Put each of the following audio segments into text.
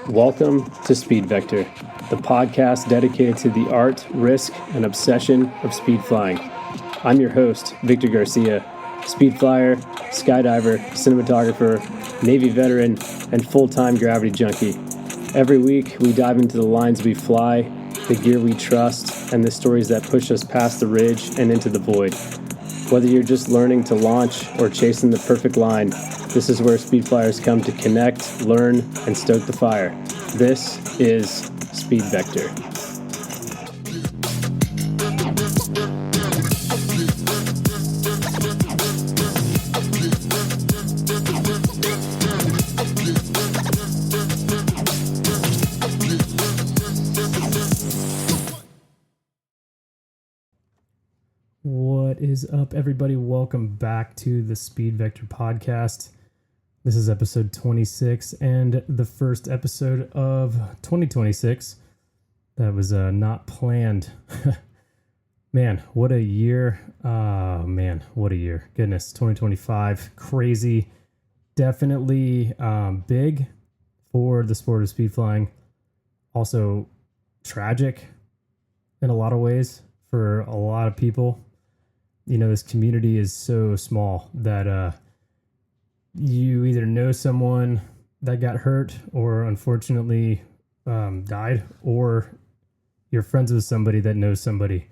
Welcome to Speed Vector, the podcast dedicated to the art, risk, and obsession of speed flying. I'm your host, Victor Garcia, speed flyer, skydiver, cinematographer, Navy veteran, and full-time gravity junkie. Every week, we dive into the lines we fly, the gear we trust, and the stories that push us past the ridge and into the void. Whether you're just learning to launch or chasing the perfect line, this is where speed flyers come to connect, learn, and stoke the fire. This is Speed Vector. What is up, everybody? Welcome back to the Speed Vector podcast. This is episode 26 and the first episode of 2026. That was not planned. Man, what a year. What a year. Goodness, 2025. Crazy. Definitely big for the sport of speed flying. Also tragic in a lot of ways for a lot of people. You know, this community is so small that you either know someone that got hurt or unfortunately died, or you're friends with somebody that knows somebody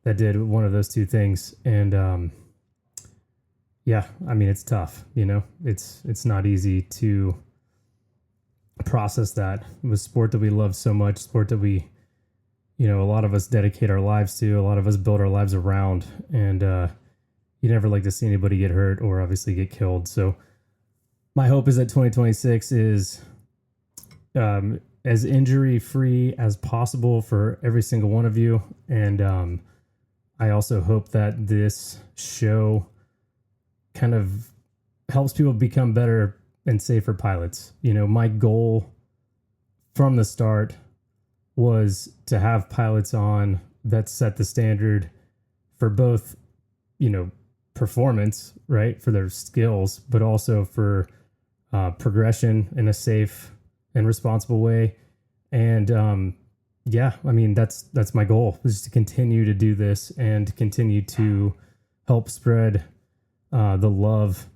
that did one of those two things. And yeah, I mean, it's tough, you know, it's not easy to process that. It was sport that we love so much, sport that we, you know, a lot of us dedicate our lives to, a lot of us build our lives around, and you never like to see anybody get hurt or obviously get killed. So my hope is that 2026 is as injury free as possible for every single one of you. And I also hope that this show kind of helps people become better and safer pilots. You know, my goal from the start was to have pilots on that set the standard for both, you know, performance, right, for their skills, but also for progression in a safe and responsible way. And yeah, I mean, that's my goal, is to continue to do this and continue to help spread the love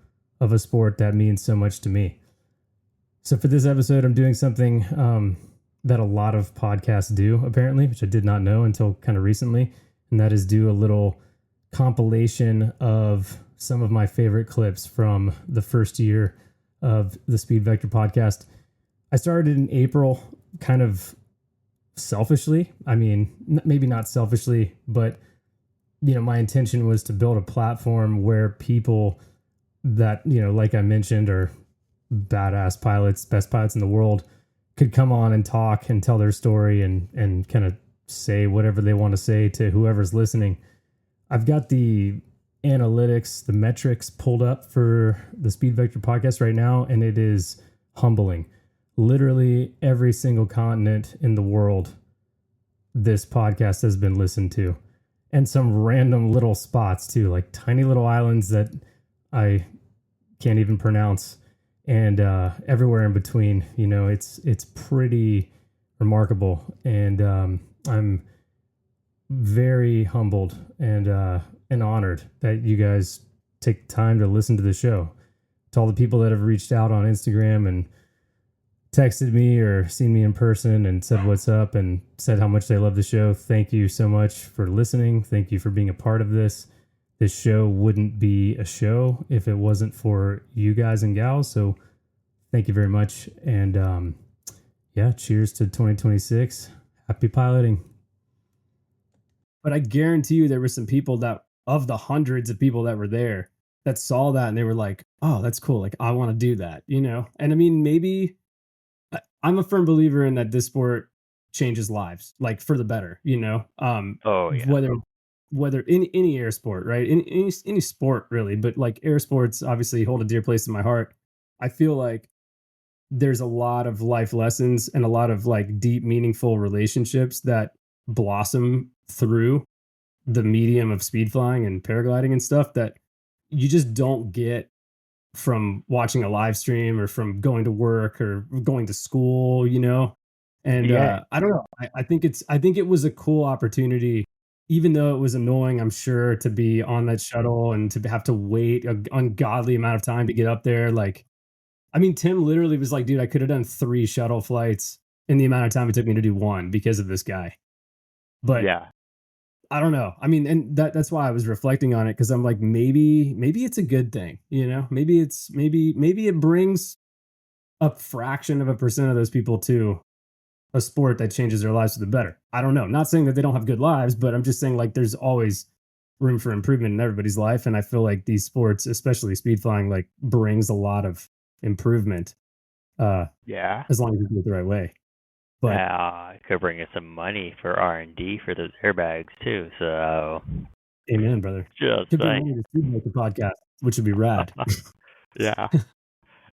of a sport that means so much to me. So for this episode, I'm doing something that a lot of podcasts do, apparently, which I did not know until kind of recently, and that is do a little compilation of some of my favorite clips from the first year of the Speed Vector podcast. I started in April, kind of selfishly. I mean, maybe not selfishly, but, you know, my intention was to build a platform where people that, you know, like I mentioned, are badass pilots, best pilots in the world, could come on and talk and tell their story and kind of say whatever they want to say to whoever's listening. I've got the analytics, the metrics pulled up for the Speed Vector podcast right now, and it is humbling. Literally every single continent in the world, this podcast has been listened to, and some random little spots too, like tiny little islands that I can't even pronounce. And everywhere in between. You know, it's pretty remarkable, and I'm very humbled and honored that you guys take time to listen to the show. To all the people that have reached out on Instagram and texted me or seen me in person and said what's up and said how much they love the show, thank you so much for listening. Thank you for being a part of this. This show wouldn't be a show if it wasn't for you guys and gals. So thank you very much. And yeah, cheers to 2026. Happy piloting. But I guarantee you there were some people that, of the hundreds of people that were there, that saw that and they were like, oh, that's cool. Like, I want to do that, you know? And I mean, maybe I'm a firm believer in that this sport changes lives, like for the better, you know? Oh, yeah. Whether in any air sport, right? In any sport really, but like air sports obviously hold a dear place in my heart. I feel like there's a lot of life lessons and a lot of like deep, meaningful relationships that blossom through the medium of speed flying and paragliding and stuff that you just don't get from watching a live stream or from going to work or going to school, And Yeah. I don't know. I think it was a cool opportunity, even though it was annoying, I'm sure, to be on that shuttle and to have to wait an ungodly amount of time to get up there. Like, I mean, Tim literally was like, dude, I could have done 3 shuttle flights in the amount of time it took me to do one because of this guy. But Yeah. I don't know. I mean, and that's why I was reflecting on it, because I'm like, maybe it's a good thing, Maybe it brings a fraction of a percent of those people to a sport that changes their lives for the better. I don't know. Not saying that they don't have good lives, but I'm just saying, like, there's always room for improvement in everybody's life, and I feel like these sports, especially speed flying, like, brings a lot of improvement. Yeah. As long as you do it the right way. But it could bring us some money for R&D for those airbags too. So, amen, brother. just Could be saying. money to make the podcast, which would be rad. Yeah.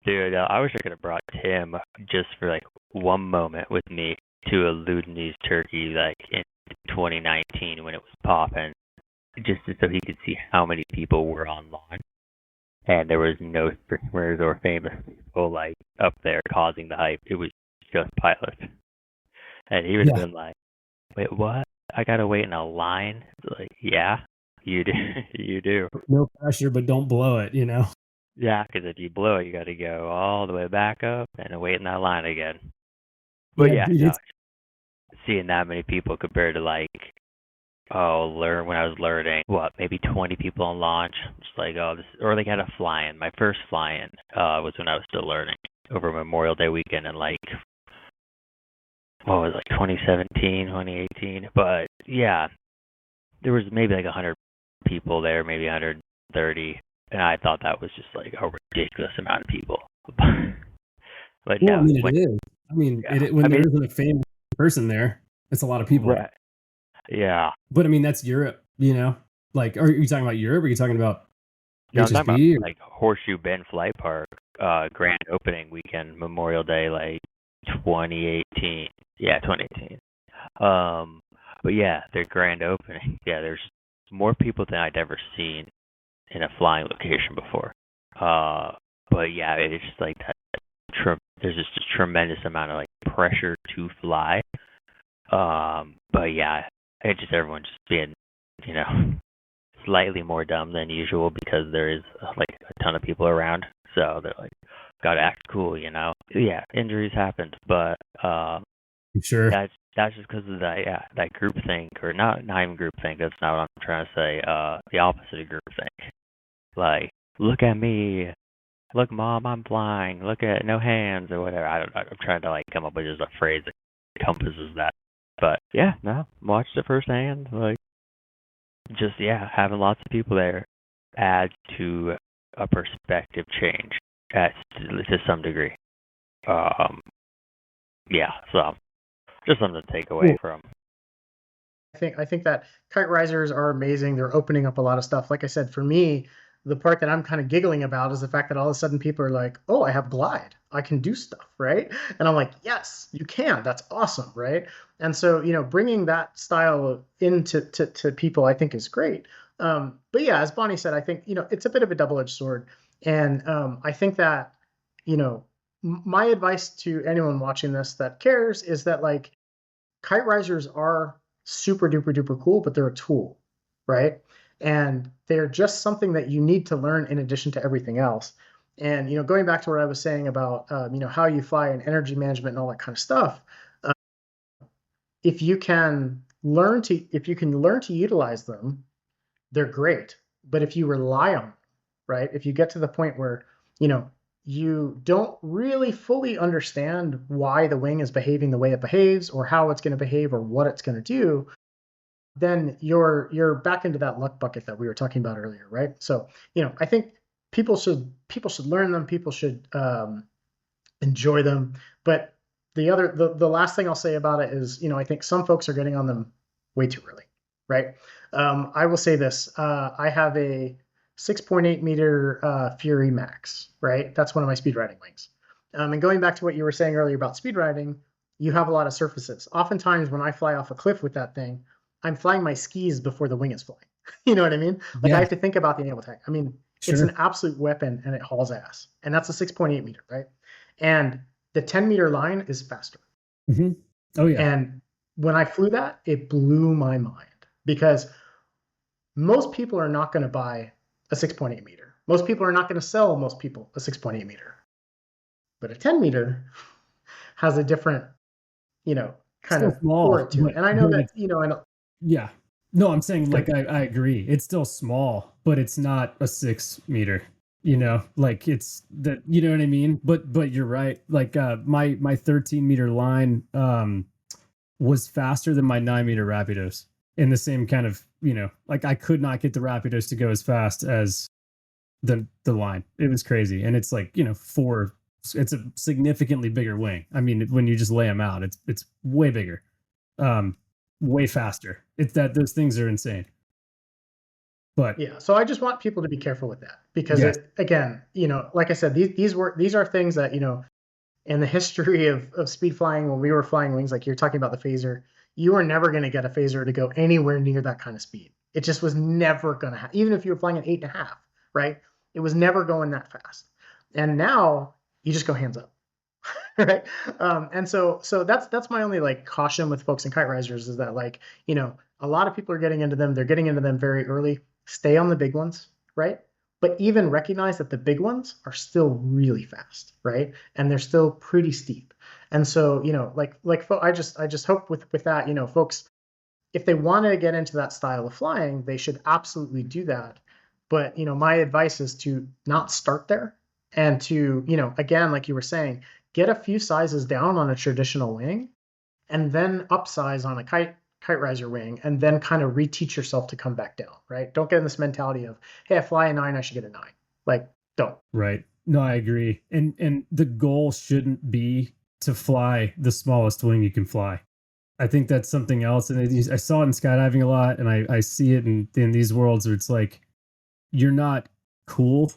Dude, I wish I could have brought Tim just for like one moment with me to a Ludenese turkey like in 2019 when it was popping, just so he could see how many people were on launch. And there was no streamers or famous people like up there causing the hype. It was just pilots. And he would have been like, wait, what? I gotta wait in a line? It's like, yeah, you do. You do. No pressure, but don't blow it, Yeah, because if you blow it, you got to go all the way back up and wait in that line again. But dude, seeing that many people compared to like, when I was learning, maybe 20 people on launch. Just like, or they had a fly-in. My first fly-in was when I was still learning over Memorial Day weekend in like, 2017, 2018. But yeah, there was maybe like 100 people there, maybe 130. And I thought that was just like a ridiculous amount of people. But no, I mean, it is. I mean, when there isn't a famous person there, it's a lot of people. Right. Yeah. But I mean, that's Europe, Like, are you talking about Europe? Or are you talking about No, I'm HSB? talking about like Horseshoe Bend Flight Park, grand opening weekend, Memorial Day, like 2018. Yeah, 2018. But yeah, their grand opening. Yeah, there's more people than I'd ever seen in a flying location before. But yeah, it's just like that. There's just a tremendous amount of like pressure to fly. But yeah, it's just everyone just being, slightly more dumb than usual because there is like a ton of people around. So they're like, gotta act cool, Yeah, injuries happened, but sure. That's just because of that group think, or not even group think. That's not what I'm trying to say. The opposite of group think. Like, look at me, look, mom, I'm flying. Look at no hands or whatever. I'm trying to like come up with just a phrase that encompasses that. But yeah, no, watched it firsthand. Like, just having lots of people there adds to a perspective change to some degree. So just something to take away from. I think that kite risers are amazing. They're opening up a lot of stuff. Like I said, for me, the part that I'm kind of giggling about is the fact that all of a sudden people are like, oh, I have glide. I can do stuff, right? And I'm like, yes, you can. That's awesome, right? And so, bringing that style into to people, I think is great. But yeah, as Bonnie said, I think, it's a bit of a double-edged sword. And I think that, my advice to anyone watching this that cares is that, like, kite risers are super duper duper cool, but they're a tool, right? And they're just something that you need to learn in addition to everything else. And, going back to what I was saying about, how you fly and energy management and all that kind of stuff, if you can learn to utilize them, they're great. But if you rely on them, right? If you get to the point where, you don't really fully understand why the wing is behaving the way it behaves or how it's going to behave or what it's going to do, then you're back into that luck bucket that we were talking about earlier, right? So, I think people should learn them. People should enjoy them. But the last thing I'll say about it is, I think some folks are getting on them way too early, right? I will say this. I have a 6.8 meter Fury Max, right? That's one of my speed riding wings. And going back to what you were saying earlier about speed riding, you have a lot of surfaces. Oftentimes when I fly off a cliff with that thing, I'm flying my skis before the wing is flying. You know what I mean? Like, I have to think about the angle tech. I mean, It's Sure. an absolute weapon, and it hauls ass. And that's a 6.8 meter, right? And the 10-meter line is faster. Hmm. Oh yeah. And when I flew that, it blew my mind because most people are not going to buy a 6.8 meter. Most people are not going to sell most people a 6.8 meter. But a 10 meter has a different, kind Still of small, aura to it. And I know that, and yeah. No, I'm saying good. like I agree. It's still small, but it's not a 6 meter. You know, like it's that. You know what I mean? But you're right. Like my 13 meter line was faster than my 9 meter Rapidos in the same kind of, like I could not get the Rapidos to go as fast as the line. It was crazy, and it's like four. It's a significantly bigger wing. I mean, when you just lay them out, it's way bigger, um, way faster. It's that those things are insane. But Yeah, so I just want people to be careful with that because yes, it again, like I said, these are things that in the history of speed flying when we were flying wings, like you're talking about the phaser, you were never going to get a phaser to go anywhere near that kind of speed. It just was never going to happen. Even if you were flying at 8.5, right? It was never going that fast. And now you just go hands up, right? And so that's my only like caution with folks in kite risers is that like a lot of people are getting into them. They're getting into them very early. Stay on the big ones, right? But even recognize that the big ones are still really fast, right? And they're still pretty steep. And so I just hope with that folks, if they want to get into that style of flying, they should absolutely do that. But my advice is to not start there and to again, like you were saying, get a few sizes down on a traditional wing and then upsize on a kite riser wing and then kind of reteach yourself to come back down, right? Don't get in this mentality of, hey, I fly a 9, I should get a 9. Like, don't. right. No, I agree. And the goal shouldn't be to fly the smallest wing you can fly. I think that's something else. And I saw it in skydiving a lot, and I see it in these worlds where it's like you're not cool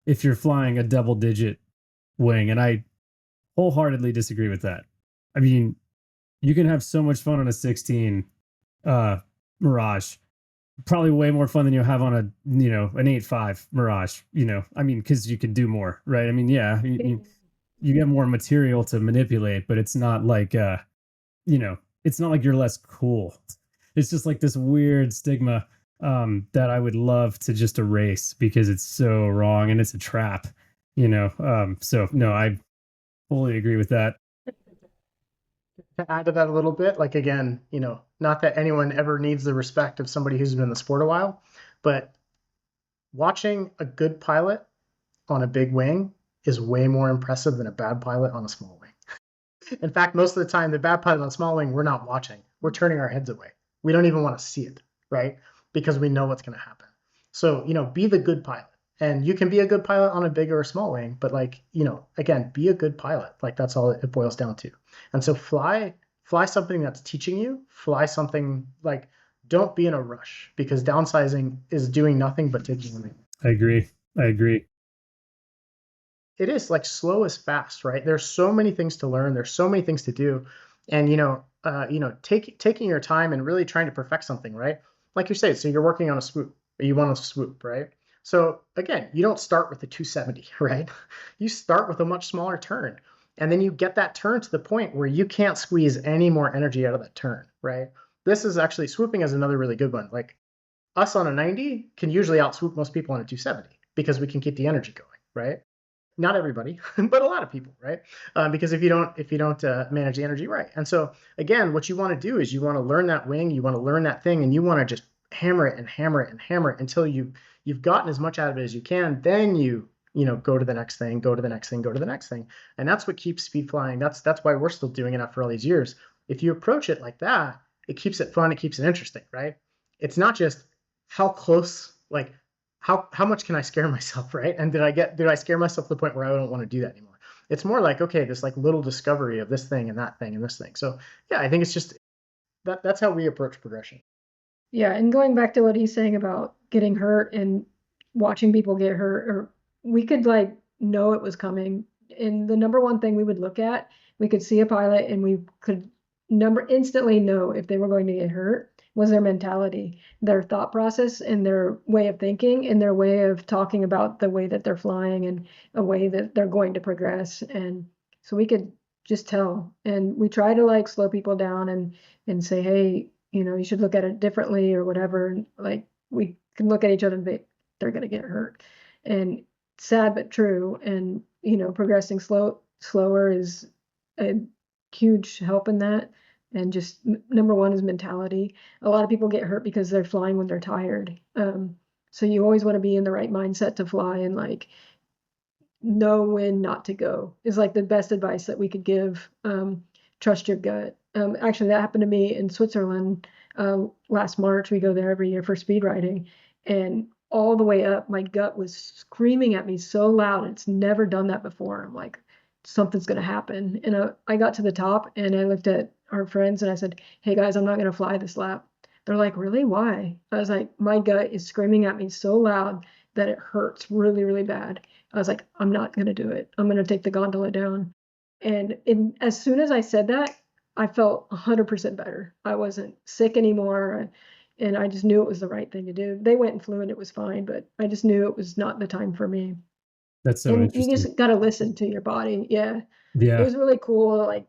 if you're flying a double digit wing. And I wholeheartedly disagree with that. I mean, you can have so much fun on a 16 Mirage. Probably way more fun than you'll have on a an 8.5 Mirage. I mean, because you can do more, right? I mean, yeah, you get more material to manipulate, but it's not like it's not like you're less cool. It's just like this weird stigma that I would love to just erase because it's so wrong and it's a trap. So no, I fully agree with that. To add to that a little bit, like again, not that anyone ever needs the respect of somebody who's been in the sport a while, but watching a good pilot on a big wing is way more impressive than a bad pilot on a small wing. In fact, most of the time, the bad pilot on a small wing, we're not watching. We're turning our heads away. We don't even want to see it, right? Because we know what's going to happen. So, be the good pilot. And you can be a good pilot on a big or a small wing, but like, again, be a good pilot. Like that's all it boils down to. And so fly something that's teaching you, fly something like, don't be in a rush because downsizing is doing nothing but taking away. I agree. It is like slow is fast, right? There's so many things to learn. There's so many things to do. And, taking your time and really trying to perfect something, right? Like you say, so you're working on a swoop, or you want to swoop, right? So again, you don't start with the 270, right? You start with a much smaller turn. And then you get that turn to the point where you can't squeeze any more energy out of that turn, right? This is actually swooping is another really good one. Like us on a 90 can usually outswoop most people on a 270 because we can keep the energy going, right? Not everybody, but a lot of people, right? Because if you don't manage the energy right, and so again, what you want to do is you want to learn that wing, you want to learn that thing, and you want to just hammer it and hammer it and hammer it until you've gotten as much out of it as you can. Then you go to the next thing, go to the next thing, go to the next thing, and that's what keeps speed flying. That's why we're still doing it after all these years. If you approach it like that, it keeps it fun, it keeps it interesting, right? It's not just how close, like how much can I scare myself, right? And did I scare myself to the point where I don't want to do that anymore? It's more like, okay, this like little discovery of this thing and that thing and this thing. So yeah, I think it's just that's how we approach progression. Yeah, and going back to what he's saying about getting hurt and watching people get hurt, or we could like know it was coming. And the number one thing we would look at, we could see a pilot and we could instantly know if they were going to get hurt was their mentality, their thought process, and their way of thinking, and their way of talking about the way that they're flying and a way that they're going to progress. And so we could just tell. And we try to like slow people down and say, hey, you should look at it differently or whatever. And like we can look at each other and be, they're gonna get hurt. And sad but true. And progressing slower is a huge help in that. And just number one is mentality. A lot of people get hurt because they're flying when they're tired. So you always want to be in the right mindset to fly, and like know when not to go is like the best advice that we could give. Trust your gut. Actually, that happened to me in Switzerland last March. We go there every year for speed riding, and all the way up, my gut was screaming at me so loud. It's never done that before. I'm like, something's going to happen. And I got to the top, and I looked at our friends and I said, hey guys, I'm not going to fly this lap. They're like, really? Why? I was like, my gut is screaming at me so loud that it hurts really, really bad. I was like, I'm not going to do it. I'm going to take the gondola down. And as soon as I said that, I felt 100% better. I wasn't sick anymore. And I just knew it was the right thing to do. They went and flew and it was fine, but I just knew it was not the time for me. That's so And interesting. you just got to listen to your body. Yeah. Yeah. It was really cool, like,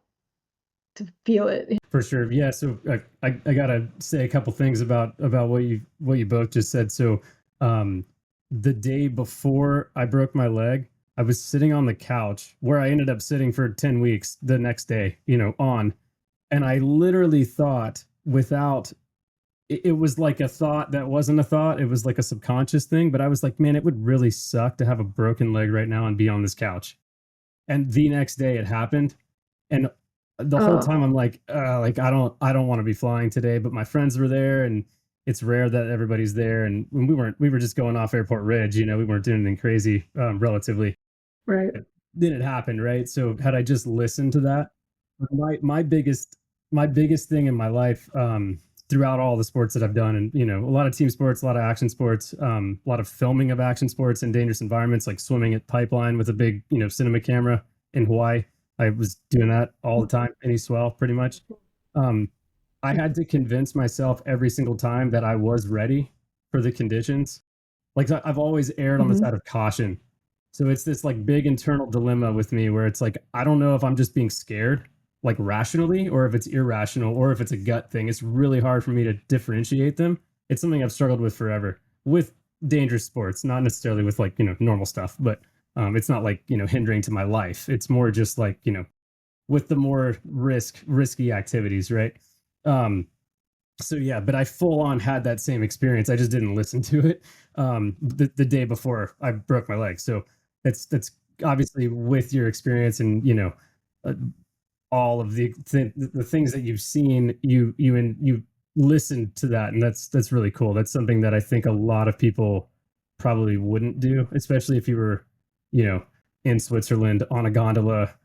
to feel it. For sure. Yeah. So I gotta say a couple things about what you both just said. So the day before I broke my leg, I was sitting on the couch where I ended up sitting for 10 weeks the next day, and I literally thought it was like a thought that wasn't a thought. It was like a subconscious thing, but I was like, man, it would really suck to have a broken leg right now and be on this couch. And the next day it happened. And the whole time I'm like I don't want to be flying today, but my friends were there, and it's rare that everybody's there. And when we were just going off Airport Ridge, we weren't doing anything crazy, relatively. Right. Then it happened, right? So had I just listened to that, my biggest thing in my life, throughout all the sports that I've done, and a lot of team sports, a lot of action sports, a lot of filming of action sports in dangerous environments, like swimming at Pipeline with a big cinema camera in Hawaii. I was doing that all the time in East Swell, pretty much. I had to convince myself every single time that I was ready for the conditions. Like I've always erred on the side of caution. So it's this like big internal dilemma with me where it's like, I don't know if I'm just being scared, like rationally, or if it's irrational, or if it's a gut thing. It's really hard for me to differentiate them. It's something I've struggled with forever with dangerous sports, not necessarily with like, normal stuff, but it's not like, hindering to my life. It's more just like, with the more risky activities. Right. So yeah, but I full on had that same experience. I just didn't listen to it the day before I broke my leg. So that's obviously with your experience and all of the things that you've seen, you listened to that, and that's really cool. That's something that I think a lot of people probably wouldn't do, especially if you were, in Switzerland on a gondola,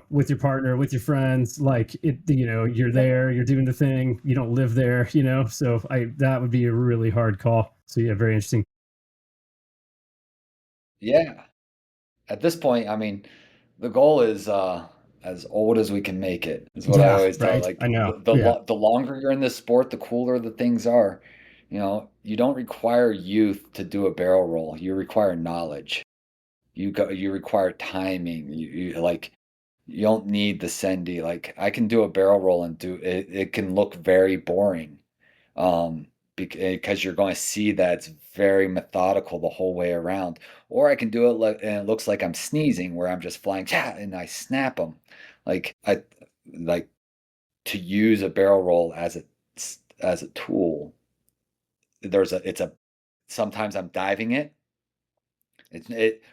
with your partner, with your friends, like it, you're there, you're doing the thing, you don't live there, so that would be a really hard call. So yeah, very interesting. Yeah. At this point, I mean, the goal is as old as we can make it, is what I always tell. Right. Like I know. the longer you're in this sport, the cooler the things are. You don't require youth to do a barrel roll. You require knowledge. You require timing. You don't need the Sendy. Like I can do a barrel roll and do it. It can look very boring, because you're going to see that it's very methodical the whole way around. Or I can do it and it looks like I'm sneezing, where I'm just flying, and I snap them. Like I like to use a barrel roll as a tool. Sometimes I'm diving it.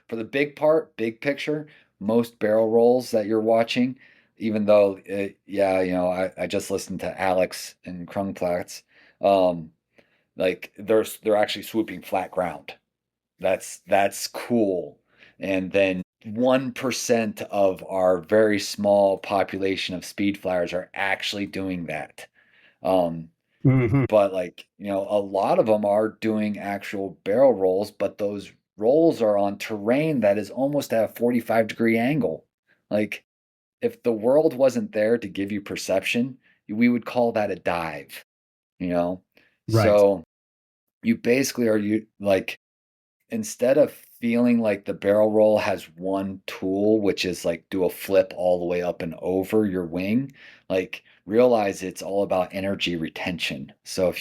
For the big picture, most barrel rolls that you're watching, even though, I just listened to Alex and Krungplatz, like they're actually swooping flat ground. That's cool. And then 1% of our very small population of speed flyers are actually doing that. But a lot of them are doing actual barrel rolls, but those rolls are on terrain that is almost at a 45-degree angle. Like if the world wasn't there to give you perception, we would call that a dive. you know? Right. So you basically instead of feeling like the barrel roll has one tool, which is like do a flip all the way up and over your wing, like realize it's all about energy retention. So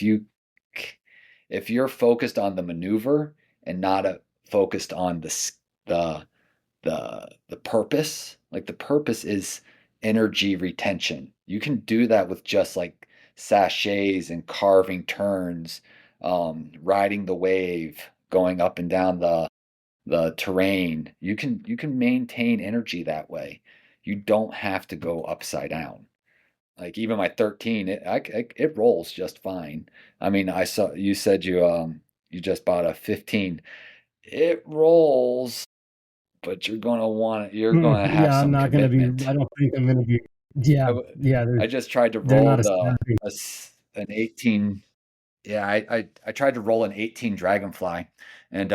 if you're focused on the maneuver and not focused on the the purpose, like the purpose is energy retention. You can do that with just like sachets and carving turns, riding the wave, going up and down the terrain. You can maintain energy that way. You don't have to go upside down. Like even my 13, it rolls just fine. I mean, I saw you said you just bought a 15. It rolls, but you're gonna have Yeah, I'm some not gonna be. commitment. I don't think I'm gonna be. Yeah, yeah. I just tried to They're roll not as snappy. an 18. Yeah, I tried to roll an 18 Dragonfly, and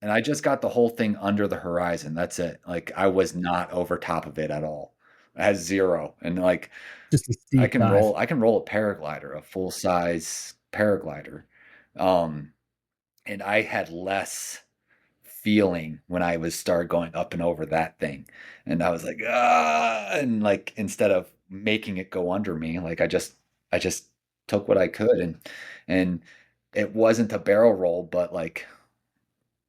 I just got the whole thing under the horizon. That's it. Like I was not over top of it at all. I had zero, and like Just a steep dive. I can roll a paraglider, a full size paraglider, um, and I had less feeling when I was start going up and over that thing. And I was like, ah, and like instead of making it go under me, like I just took what I could and it wasn't a barrel roll, but like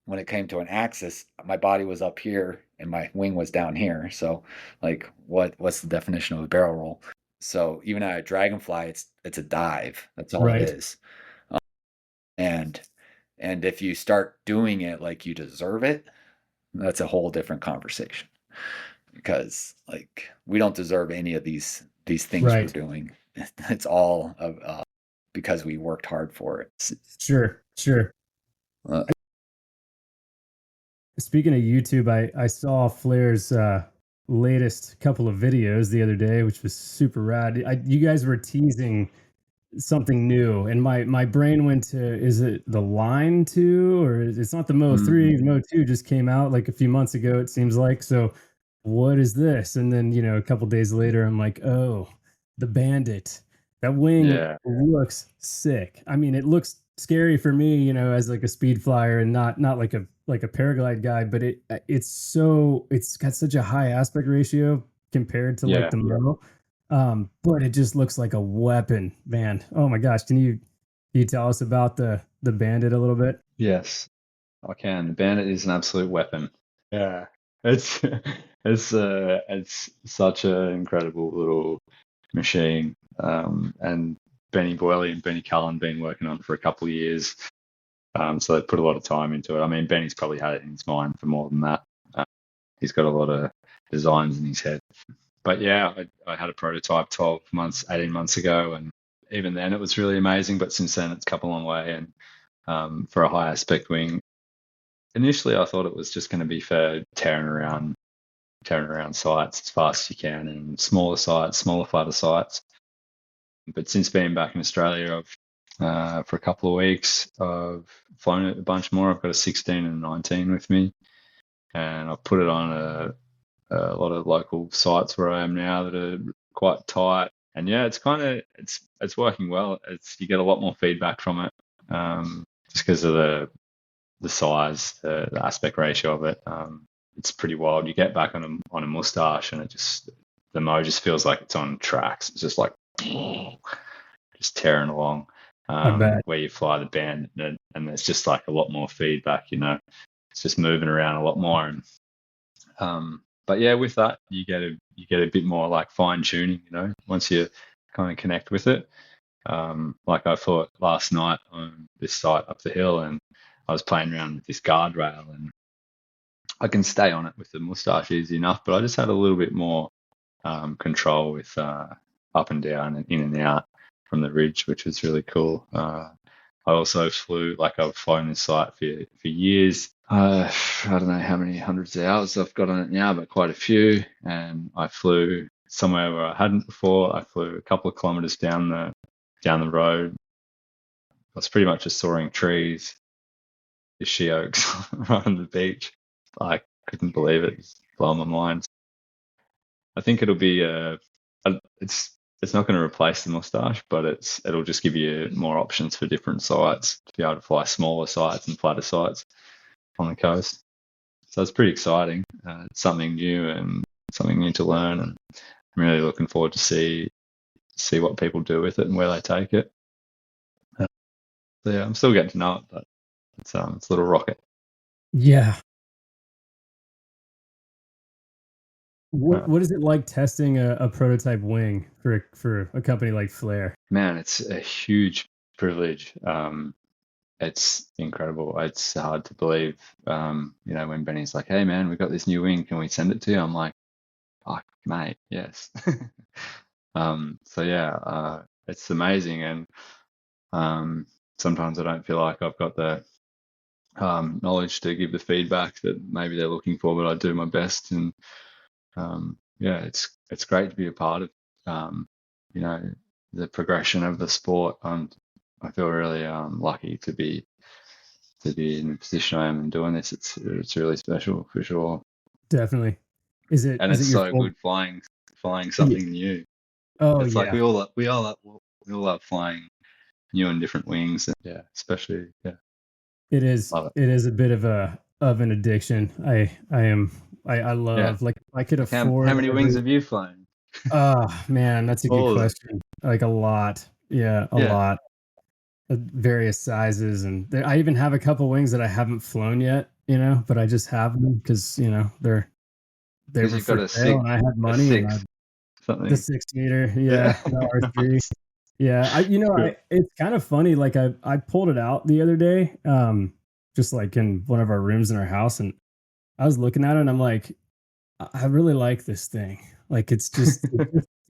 when it came to an axis, my body was up here and my wing was down here. So like what's the definition of a barrel roll? So even at a dragonfly, it's a dive. That's all it Right. is. And and if you start doing it like you deserve it, that's a whole different conversation because like we don't deserve any of these things we're Right. doing. It's all because we worked hard for it. Sure. Sure. Uh, Speaking of YouTube, I saw Flair's latest couple of videos the other day, which was super rad. You guys were teasing something new, and my brain went to, is it the Line 2, or it's not the Mo 3? The Mo 2 just came out like a few months ago, it seems like. So what is this? And then, a couple days later, I'm like, oh, the Bandit. That wing looks sick. I mean, it looks scary for me, as like a speed flyer and not like a paraglide guy, but it's got such a high aspect ratio compared to like the Mo. But it just looks like a weapon, man. Oh my gosh. Can you tell us about the Bandit a little bit? Yes, I can. The Bandit is an absolute weapon. Yeah, it's it's such an incredible little machine. And Benny Boyle and Benny Cullen been working on it for a couple of years. So they put a lot of time into it. I mean, Benny's probably had it in his mind for more than that. He's got a lot of designs in his head. But yeah, I had a prototype 18 months ago, and even then it was really amazing. But since then, it's come a long way. And for a high aspect wing, initially I thought it was just going to be for tearing around sites as fast as you can, and smaller sites, smaller flutter sites. But since being back in Australia, I've for a couple of weeks, I've flown it a bunch more. I've got a 16 and a 19 with me, and I've put it on a lot of local sites where I am now that are quite tight. And yeah, it's working well. You get a lot more feedback from it, just because of the size, the aspect ratio of it. It's pretty wild. You get back on a Moustache, and the Mo just feels like it's on tracks. It's just like just tearing along. Where you fly the Bandit, and there's just like a lot more feedback. It's just moving around a lot more. And but yeah, with that you get a bit more like fine tuning. Once you kind of connect with it. Like I thought last night on this site up the hill, and I was playing around with this guardrail, and I can stay on it with the Moustache easy enough, but I just had a little bit more control with up and down and in and out from the ridge, which was really cool. I also flew, like I've flown this site for years. I don't know how many hundreds of hours I've got on it now, but quite a few. And I flew somewhere where I hadn't before. I flew a couple of kilometers down the road. I was pretty much just sawing trees, the she oaks right on the beach. I couldn't believe it. It's blowing my mind. I think it'll be it's it's not going to replace the mustache, but it'll just give you more options for different sites to be able to fly smaller sites and flatter sites on the coast. So it's pretty exciting. It's something new and something new to learn, and I'm really looking forward to see what people do with it and where they take it. So yeah, I'm still getting to know it, but it's a little rocket. Yeah. What is it like testing a prototype wing for a company like Flare? Man, it's a huge privilege. It's incredible. It's hard to believe. When Benny's like, "Hey man, we've got this new wing. Can we send it to you?" I'm like, "Fuck, mate, yes." So yeah, it's amazing, and sometimes I don't feel like I've got the knowledge to give the feedback that maybe they're looking for, but I do my best, and it's great to be a part of the progression of the sport. I feel really lucky to be in the position I am and doing this. It's really special for sure. Definitely. Is it so good flying something new. Oh, it's yeah. like we all love flying new and different wings, and yeah, especially It is. It is a bit of an addiction. I love, like, I could afford. How many wings have you flown? Oh man, that's a good question. Like a lot. Yeah, a lot. Various sizes, and I even have a couple wings that I haven't flown yet, but I just have them because they were for sale and I had money, and the 6 meter, yeah, the R3. Yeah, it's kind of funny. Like I pulled it out the other day, just like in one of our rooms in our house, and I was looking at it, and I'm like, I really like this thing. Like it's just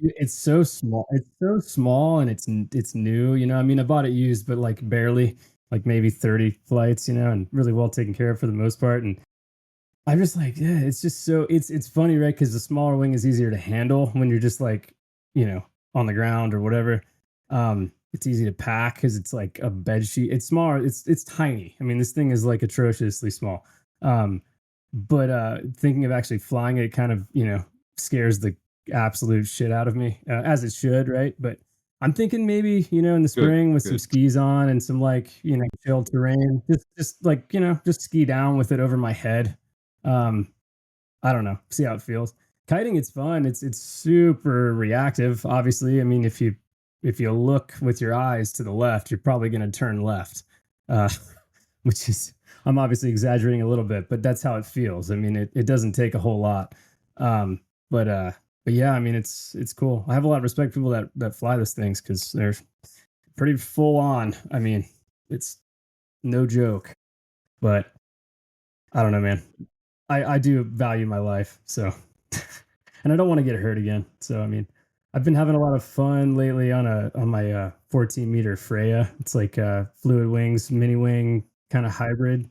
it's so small. It's so small, and it's new. I mean, I bought it used, but like barely, like maybe 30 flights. And really well taken care of for the most part. And I'm just like, yeah, it's just so it's funny, right? Because the smaller wing is easier to handle when you're just like, on the ground or whatever. It's easy to pack because it's like a bed sheet. It's smaller. It's tiny. I mean, this thing is like atrociously small. But thinking of actually flying it kind of, scares the absolute shit out of me, as it should, right? But I'm thinking maybe, in the spring with some skis on and some like, chill terrain, just like, just ski down with it over my head. I don't know, see how it feels. Kiting, it's fun. It's super reactive, obviously. I mean, if you look with your eyes to the left, you're probably going to turn left, which is, I'm obviously exaggerating a little bit, but that's how it feels. I mean, it doesn't take a whole lot. But yeah, I mean, it's cool. I have a lot of respect for people that fly those things because they're pretty full on. I mean, it's no joke, but I don't know, man. I do value my life. So, and I don't want to get hurt again. So, I mean, I've been having a lot of fun lately on my 14 meter Freya. It's like fluid wings, mini wing kind of hybrid,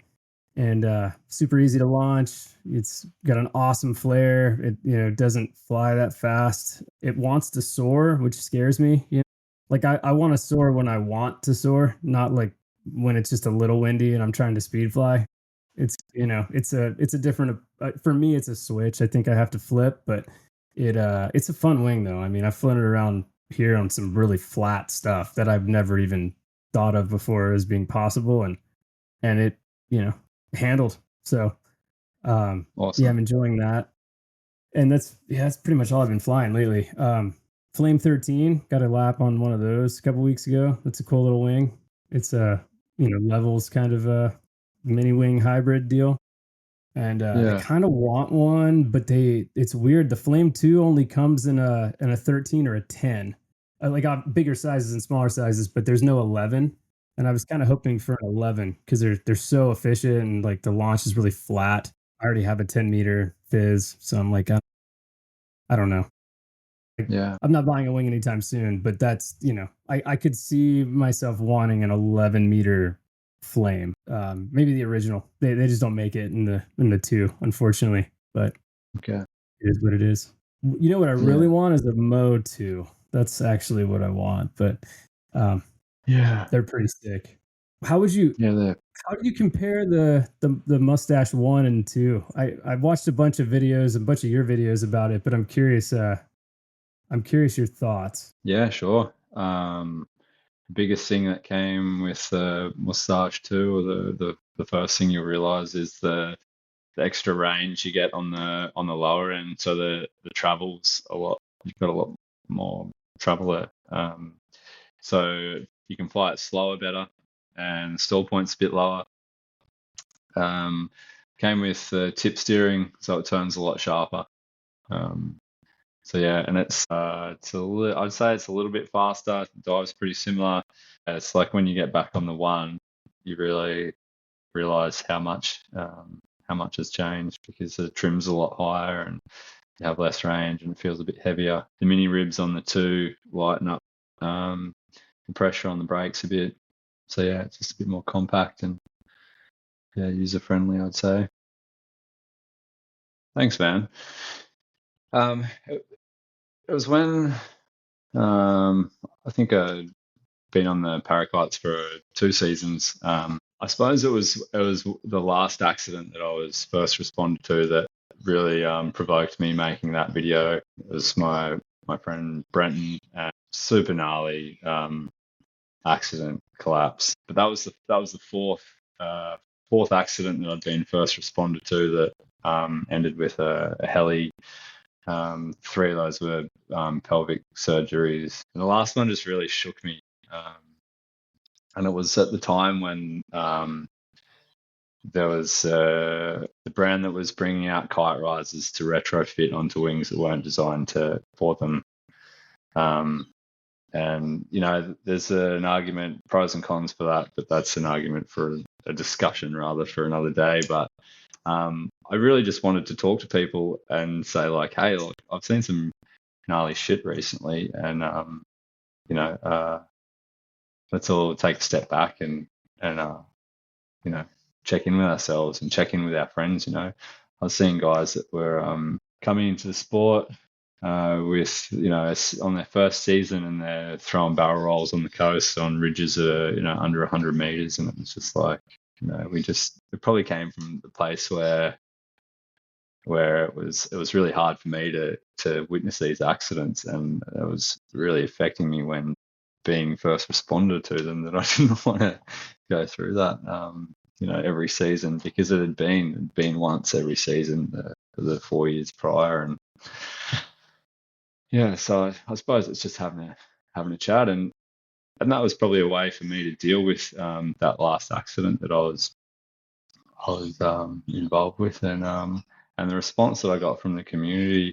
and super easy to launch. It's got an awesome flare. It doesn't fly that fast. It wants to soar, which scares me. Like I want to soar when I want to soar, not like when it's just a little windy and I'm trying to speed fly. It's it's a different, for me it's a switch. I think I have to flip, but it's a fun wing though. I mean, I've flown it around here on some really flat stuff that I've never even thought of before as being possible, and it handled. So awesome. Yeah, I'm enjoying that. And that's pretty much all I've been flying lately. Flame 13, got a lap on one of those a couple weeks ago. That's a cool little wing. It's levels kind of a mini wing hybrid deal. And I kind of want one, but it's weird. The Flame 2 only comes in a 13 or a 10. Like bigger sizes and smaller sizes, but there's no 11. And I was kind of hoping for an 11 because they're so efficient and like the launch is really flat. I already have a 10 meter Fizz, so I'm like, I don't know. Yeah, I'm not buying a wing anytime soon, but that's I could see myself wanting an 11 meter Flame. Maybe the original. They just don't make it in the 2, unfortunately. But okay, it is what it is. You know what I really want is a Mo 2. That's actually what I want, but they're pretty sick. How would you how do you compare the Mustache 1 and 2? I've watched a bunch of videos, a bunch of your videos about it, but I'm curious I'm curious your thoughts. Yeah, sure. Biggest thing that came with the Moustache too, or the first thing you realize is the extra range you get on the lower end. So the travel's a lot. You've got a lot more travel there. So you can fly it slower better, and stall point's a bit lower. Came with tip steering, so it turns a lot sharper. So yeah, and it's I'd say it's a little bit faster. Dive's pretty similar. It's like when you get back on the one, you really realize how much has changed, because the trim's a lot higher and you have less range and it feels a bit heavier. The mini ribs on the two lighten up the pressure on the brakes a bit. So yeah, it's just a bit more compact and yeah, user friendly, I'd say. Thanks, man. It was when I think I'd been on the parakites for 2 seasons. I suppose it was the last accident that I was first responded to that really provoked me making that video. It was my friend Brenton, super gnarly accident, collapse. But that was the fourth accident that I'd been first responded to that ended with a heli. 3 of those were pelvic surgeries, and the last one just really shook me. And it was at the time when there was the brand that was bringing out kite risers to retrofit onto wings that weren't designed for them. And there's an argument, pros and cons for that, but that's an argument for a discussion rather for another day. But I really just wanted to talk to people and say, like, hey, look, I've seen some gnarly shit recently, and let's all take a step back and check in with ourselves and check in with our friends. I was seeing guys that were coming into the sport with on their first season, and they're throwing barrel rolls on the coast on ridges that are under 100 meters, and it was just like, it probably came from the place where it was really hard for me to witness these accidents, and it was really affecting me when being first responder to them, that I didn't want to go through that every season, because it had been once every season for the 4 years prior. And yeah, so I suppose it's just having a chat, and that was probably a way for me to deal with that last accident that I was involved with, and the response that I got from the community,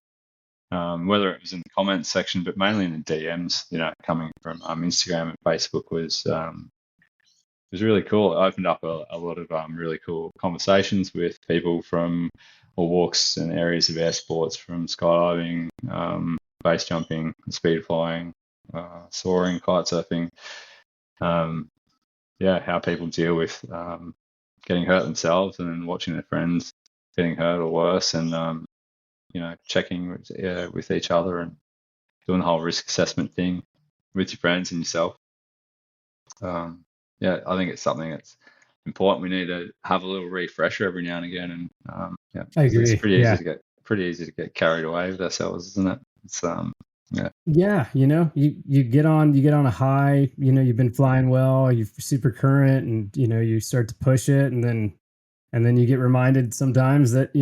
whether it was in the comments section, but mainly in the DMs, coming from Instagram and Facebook, was really cool. It opened up a lot of really cool conversations with people from all walks and areas of air sports, from skydiving, base jumping, speed flying, soaring, kite surfing. How people deal with getting hurt themselves and then watching their friends getting hurt or worse, and checking with each other and doing the whole risk assessment thing with your friends and yourself. I think it's something that's important. We need to have a little refresher every now and again, and I agree. It's pretty easy to get carried away with ourselves, isn't it? It's you get on a high, you've been flying well, you're super current, and you start to push it, and then you get reminded sometimes that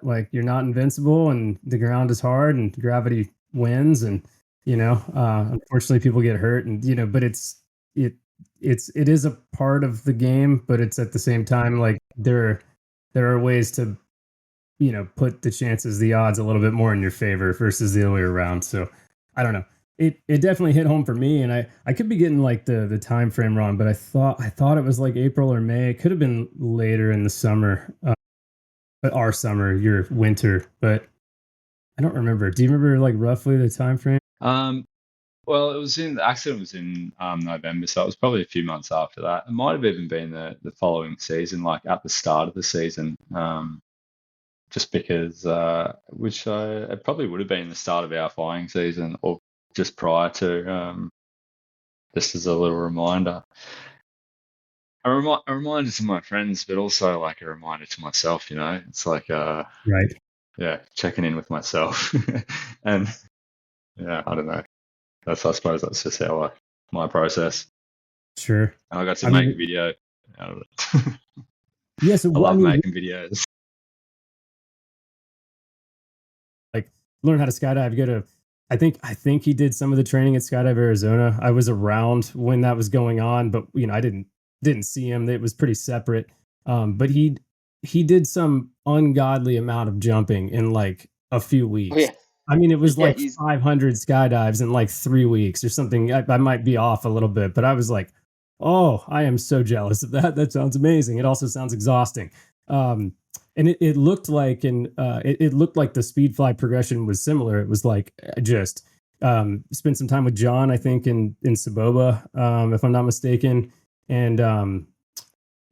like, you're not invincible, and the ground is hard, and gravity wins, and unfortunately people get hurt, and but it is a part of the game, but it's at the same time, like, there are ways to put the odds a little bit more in your favor versus the other way around. So I don't know. It definitely hit home for me, and I could be getting like the time frame wrong, but I thought it was like April or May. It could have been later in the summer, our summer, your winter, but I don't remember. Do you remember like roughly the time frame? Well, the accident was in November, so it was probably a few months after that. It might have even been the following season, like at the start of the season, just because, it probably would have been the start of our flying season, or just prior to, just as a little reminder. A reminder to my friends, but also like a reminder to myself, It's like, right. Yeah, checking in with myself. And yeah, I don't know. I suppose that's just how my process. Sure. I got to I make mean, a video out of it. yeah. So I I love mean, making videos. like learn how to skydive. Go to. I think he did some of the training at Skydive Arizona. I was around when that was going on, but I didn't see him. It was pretty separate. But he did some ungodly amount of jumping in like a few Oh weeks. yeah, I mean, it was yeah. like He's 500 skydives in like 3 weeks or something. I might be off a little bit, but I was like, oh, I am so jealous of that. That sounds amazing. It also sounds exhausting. And it looked like it looked like the speed fly progression was similar. It was like just spent some time with John, I think, in Saboba, if I'm not mistaken, and or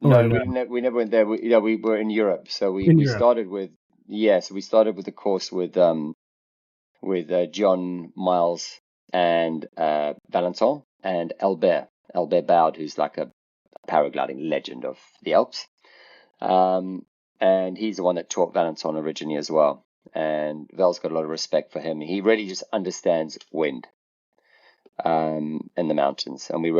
no, we no, didn't. We never went there. We were in Europe, so in we Europe. started with we started with the course with John Miles and Valentin and Albert Baud, who's like a paragliding legend of the Alps. And he's the one that taught Valentin originally as well. And Val's got a lot of respect for him. He really just understands wind in the mountains. And we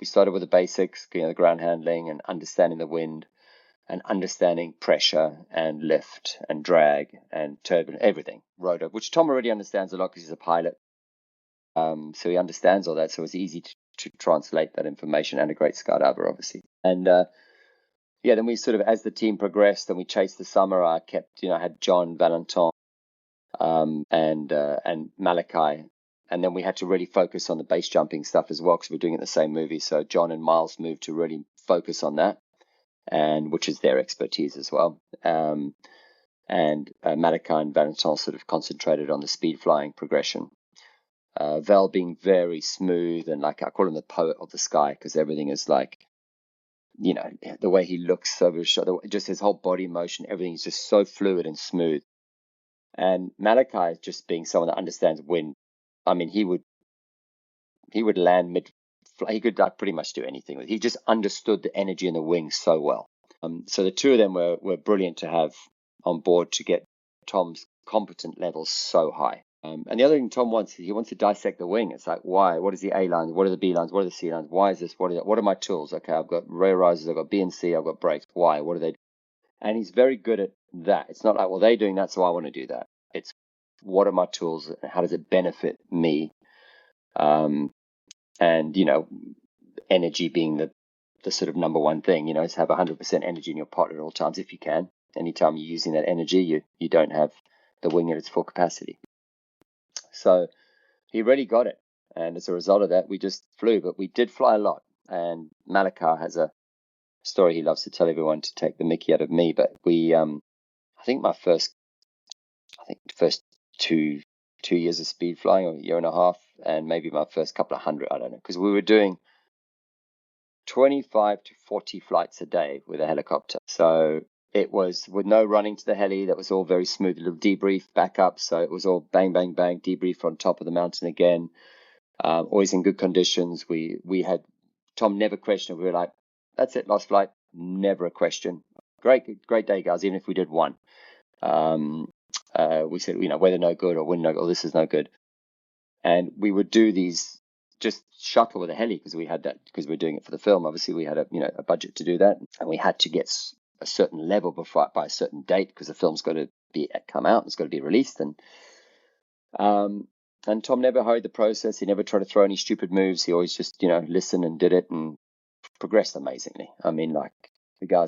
started with the basics, the ground handling and understanding the wind and understanding pressure and lift and drag and turbulence, everything, rotor, which Tom already understands a lot because he's a pilot. So he understands all that. So it's easy to translate that information, and a great skydiver, obviously. And then we sort of, as the team progressed and we chased the summer, I kept, I had John, Valentin, and Malachi. And then we had to really focus on the base jumping stuff as well because we're doing it in the same movie. So John and Miles moved to really focus on that, and which is their expertise as well. And Malachi and Valentin sort of concentrated on the speed flying progression. Val being very smooth and like I call him the poet of the sky because everything is like, the way he looks over his shoulder, just his whole body motion, everything is just so fluid and smooth. And Malachi just being someone that understands wind. I mean, he would land mid. He could pretty much do anything with. He just understood the energy in the wings so well. So the two of them were brilliant to have on board to get Tom's competent levels so high. And the other thing Tom wants, he wants to dissect the wing. It's like, why? What is the A lines? What are the B lines? What are the C lines? Why is this? What are my tools? Okay, I've got rail risers, I've got B and C, I've got brakes. Why? What are they? And he's very good at that. It's not like, well, they're doing that, so I want to do that. It's what are my tools? And how does it benefit me? And energy being the sort of number one thing. Is have 100% energy in your pot at all times if you can. Anytime you're using that energy, you don't have the wing at its full capacity. So he really got it. And as a result of that, we just flew, but we did fly a lot. And Malachi has a story he loves to tell everyone to take the mickey out of me. But we, I think first 2 years of speed flying, or a year and a half, and maybe my first couple of hundred, I don't know, because we were doing 25 to 40 flights a day with a helicopter. So it was with no running to the heli. That was all very smooth. A little debrief, back up. So it was all bang, bang, bang, debrief on top of the mountain again. Always in good conditions. We had Tom never questioned. We were like, that's it, last flight. Never a question. Great day, guys. Even if we did one, we said, weather no good or wind no good, or this is no good. And we would do these just shuttle with a heli because we had that because we're doing it for the film. Obviously, we had a budget to do that, and we had to get a certain level by a certain date because the film's got to come out. It's got to be released, and Tom never hurried the process. He never tried to throw any stupid moves. He always just listened and did it and progressed amazingly. I mean, like the guy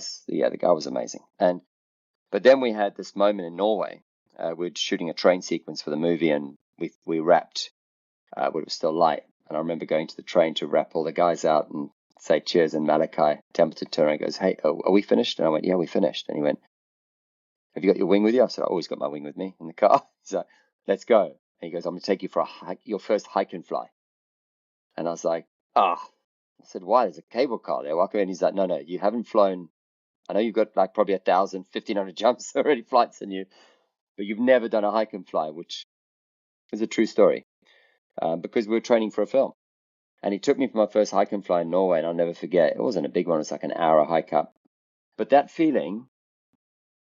was amazing. But then we had this moment in Norway. We're shooting a train sequence for the movie, and we wrapped when it was still light. And I remember going to the train to wrap all the guys out and say cheers. And Malachi Templeton turned and goes, "Hey, are we finished?" And I went, "Yeah, we finished." And he went, "Have you got your wing with you?" I said, "I always got my wing with me in the car." He's like, "Let's go." And he goes, "I'm going to take you for a hike, your first hike and fly." And I was like, I said, "Why? There's a cable car there. Walk away." And he's like, No, you haven't flown. I know you've got like probably 1,000, 1,500 jumps already, flights in you, but you've never done a hike and fly," which is a true story. Because we were training for a film. And he took me for my first hike and fly in Norway, and I'll never forget. It wasn't a big one. It was like an hour hike up. But that feeling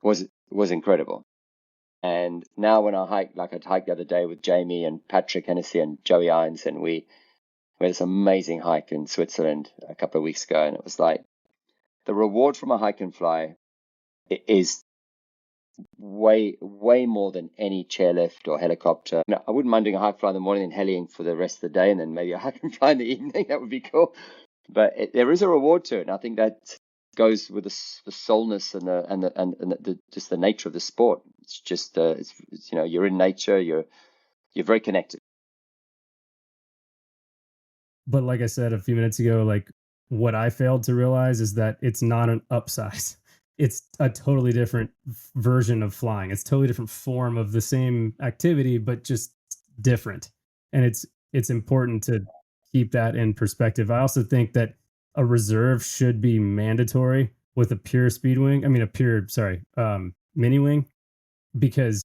was incredible. And now when I hike, like I hiked the other day with Jamie and Patrick Hennessy and Joey Irons, and we had this amazing hike in Switzerland a couple of weeks ago, and it was like the reward from a hike and fly is way more than any chairlift or helicopter. No, I wouldn't mind doing a hike fly in the morning and heliing for the rest of the day, and then maybe a hike and fly in the evening. That would be cool. But there is a reward to it, and I think that goes with the soulness and the just the nature of the sport. It's just it's you're in nature, you're very connected. But like I said a few minutes ago, like what I failed to realize is that it's not an upsize. It's a totally different version of flying. It's a totally different form of the same activity, but just different. And it's important to keep that in perspective. I also think that a reserve should be mandatory with a pure speed wing. I mean, mini wing, because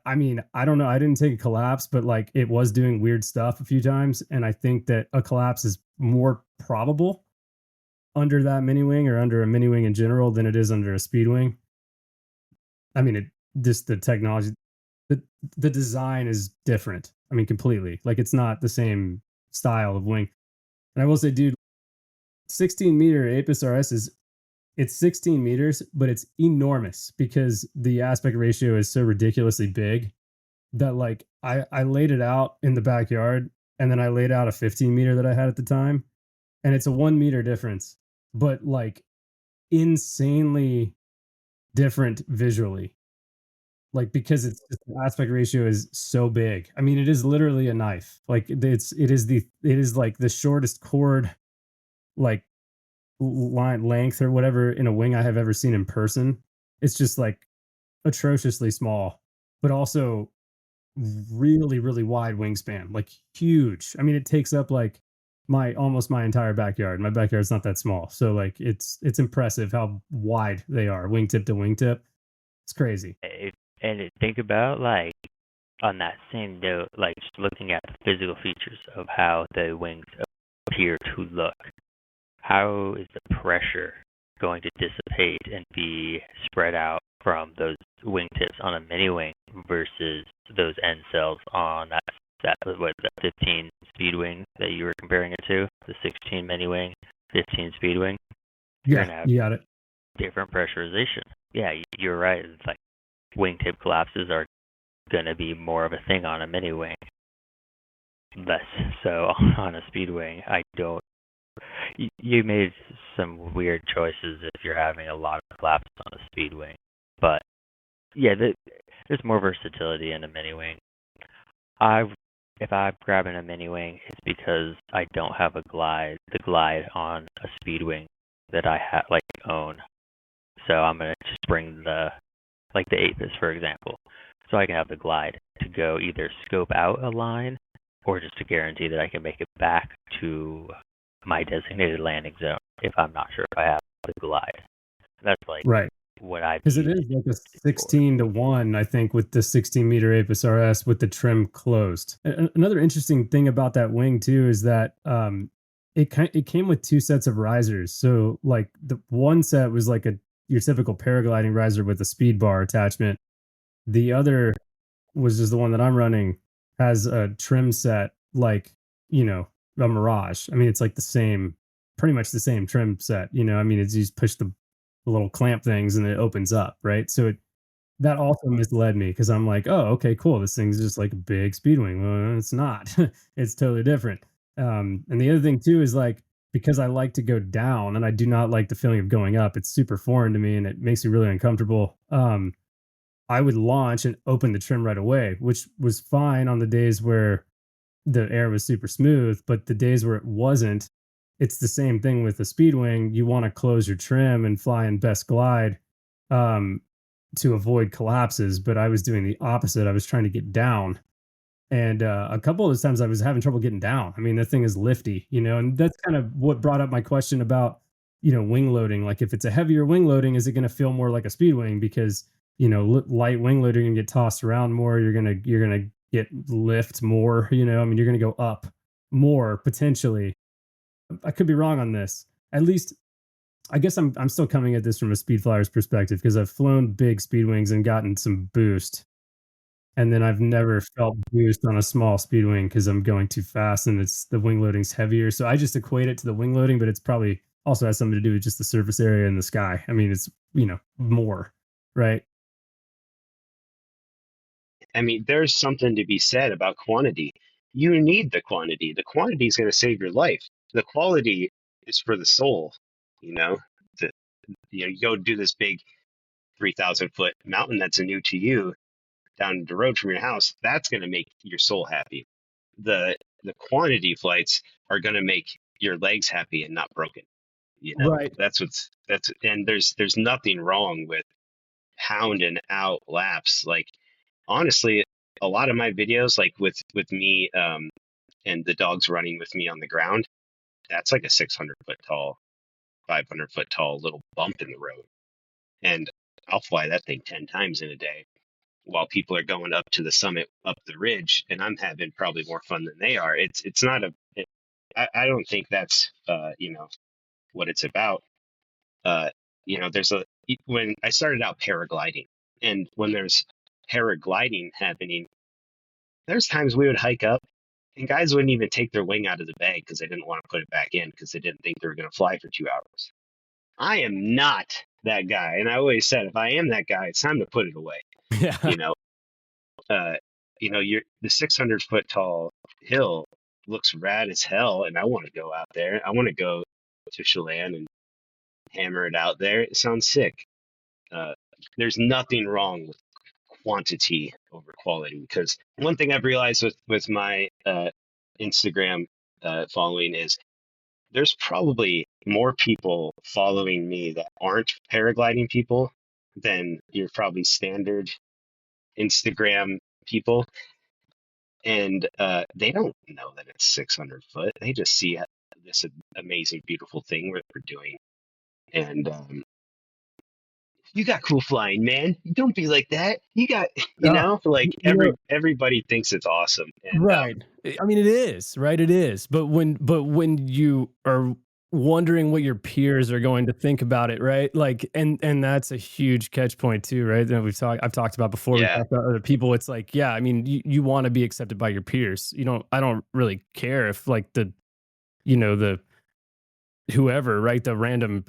I don't know. I didn't take a collapse, but like it was doing weird stuff a few times. And I think that a collapse is more probable under that mini wing or under a mini wing in general than it is under a speed wing. I mean, just the technology, the design is different. I mean, completely. Like it's not the same style of wing. And I will say, dude, 16-meter Apus RS it's 16 meters, but it's enormous because the aspect ratio is so ridiculously big that like I laid it out in the backyard, and then I laid out a 15-meter that I had at the time, and it's a 1 meter difference, but like insanely different visually. Like because it's just the aspect ratio is so big. I mean, it is literally a knife. Like it is like the shortest cord, like line length or whatever in a wing I have ever seen in person. It's just like atrociously small, but also really, really wide wingspan, like huge. I mean, it takes up like almost my entire backyard. My backyard's not that small. So like it's impressive how wide they are, wingtip to wingtip. It's crazy. And think about like on that same note, like just looking at the physical features of how the wings appear to look. How is the pressure going to dissipate and be spread out from those wingtips on a mini wing versus those end cells on that 15 speed wing that you were comparing it to, the 16 mini wing, 15 speed wing? You're gonna have you got it. different pressurization. Yeah, you're right. It's like wingtip collapses are gonna be more of a thing on a mini wing, less so on a speed wing. You made some weird choices if you're having a lot of collapse on a speed wing. But yeah, there's more versatility in a mini wing. If I'm grabbing a mini wing, it's because I don't have the glide on a speed wing that I own. So I'm gonna just bring the Apus, for example, so I can have the glide to go either scope out a line or just to guarantee that I can make it back to my designated landing zone if I'm not sure if I have the glide. That's like right. What I because it is like a 16-1, I think, with the 16-meter Apus RS with the trim closed. Another interesting thing about that wing too is that it came with two sets of risers. So like the one set was like your typical paragliding riser with a speed bar attachment. The other was just the one that I'm running, has a trim set like a Mirage. I mean, it's like pretty much the same trim set. I mean, it's you just push the little clamp things and it opens up, right? So that also misled me because I'm like, oh, okay, cool. This thing's just like a big Speedwing. Well, it's not. It's totally different. And the other thing too is like, because I like to go down and I do not like the feeling of going up. It's super foreign to me and it makes me really uncomfortable. I would launch and open the trim right away, which was fine on the days where the air was super smooth, but the days where it wasn't, it's the same thing with the Speedwing. You want to close your trim and fly in best glide to avoid collapses, but I was doing the opposite. I was trying to get down, and a couple of those times I was having trouble getting down. I mean, that thing is lifty, and that's kind of what brought up my question about wing loading. Like, if it's a heavier wing loading, is it going to feel more like a Speedwing? Because light wing loading and get tossed around more. You're gonna get lift more, I mean, you're going to go up more potentially. I could be wrong on this. At least I guess I'm still coming at this from a speed flyer's perspective because I've flown big speed wings and gotten some boost. And then I've never felt boost on a small speed wing because I'm going too fast and it's the wing loading's heavier. So I just equate it to the wing loading, but it's probably also has something to do with just the surface area in the sky. I mean, it's, more, right? I mean, there's something to be said about quantity. You need the quantity. The quantity is going to save your life. The quality is for the soul. You know, the, you go do this big 3,000-foot mountain that's new to you down the road from your house. That's going to make your soul happy. The quantity flights are going to make your legs happy and not broken. Right. And there's nothing wrong with pounding out laps. Like, honestly, a lot of my videos, like with me and the dogs running with me on the ground, that's like a 600-foot tall, 500-foot tall little bump in the road. And I'll fly that thing 10 times in a day while people are going up to the summit, up the ridge, and I'm having probably more fun than they are. It's not I don't think that's, what it's about. When I started out paragliding, and when there's paragliding happening, there's times we would hike up and guys wouldn't even take their wing out of the bag because they didn't want to put it back in because they didn't think they were going to fly for 2 hours. I am not that guy. And I always said, if I am that guy, it's time to put it away. Yeah. You're the 600-foot tall hill looks rad as hell. And I want to go out there. I want to go to Chelan and hammer it out there. It sounds sick. There's nothing wrong with quantity over quality, because one thing I've realized with my Instagram following is there's probably more people following me that aren't paragliding people than your probably standard Instagram people, and they don't know that it's 600 foot. They just see this amazing, beautiful thing we're doing, and you got cool flying, man. Don't be like that. You got, everybody thinks it's awesome. And, right. I mean, it is, right? It is. But when you are wondering what your peers are going to think about it, right? Like, and that's a huge catch point too, right? That I've talked about before. Yeah. We talked about other people. It's like, yeah, I mean, you want to be accepted by your peers. I don't really care if like the whoever, right? The random,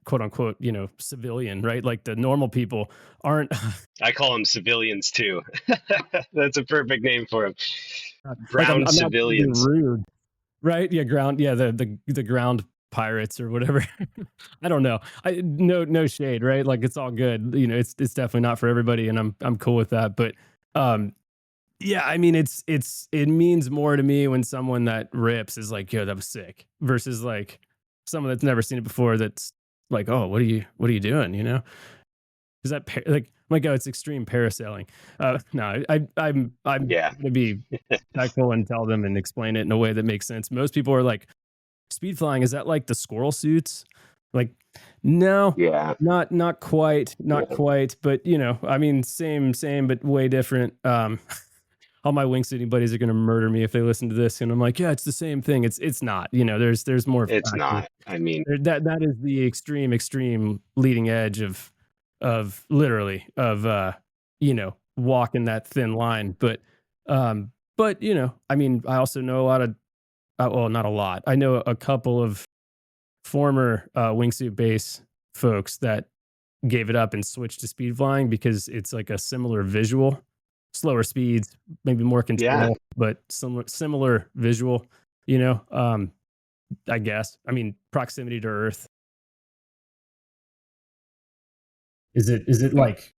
quote unquote, civilian, right? Like the normal people aren't. I call them civilians too. That's a perfect name for them. I'm Ground not civilians. being rude, right? Yeah, ground. Yeah, the ground pirates or whatever. I don't know. No shade, right? Like it's all good. It's definitely not for everybody, and I'm cool with that. But yeah, I mean, it means more to me when someone that rips is like, yo, that was sick, versus like someone that's never seen it before that's like, oh, what are you doing? Is that like, my God, it's extreme parasailing. No, I'm gonna be tactful and tell them and explain it in a way that makes sense. Most people are like, speed flying, is that like the squirrel suits? Like, no, not quite, but I mean, same, but way different. All my wingsuiting buddies are going to murder me if they listen to this, and I'm like, yeah, it's the same thing. It's not. There's more. It's not. I mean, that is the extreme leading edge of literally of walking that thin line. But I mean, I also know a lot of well, not a lot. I know a couple of former wingsuit base folks that gave it up and switched to speed flying because it's like a similar visual. Slower speeds, maybe more control, but similar visual, I guess. I mean, proximity to Earth. Is it like,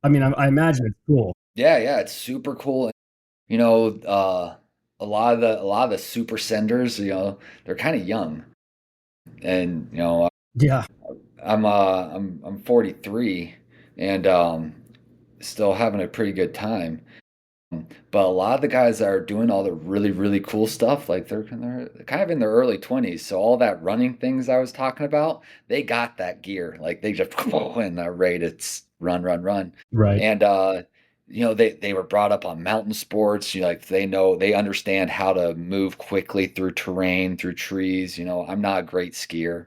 I mean, I imagine it's cool. Yeah, it's super cool. A lot of the super senders, they're kind of young, and yeah, I'm 43 and still having a pretty good time. But a lot of the guys that are doing all the really, really cool stuff, like they're kind of in their early 20s. So all that running things I was talking about, they got that gear. Like they just and they're ready to run. Right. And they were brought up on mountain sports. They understand how to move quickly through terrain, through trees. I'm not a great skier.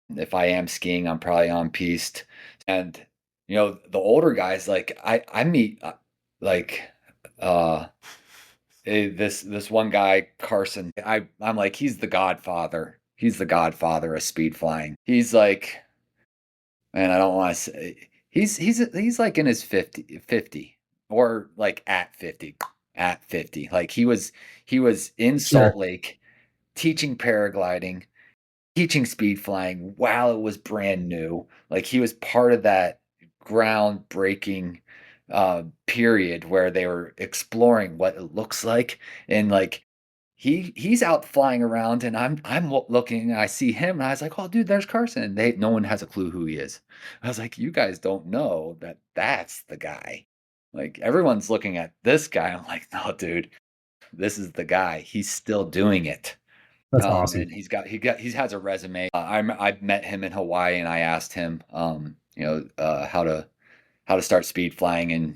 If I am skiing, I'm probably on piste. And the older guys, like I meet like this one guy, Carson. I'm like, he's the godfather. He's the godfather of speed flying. He's like, man, I don't want to say he's like in his 50 or like at 50. Like he was in Salt Lake teaching paragliding, teaching speed flying while it was brand new. Like he was part of that groundbreaking period where they were exploring what it looks like, and like he's out flying around, and I'm looking, and I see him, and I was like, oh dude, there's Carson. No one has a clue who he is. I was like, you guys don't know that that's the guy. Like everyone's looking at this guy. I'm like, no dude, this is the guy. He's still doing it. That's awesome. And he has a resume. I met him in Hawaii, and I asked him, how to start speed flying, and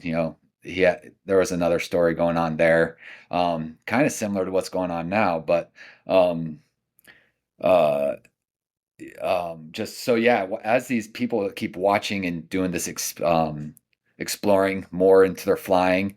there was another story going on there, kind of similar to what's going on now, but just so yeah, as these people keep watching and doing this exploring more into their flying,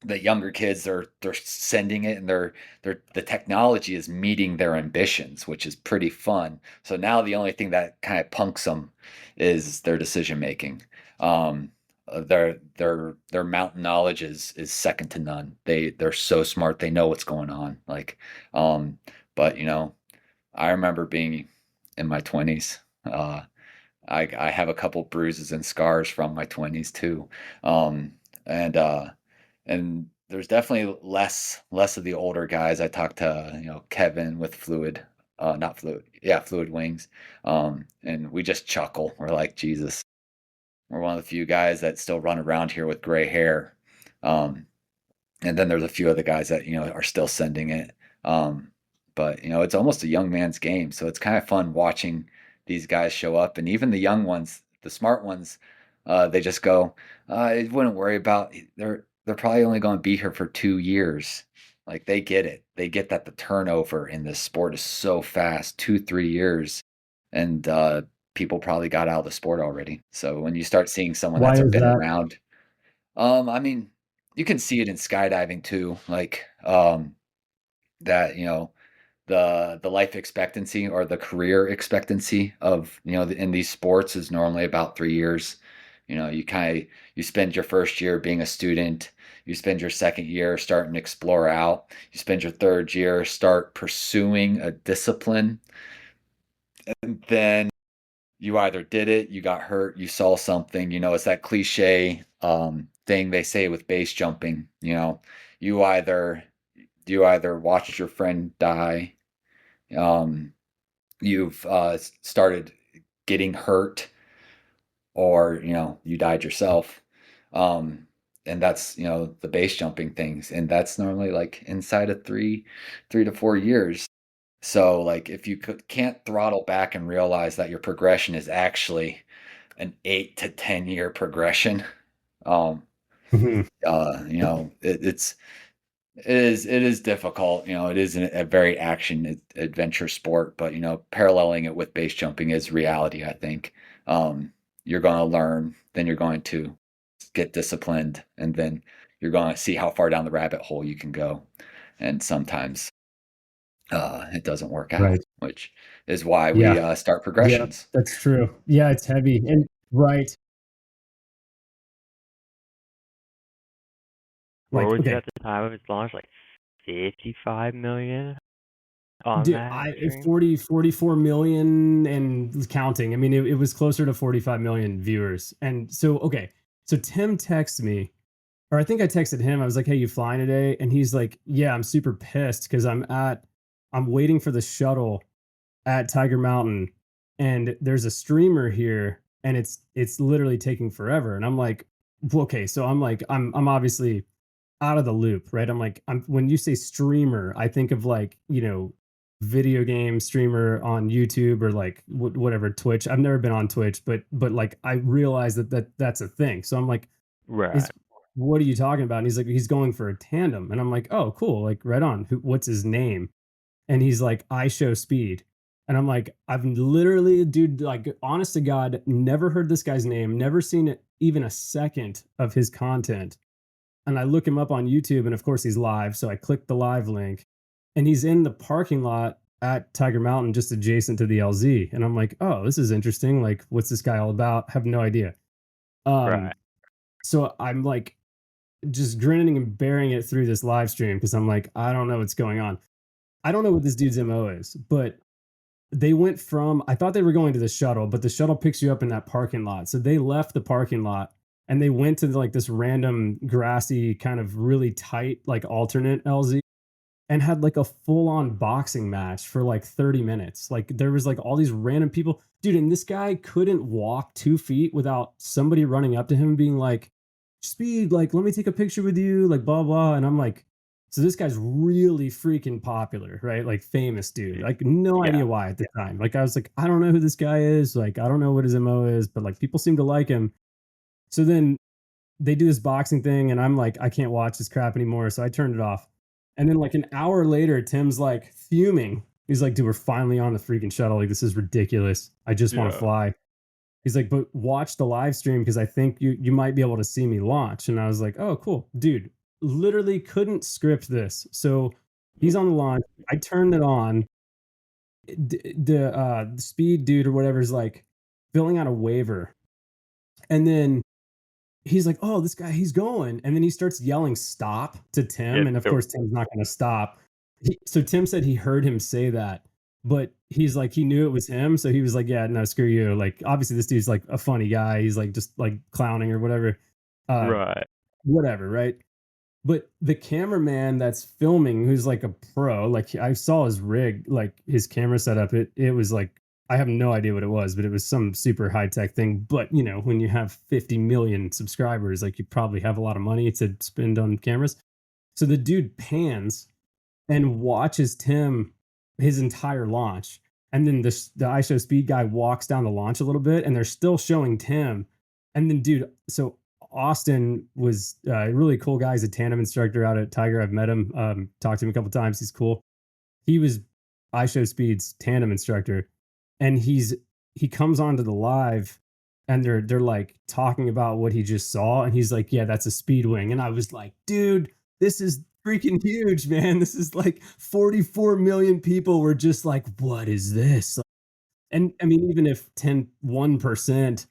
the younger kids, they're sending it, and the technology is meeting their ambitions, which is pretty fun. So now the only thing that kind of punks them is their decision making. Their mountain knowledge is second to none. They're so smart. They know what's going on. Like, but I remember being in my 20s. I have a couple bruises and scars from my 20s too. And there's definitely less of the older guys. I talked to Kevin with Fluid Wings, and we just chuckle. We're like, Jesus, we're one of the few guys that still run around here with gray hair, and then there's a few other guys that are still sending it, but it's almost a young man's game, so it's kind of fun watching these guys show up. And even the young ones, the smart ones, they just go, I wouldn't worry about, they're probably only going to be here for 2 years. Like they get it. They get that the turnover in this sport is so fast, 2-3 years. And people probably got out of the sport already. So when you start seeing someone that's been around, I mean, you can see it in skydiving too. Like that, the life expectancy or the career expectancy of, in these sports is normally about 3 years. You spend your first year being a student. You spend your second year starting to explore out. You spend your third year start pursuing a discipline. And then you either did it, you got hurt, you saw something. It's that cliche thing they say with base jumping. You either watched your friend die, you've started getting hurt, or you died yourself. And that's the base jumping things, and that's normally like inside of 3 to 4 years. So like if you can't throttle back and realize that your progression is actually an 8 to 10 year progression, it is difficult. It is a very action adventure sport, but paralleling it with base jumping is reality. I think you're going to learn, then you're going to get disciplined, and then you're going to see how far down the rabbit hole you can go. And sometimes it doesn't work out, right, which is why we start progressions. Yeah, that's true. Yeah, it's heavy. And right. What was it at the time of its launch? Like 55 million? Dude, 44 million and counting. I mean, it was closer to 45 million viewers. And so, okay. So Tim texted me, or I think I texted him. I was like, hey, you flying today? And he's like, yeah, I'm super pissed because I'm waiting for the shuttle at Tiger Mountain, and there's a streamer here, and it's literally taking forever. And I'm like, okay. So I'm like, I'm obviously out of the loop, right? I'm like, when you say streamer, I think of like, video game streamer on YouTube or like whatever, Twitch. I've never been on Twitch, but like I realized that's a thing. So I'm like, right, what are you talking about? And he's like, he's going for a tandem. And I'm like, oh, cool. Like right on. What's his name? And he's like, I Show Speed. And I'm like, I've literally, dude, like, honest to God, never heard this guy's name, never seen even a second of his content. And I look him up on YouTube, and of course he's live. So I click the live link, and he's in the parking lot at Tiger Mountain, just adjacent to the LZ. And I'm like, oh, this is interesting. Like, what's this guy all about? Have no idea. Right. So I'm like just grinning and bearing it through this live stream because I'm like, I don't know what's going on. I don't know what this dude's MO is, but they went from, I thought they were going to the shuttle, but the shuttle picks you up in that parking lot. So they left the parking lot and they went to like this random grassy kind of really tight, like alternate LZ, and had like a full on boxing match for like 30 minutes. Like there was like all these random people, dude. And this guy couldn't walk 2 feet without somebody running up to him being like, Speed, like, let me take a picture with you, like, blah, blah. And I'm like, so this guy's really freaking popular, right? Like famous dude. Like no idea why at the time. Like I was like, I don't know who this guy is. Like, I don't know what his MO is, but like people seem to like him. So then they do this boxing thing and I'm like, I can't watch this crap anymore. So I turned it off. And then like an hour later, Tim's like fuming. He's like, dude, we're finally on the freaking shuttle. Like, this is ridiculous. I just want to fly. He's like, but watch the live stream because I think you might be able to see me launch. And I was like, oh, cool. Dude, literally couldn't script this. So he's on the launch. I turned it on. The speed dude or whatever is like filling out a waiver. And then he's like, oh, this guy, he's going. And then he starts yelling stop to Tim. And of course, Tim's not going to stop. So Tim said he heard him say that, but he's like, he knew it was him. So he was like, yeah, no, screw you. Like, obviously this dude's like a funny guy. He's like, just like clowning or whatever. Right. Whatever. Right. But the cameraman that's filming, who's like a pro, like I saw his rig, like his camera setup. It was like, I have no idea what it was, but it was some super high tech thing. But you know, when you have 50 million subscribers, like you probably have a lot of money to spend on cameras. So the dude pans and watches Tim his entire launch. And then the iShowSpeed guy walks down the launch a little bit and they're still showing Tim. And then, dude, so Austin was a really cool guy. He's a tandem instructor out at Tiger. I've met him, talked to him a couple times. He's cool. He was iShowSpeed's tandem instructor. And he comes onto the live and they're like talking about what he just saw. And he's like, yeah, that's a Speedwing. And I was like, dude, this is freaking huge, man. This is like 44 million people were just like, what is this? And I mean, even if 1%,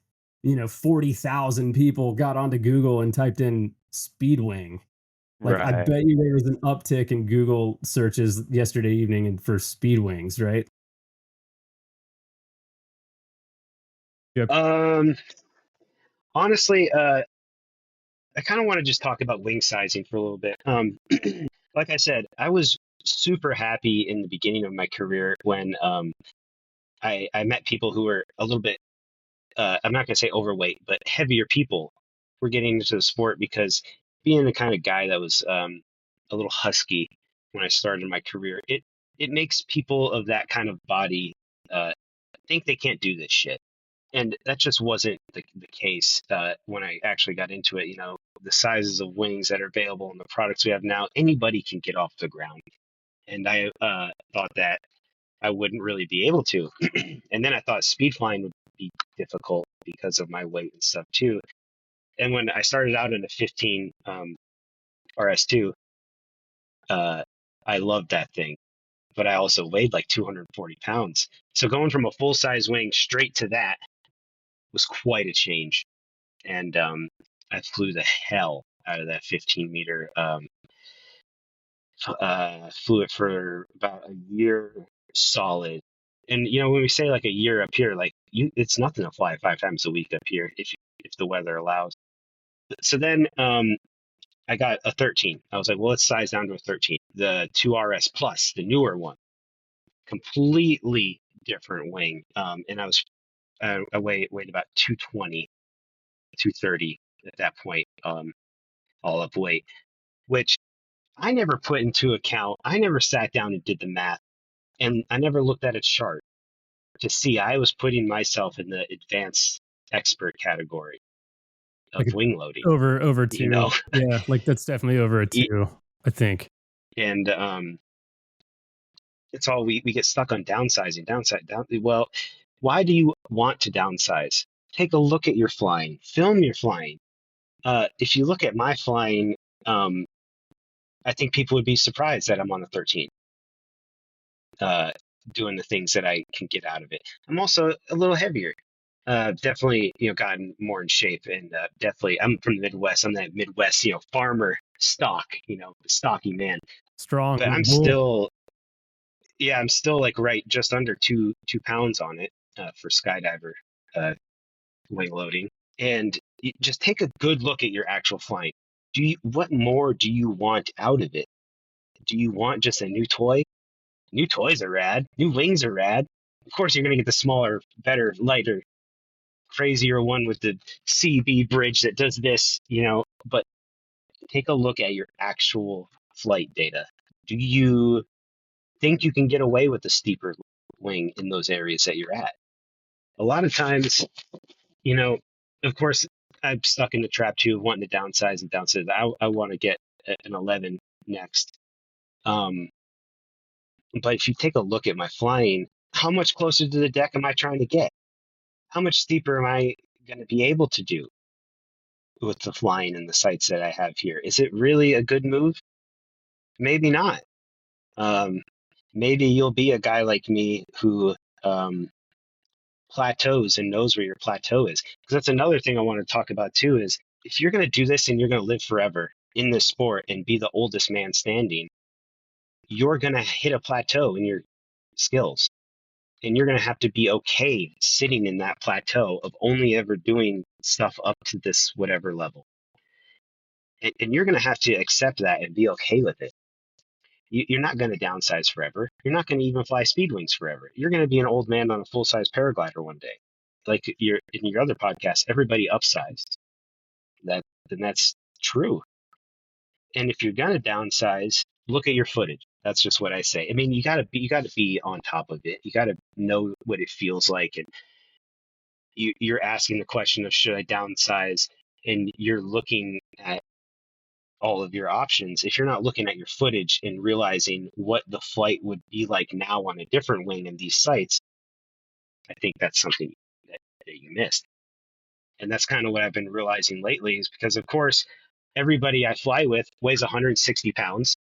40,000 people got onto Google and typed in Speedwing, like I bet you there was an uptick in Google searches yesterday evening and for Speedwings, right? Yep. Honestly, I kind of want to just talk about wing sizing for a little bit. Like I said, I was super happy in the beginning of my career when I met people who were a little bit, I'm not going to say overweight, but heavier people were getting into the sport because being the kind of guy that was a little husky when I started my career, it makes people of that kind of body think they can't do this shit. And that just wasn't the case when I actually got into it. The sizes of wings that are available and the products we have now, anybody can get off the ground. And I thought that I wouldn't really be able to. And then I thought speed flying would be difficult because of my weight and stuff too. And when I started out in a 15 RS2, I loved that thing. But I also weighed like 240 pounds. So going from a full size wing straight to that was quite a change. And I flew the hell out of that 15 meter. Flew it for about a year solid. And when we say like a year up here, like it's nothing to fly 5 times a week up here if the weather allows. So then I got a 13. I was like, well, let's size down to a 13. The 2RS Plus, the newer one, completely different wing. And I was I weighed about 220, 230 at that point, all up weight, which I never put into account. I never sat down and did the math, and I never looked at a chart to see I was putting myself in the advanced expert category of like wing loading. Over 2. Yeah, like that's definitely over a 2, I think. And It's all we get stuck on downsizing, down. Well, why do you want to downsize? Take a look at your flying, film your flying. If you look at my flying, I think people would be surprised that I'm on a 13, doing the things that I can get out of it. I'm also a little heavier. Definitely, gotten more in shape, and definitely, I'm from the Midwest. I'm that Midwest, farmer stock, stocky man. Strong. But I'm still like right just under 2 pounds on it for skydiver wing loading. And just take a good look at your actual flying. What more do you want out of it? Do you want just a new toy? New toys are rad. New wings are rad. Of course, you're going to get the smaller, better, lighter, crazier one with the CB bridge that does this, but take a look at your actual flight data. Do you think you can get away with a steeper wing in those areas that you're at? A lot of times, of course, I'm stuck in the trap too of wanting to downsize and downsize. I want to get an 11 next. But if you take a look at my flying, how much closer to the deck am I trying to get? How much steeper am I going to be able to do with the flying and the sights that I have here? Is it really a good move? Maybe not. Maybe you'll be a guy like me who plateaus and knows where your plateau is. Because that's another thing I want to talk about too, is if you're going to do this and you're going to live forever in this sport and be the oldest man standing, you're going to hit a plateau in your skills. And you're going to have to be okay sitting in that plateau of only ever doing stuff up to this whatever level. And you're going to have to accept that and be okay with it. You're not going to downsize forever. You're not going to even fly speed wings forever. You're going to be an old man on a full-size paraglider one day. Like in your other podcast, everybody upsized. That's true. And if you're going to downsize, look at your footage. That's just what I say. I mean, you got to be on top of it. You got to know what it feels like, and you're asking the question of should I downsize, and you're looking at all of your options. If you're not looking at your footage and realizing what the flight would be like now on a different wing in these sites, I think that's something that you missed. And that's kind of what I've been realizing lately, is because, of course, everybody I fly with weighs 160 pounds.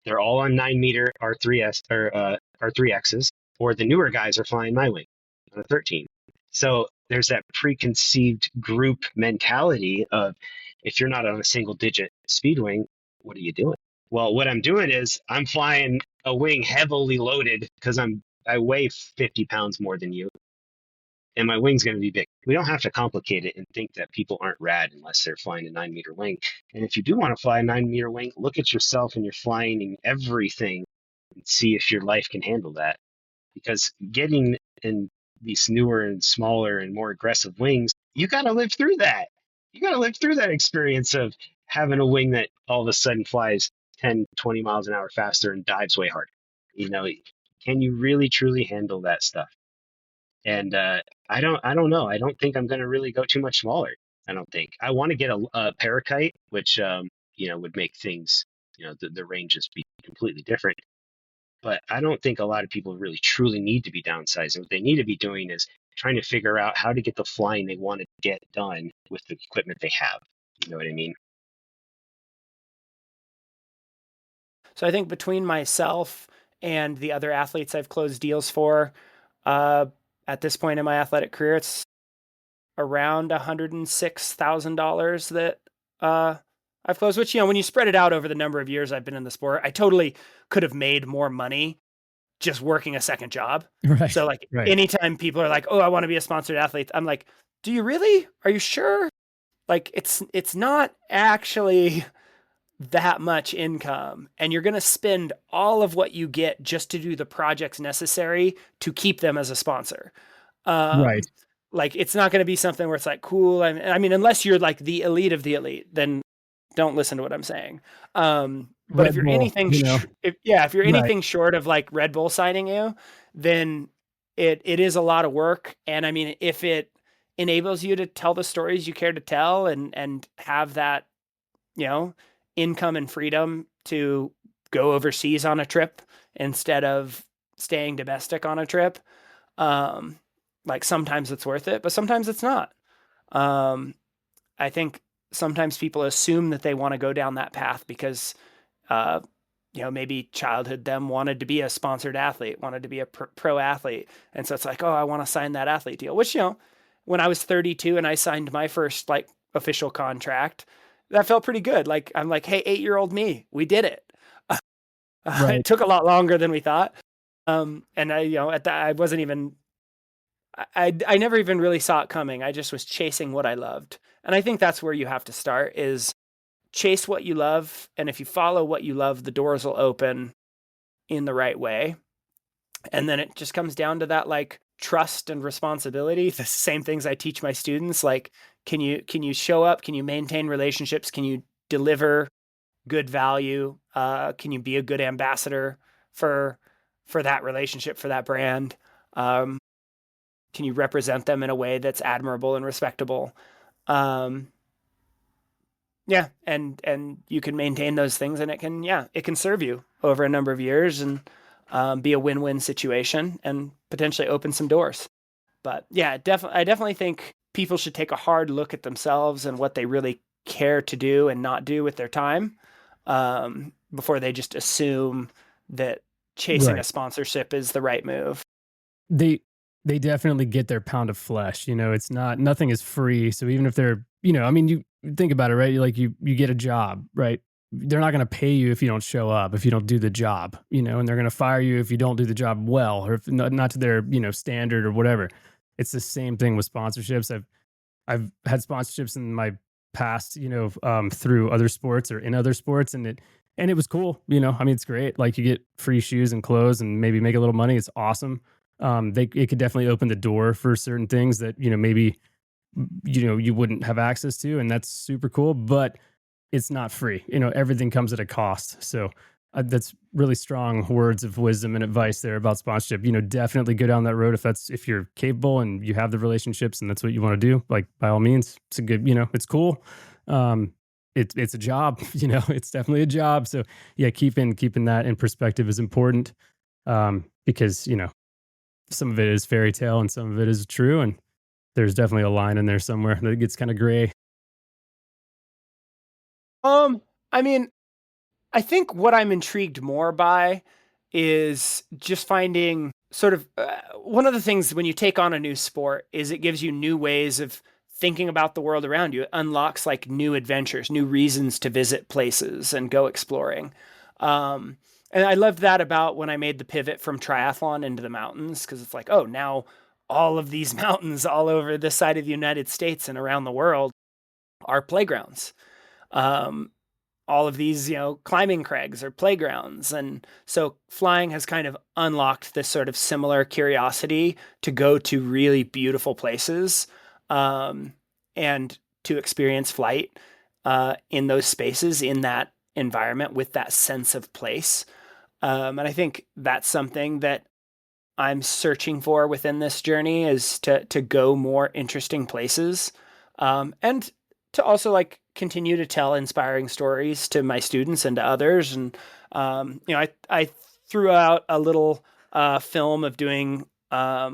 They're all on 9-meter R3S or R3Xs, or the newer guys are flying my wing on a 13. So there's that preconceived group mentality of, if you're not on a single digit speed wing, what are you doing? Well, what I'm doing is I'm flying a wing heavily loaded because I weigh 50 pounds more than you, and my wing's going to be big. We don't have to complicate it and think that people aren't rad unless they're flying a 9-meter wing. And if you do want to fly a 9-meter wing, look at yourself and your flying and everything and see if your life can handle that. Because getting in these newer and smaller and more aggressive wings, you got to live through that. You got to live through that experience of having a wing that all of a sudden flies 10, 20 miles an hour faster and dives way harder. Can you really truly handle that stuff? And I don't know. I don't think I'm going to really go too much smaller. I don't think. I want to get a Parakite, which would make things, the ranges be completely different. But I don't think a lot of people really truly need to be downsizing. What they need to be doing is trying to figure out how to get the flying they want to get done with the equipment they have. You know what I mean? So I think between myself and the other athletes I've closed deals for, at this point in my athletic career, it's around $106,000 that I've closed, which, when you spread it out over the number of years I've been in the sport, I totally could have made more money just working a second job. Right. So like right. anytime people are like, oh, I want to be a sponsored athlete, I'm like, do you really? Are you sure? Like it's not actually that much income, and you're going to spend all of what you get just to do the projects necessary to keep them as a sponsor. Right. Like it's not going to be something where it's like, cool. I mean, unless you're like the elite of the elite, then don't listen to what I'm saying. But Red if you're Bull, anything, if you're Right. anything short of like Red Bull signing you, then it is a lot of work. And I mean, if it enables you to tell the stories you care to tell and have that, income and freedom to go overseas on a trip instead of staying domestic on a trip. Like sometimes it's worth it, but sometimes it's not. I think sometimes people assume that they want to go down that path because, maybe childhood them wanted to be a sponsored athlete, wanted to be a pro athlete. And so it's like, oh, I want to sign that athlete deal, which, when I was 32 and I signed my first like official contract, that felt pretty good. Like, I'm like, hey, 8-year-old me, we did it. Right. It took a lot longer than we thought. And I, at that, I wasn't even, I never even really saw it coming. I just was chasing what I loved. And I think that's where you have to start, is chase what you love. And if you follow what you love, the doors will open in the right way. And then it just comes down to that, like, trust and responsibility. The same things I teach my students. Like, can you show up? Can you maintain relationships? Can you deliver good value? Can you be a good ambassador for that relationship, for that brand? Can you represent them in a way that's admirable and respectable? Yeah. And you can maintain those things, and it can serve you over a number of years and be a win-win situation and potentially open some doors. But yeah, I definitely think people should take a hard look at themselves and what they really care to do and not do with their time, before they just assume that chasing a sponsorship is the right move. They definitely get their pound of flesh. It's nothing is free. So even if they're, you think about it, right? You get a job, right? They're not going to pay you if you don't show up, if you don't do the job, and they're going to fire you if you don't do the job well, or if not to their, standard or whatever. It's the same thing with sponsorships. I've had sponsorships in my past, through other sports or in other sports, and it was cool. It's great. Like, you get free shoes and clothes and maybe make a little money. It's awesome. It could definitely open the door for certain things that, maybe, you wouldn't have access to, and that's super cool, but it's not free. Everything comes at a cost. So that's really strong words of wisdom and advice there about sponsorship. Definitely go down that road if you're capable and you have the relationships and that's what you want to do. Like, by all means, it's a good, it's cool. It's a job, it's definitely a job. So yeah, keeping that in perspective is important, because, some of it is fairy tale and some of it is true. And there's definitely a line in there somewhere that gets kind of gray. I think what I'm intrigued more by is just finding sort of one of the things when you take on a new sport is it gives you new ways of thinking about the world around you. It unlocks like new adventures, new reasons to visit places and go exploring. And I loved that about when I made the pivot from triathlon into the mountains, because it's like, oh, now all of these mountains all over this side of the United States and around the world are playgrounds. All of these, climbing crags are playgrounds. And so flying has kind of unlocked this sort of similar curiosity to go to really beautiful places, and to experience flight in those spaces, in that environment, with that sense of place. And I think that's something that I'm searching for within this journey, is to go more interesting places, and to also like continue to tell inspiring stories to my students and to others. And, I threw out a little film of doing a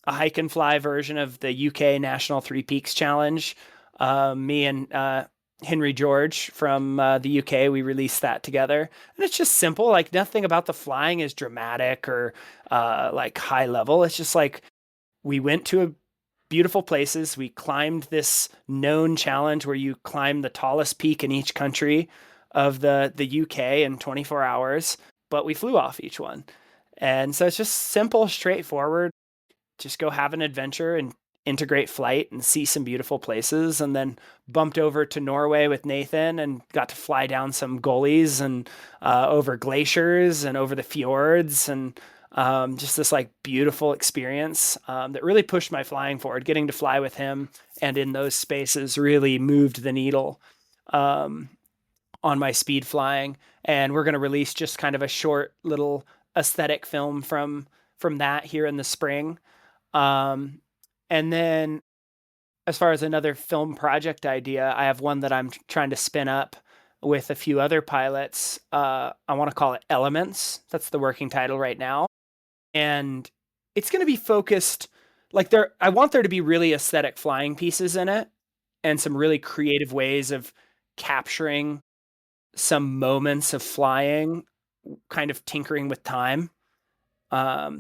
hike and fly version of the UK National Three Peaks Challenge. Me and Henry George from the UK, we released that together. And it's just simple. Like, nothing about the flying is dramatic or like high level. It's just like, we went to beautiful places. We climbed this known challenge where you climb the tallest peak in each country of the UK in 24 hours, but we flew off each one. And so it's just simple, straightforward. Just go have an adventure and integrate flight and see some beautiful places. And then bumped over to Norway with Nathan and got to fly down some gullies and over glaciers and over the fjords, and just this like beautiful experience that really pushed my flying forward. Getting to fly with him and in those spaces really moved the needle on my speed flying. And we're going to release just kind of a short little aesthetic film from that here in the spring. And then as far as another film project idea, I have one that I'm trying to spin up with a few other pilots. I want to call it Elements. That's the working title right now. and it's going to be focused like I want there to be really aesthetic flying pieces in it and some really creative ways of capturing some moments of flying, kind of tinkering with time,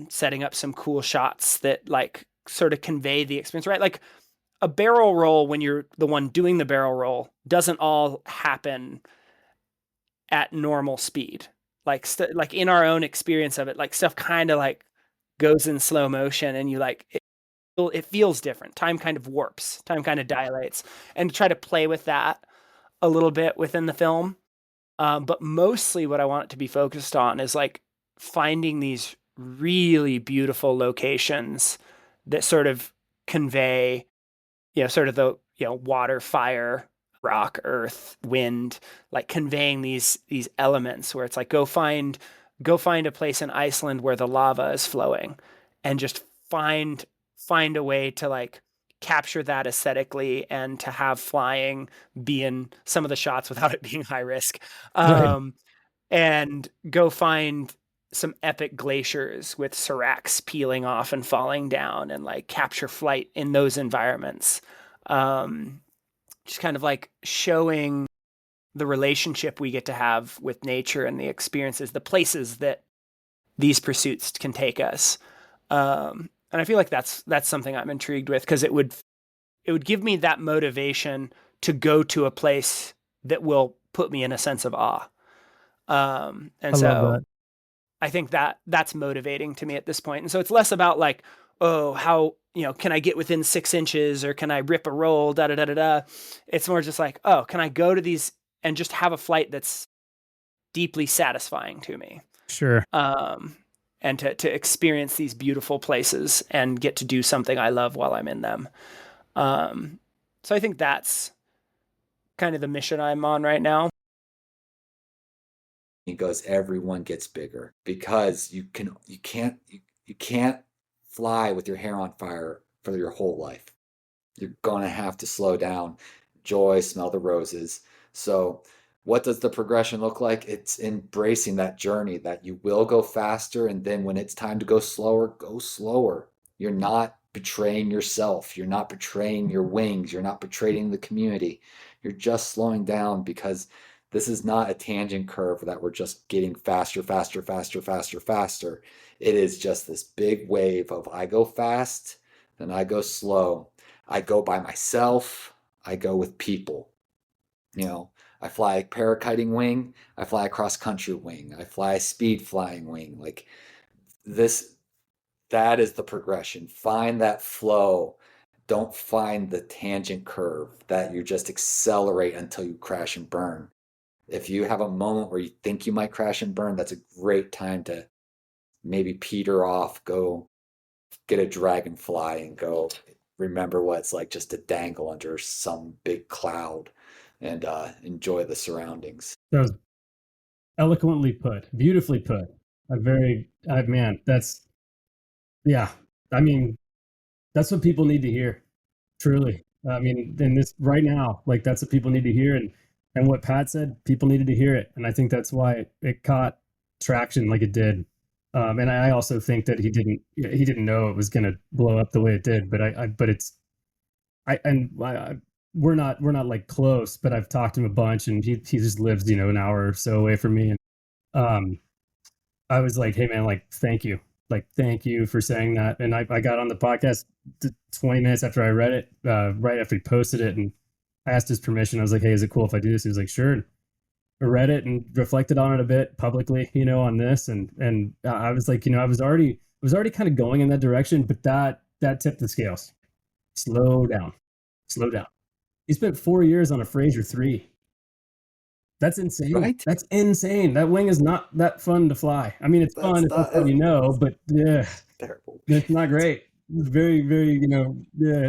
setting up some cool shots that like sort of convey the experience, right? Like a barrel roll, when you're the one doing the barrel roll, doesn't all happen at normal speed. Like like in our own experience of it, like stuff kind of like goes in slow motion, and you like it feels different. Time kind of warps, time kind of dilates, and try to play with that a little bit within the film. But mostly what I want it to be focused on is like finding these really beautiful locations that sort of convey, sort of the, water, fire, rock, earth, wind, like conveying these elements where it's like, go find a place in Iceland where the lava is flowing, and just find a way to like capture that aesthetically and to have flying be in some of the shots without it being high risk. Right. And go find some epic glaciers with seracs peeling off and falling down, and like capture flight in those environments. Just kind of like showing the relationship we get to have with nature and the experiences, the places that these pursuits can take us. And I feel like that's something I'm intrigued with, because it would give me that motivation to go to a place that will put me in a sense of awe. And so I think that's motivating to me at this point. And so it's less about like, oh, how, can I get within 6 inches, or can I rip a roll, da da da da da. It's more just like, oh, can I go to these and just have a flight that's deeply satisfying to me? Sure. And to experience these beautiful places and get to do something I love while I'm in them. So I think that's kind of the mission I'm on right now. He goes, everyone gets bigger, because you can't fly with your hair on fire for your whole life. You're gonna have to slow down, enjoy, smell the roses. So what does the progression look like? It's embracing that journey, that you will go faster, and then when it's time to go slower, go slower. You're not betraying yourself. You're not betraying your wings. You're not betraying the community. You're just slowing down, because this is not a tangent curve that we're just getting faster, faster, faster, faster, faster. It is just this big wave of I go fast, then I go slow. I go by myself. I go with people. I fly a parakiting wing. I fly a cross-country wing. I fly a speed flying wing. Like this, that is the progression. Find that flow. Don't find the tangent curve that you just accelerate until you crash and burn. If you have a moment where you think you might crash and burn, that's a great time to maybe peter off, go get a dragonfly, and go remember what it's like just to dangle under some big cloud and enjoy the surroundings. That was eloquently put, beautifully put. Man, that's, yeah. I mean, that's what people need to hear, truly. I mean, in this right now, like that's what people need to hear. And what Pat said, people needed to hear it. And I think that's why it caught traction like it did. And I also think that he didn't know it was going to blow up the way it did. But we're not like close, but I've talked to him a bunch, and he just lives, an hour or so away from me. And I was like, hey man, like, thank you for saying that. And I got on the podcast 20 minutes after I read it, right after he posted it, and I asked his permission. I was like, hey, is it cool if I do this? He was like, sure. And I read it and reflected on it a bit publicly, on this. And I was like, I was already kind of going in that direction, but that tipped the scales. Slow down. He spent 4 years on a Fraser 3. That's insane. Right? That's insane. That wing is not that fun to fly. I mean, it's fun. It's not fun, but yeah, terrible. It's not great. It's very, very,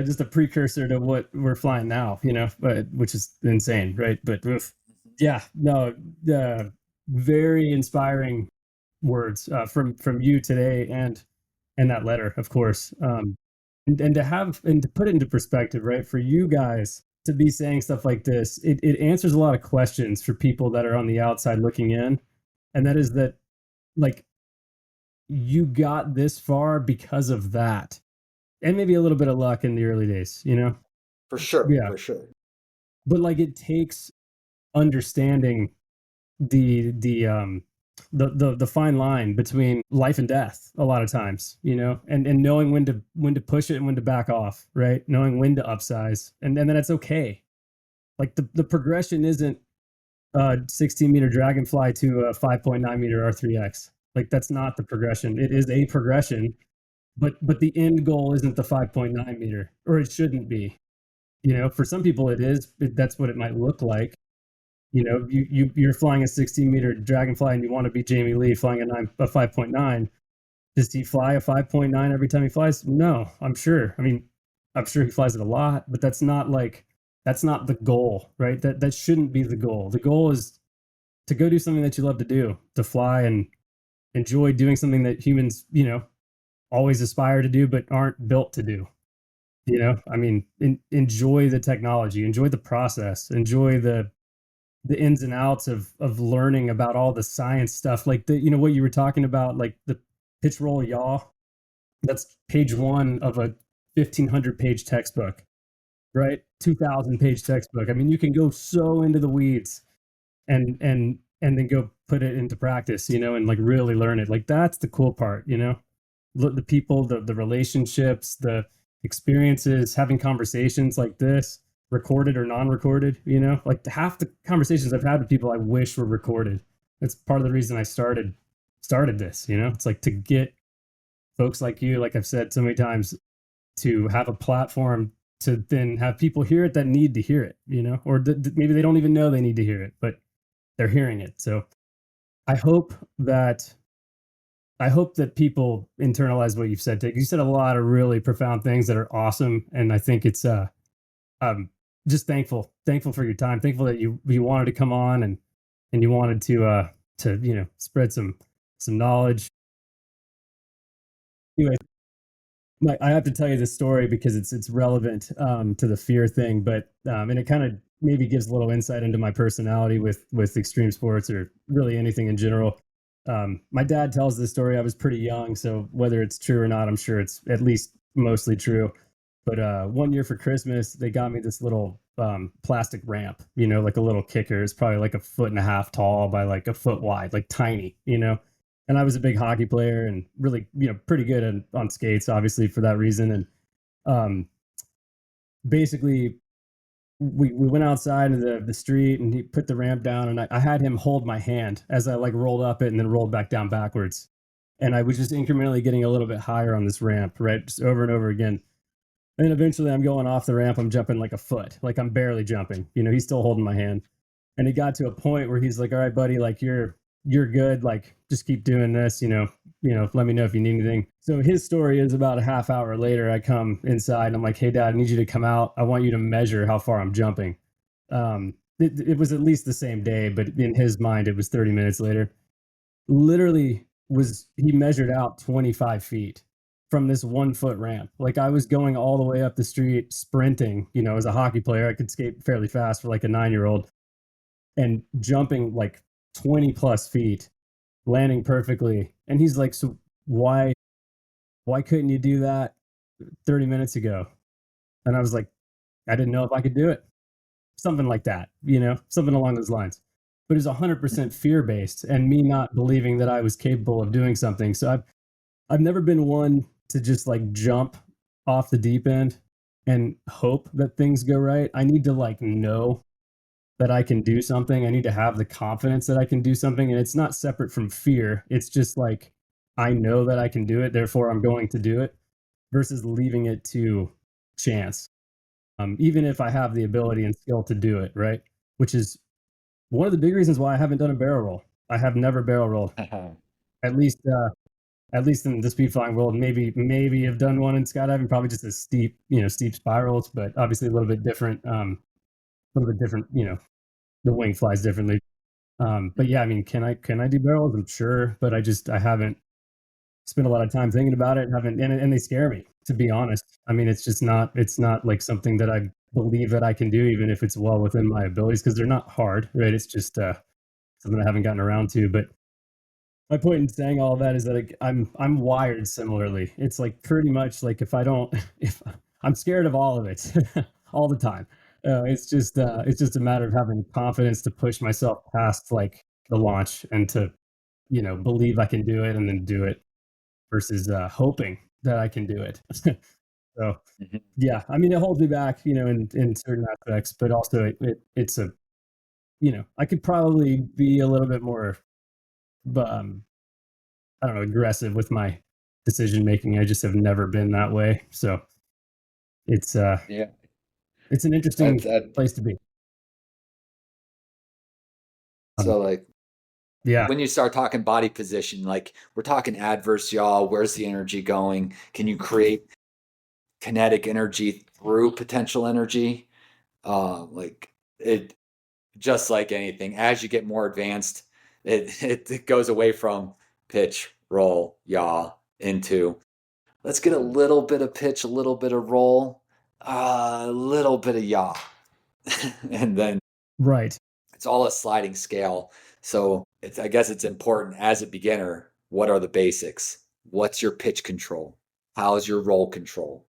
just a precursor to what we're flying now, but which is insane, right? But yeah, no, very inspiring words from you today, and that letter, of course, and to put it into perspective, right? For you guys to be saying stuff like this, it answers a lot of questions for people that are on the outside looking in, and that is that, like, you got this far because of that, and maybe a little bit of luck in the early days, you know? For sure. Yeah. For sure. But like it takes understanding the fine line between life and death a lot of times, you know, and knowing when to push it and when to back off, right? Knowing when to upsize, and then it's okay. Like the progression isn't 16-meter dragonfly to a 5.9 meter R3X. Like that's not the progression. It is a progression, but the end goal isn't the 5.9 meter, or it shouldn't be. You know, for some people it is. That's what it might look like. You know, you're flying a 16-meter dragonfly and you want to be Jamie Lee flying a 5.9. Does he fly a 5.9 every time he flies? No, I'm sure. I mean, I'm sure he flies it a lot, but that's not the goal, right? That shouldn't be the goal. The goal is to go do something that you love to do, to fly and enjoy doing something that humans, you know, always aspire to do but aren't built to do. You know, I mean, enjoy the technology, enjoy the process, enjoy the ins and outs of learning about all the science stuff, like the, you know, what you were talking about, like the pitch roll yaw. That's page 1 of a 1,500 page textbook, right? 2,000 page textbook. I mean, you can go so into the weeds and then go put it into practice, you know, and like really learn it. Like that's the cool part, you know, the people, the relationships, the experiences, having conversations like this, recorded or non-recorded, you know, like half the conversations I've had with people I wish were recorded. That's part of the reason I started this, you know. It's like to get folks like you, like I've said so many times, to have a platform to then have people hear it that need to hear it, you know, or maybe they don't even know they need to hear it, but they're hearing it. So I hope that people internalize what you've said. You said a lot of really profound things that are awesome, and I think it's just thankful for your time, thankful that you wanted to come on and you wanted to you know, spread some knowledge. Anyway, I have to tell you this story because it's relevant to the fear thing, but and it kind of maybe gives a little insight into my personality with extreme sports or really anything in general. My dad tells this story. I was pretty young, so whether it's true or not, I'm sure it's at least mostly true. But one year for Christmas, they got me this little plastic ramp, you know, like a little kicker. It's probably like 1.5 feet tall by like 1 foot wide, like tiny, you know. And I was a big hockey player and really, you know, pretty good on skates, obviously for that reason. And basically, we went outside into the street and he put the ramp down, and I had him hold my hand as I like rolled up it and then rolled back down backwards. And I was just incrementally getting a little bit higher on this ramp, right? Just over and over again. And then eventually I'm going off the ramp. I'm jumping like 1 foot, like I'm barely jumping. You know, he's still holding my hand. And he got to a point where he's like, all right, buddy, like you're good. Like just keep doing this, you know, let me know if you need anything. So his story is about a half hour later, I come inside and I'm like, hey dad, I need you to come out. I want you to measure how far I'm jumping. It was at least the same day, but in his mind, it was 30 minutes later. Literally he measured out 25 feet from this 1 foot ramp. Like I was going all the way up the street sprinting, you know, as a hockey player, I could skate fairly fast for like a 9-year-old, and jumping like 20 plus feet, landing perfectly. And he's like, so why couldn't you do that 30 minutes ago? And I was like, I didn't know if I could do it. Something like that, you know, something along those lines. But it's 100% fear based and me not believing that I was capable of doing something. So I've never been one to just like jump off the deep end and hope that things go right. I need to like know that I can do something. I need to have the confidence that I can do something. And it's not separate from fear. It's just like, I know that I can do it, therefore I'm going to do it, versus leaving it to chance. Even if I have the ability and skill to do it, right? Which is one of the big reasons why I haven't done a barrel roll. I have never barrel rolled. At least in the speed flying world, maybe have done one in skydiving, probably just as steep spirals, but obviously a little bit different, you know, the wing flies differently. But yeah, I mean, can I do barrels? I'm sure, but I haven't spent a lot of time thinking about it, and they scare me, to be honest. I mean, it's not like something that I believe that I can do, even if it's well within my abilities, because they're not hard, right? It's just something I haven't gotten around to. But my point in saying all of that is that I'm wired similarly. It's like pretty much like if I'm scared of all of it all the time. It's just a matter of having confidence to push myself past like the launch and to believe I can do it and then do it versus hoping that I can do it. So yeah, I mean it holds me back, in certain aspects, but also it's a I could probably be a little bit more, I don't know, aggressive with my decision making. I just have never been that way. So it's Yeah. it's an interesting place to be. So like yeah, when you start talking body position, like we're talking adverse yaw, where's the energy going? Can you create kinetic energy through potential energy? Like it, just like anything, as you get more advanced, it goes away from pitch, roll, yaw into let's get a little bit of pitch, a little bit of roll, a little bit of yaw. And then right. It's all a sliding scale. So I guess it's important as a beginner, what are the basics? What's your pitch control? How's your roll control?